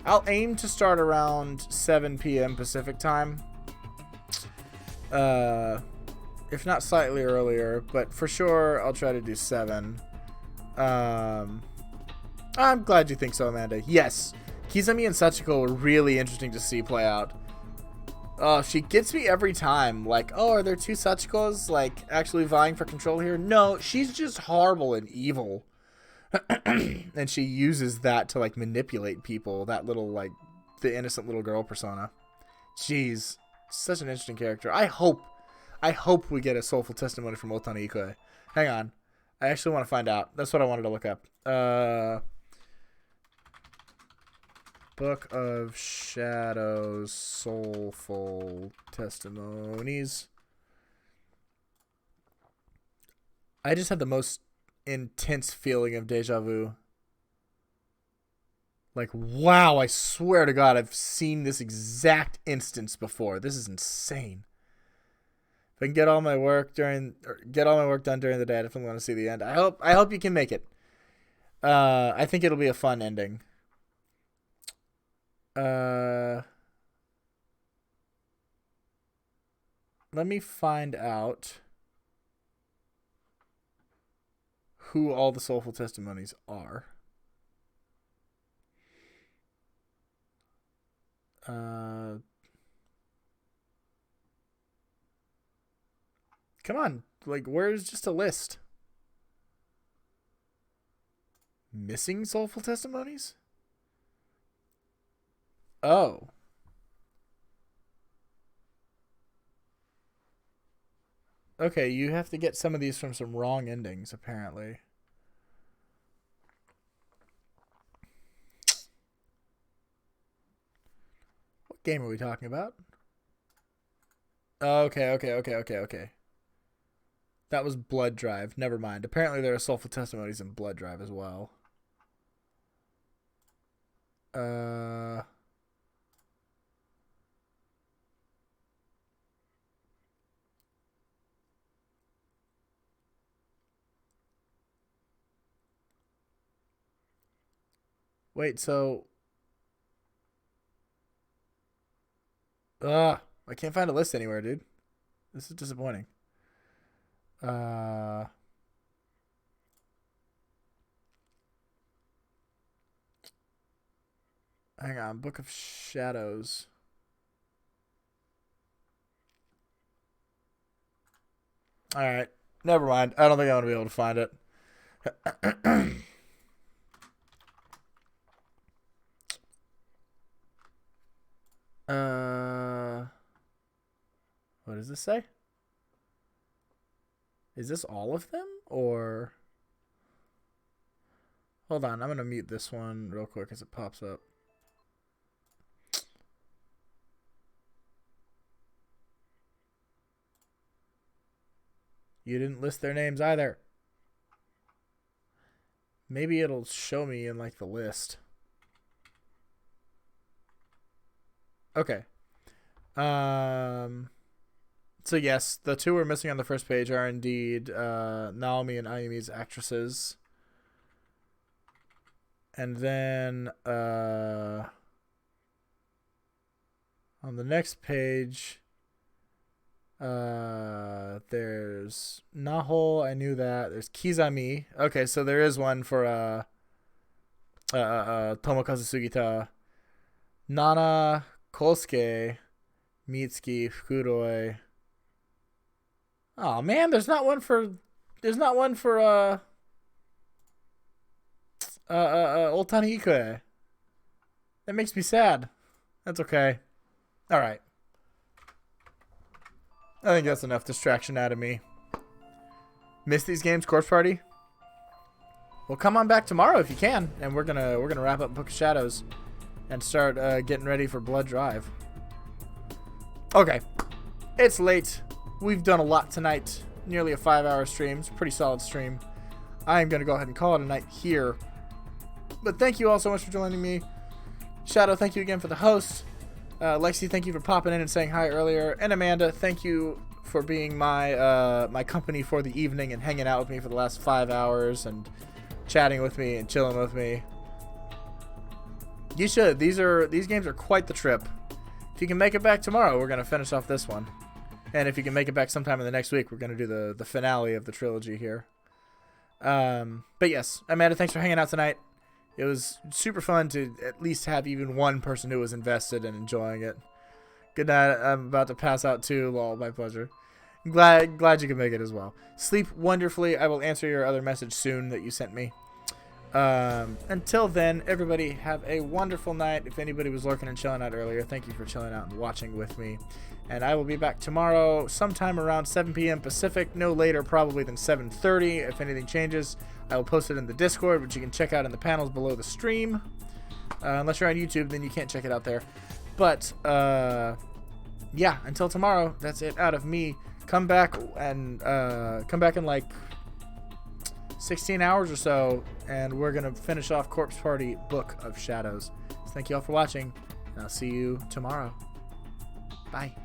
Speaker 1: I'll aim to start around 7 p.m. Pacific time. If not slightly earlier, but for sure I'll try to do 7. I'm glad you think so, Amanda. Yes, Kizami and Sachiko were really interesting to see play out. She gets me every time. Like, oh, are there two Sachikos, like, actually vying for control here? No, she's just horrible and evil. And she uses that to, like, manipulate people. That little, like, the innocent little girl persona. Jeez. Such an interesting character. I hope we get a soulful testimony from Otani Ikue. Hang on. I actually want to find out. That's what I wanted to look up. Book of Shadows, Soulful Testimonies. I just had the most intense feeling of deja vu. Like, wow, I swear to God, I've seen this exact instance before. This is insane. If I can get all my work done during the day, I definitely want to see the end. I hope you can make it. I think it'll be a fun ending. Let me find out who all the soulful testimonies are. Come on, like, where's just a list? Missing soulful testimonies? Oh. Okay, you have to get some of these from some wrong endings, apparently. What game are we talking about? Okay. That was Blood Drive. Never mind. Apparently there are soulful testimonies in Blood Drive as well. Wait, so... I can't find a list anywhere, dude. This is disappointing. Hang on. Book of Shadows. Alright. Never mind. I don't think I'm going to be able to find it. What does this say? Is this all of them? Or... Hold on. I'm going to mute this one real quick as it pops up. You didn't list their names either. Maybe it'll show me in like the list. Okay. So yes, the two we're missing on the first page are indeed Naomi and Ayumi's actresses. And then on the next page, there's Nahol. I knew that. There's Kizami. Okay, so there is one for Tomokazu Sugita, Nana, Kosuke, Mitsuki, Fukuroi. Oh man, there's not one for Otani Ikue. That makes me sad. That's okay. All right. I think that's enough distraction out of me. Miss these games, Corpse Party? Well, come on back tomorrow if you can, and we're gonna wrap up Book of Shadows and start getting ready for Blood Drive. Okay, it's late. We've done a lot tonight. Nearly a 5-hour stream. It's a pretty solid stream. I am gonna go ahead and call it a night here. But thank you all so much for joining me. Shadow, thank you again for the host. Lexi, thank you for popping in and saying hi earlier. And Amanda, thank you for being my my company for the evening and hanging out with me for the last 5 hours and chatting with me and chilling with me. You should. These games are quite the trip. If you can make it back tomorrow, we're gonna finish off this one. And if you can make it back sometime in the next week, we're gonna do the finale of the trilogy here. But yes, Amanda, thanks for hanging out tonight. It was super fun to at least have even one person who was invested and enjoying it. Good night. I'm about to pass out too. Lol, my pleasure. Glad you could make it as well. Sleep wonderfully. I will answer your other message soon that you sent me. Until then, everybody have a wonderful night. If anybody was lurking and chilling out earlier, thank you for chilling out and watching with me. And I will be back tomorrow sometime around 7 p.m. Pacific, no later probably than 7:30. If anything changes, I will post it in the Discord, which you can check out in the panels below the stream. Unless you're on YouTube, then you can't check it out there. But, yeah, until tomorrow, that's it out of me. Come back in like 16 hours or so, and we're going to finish off Corpse Party Book of Shadows. So thank you all for watching, and I'll see you tomorrow. Bye.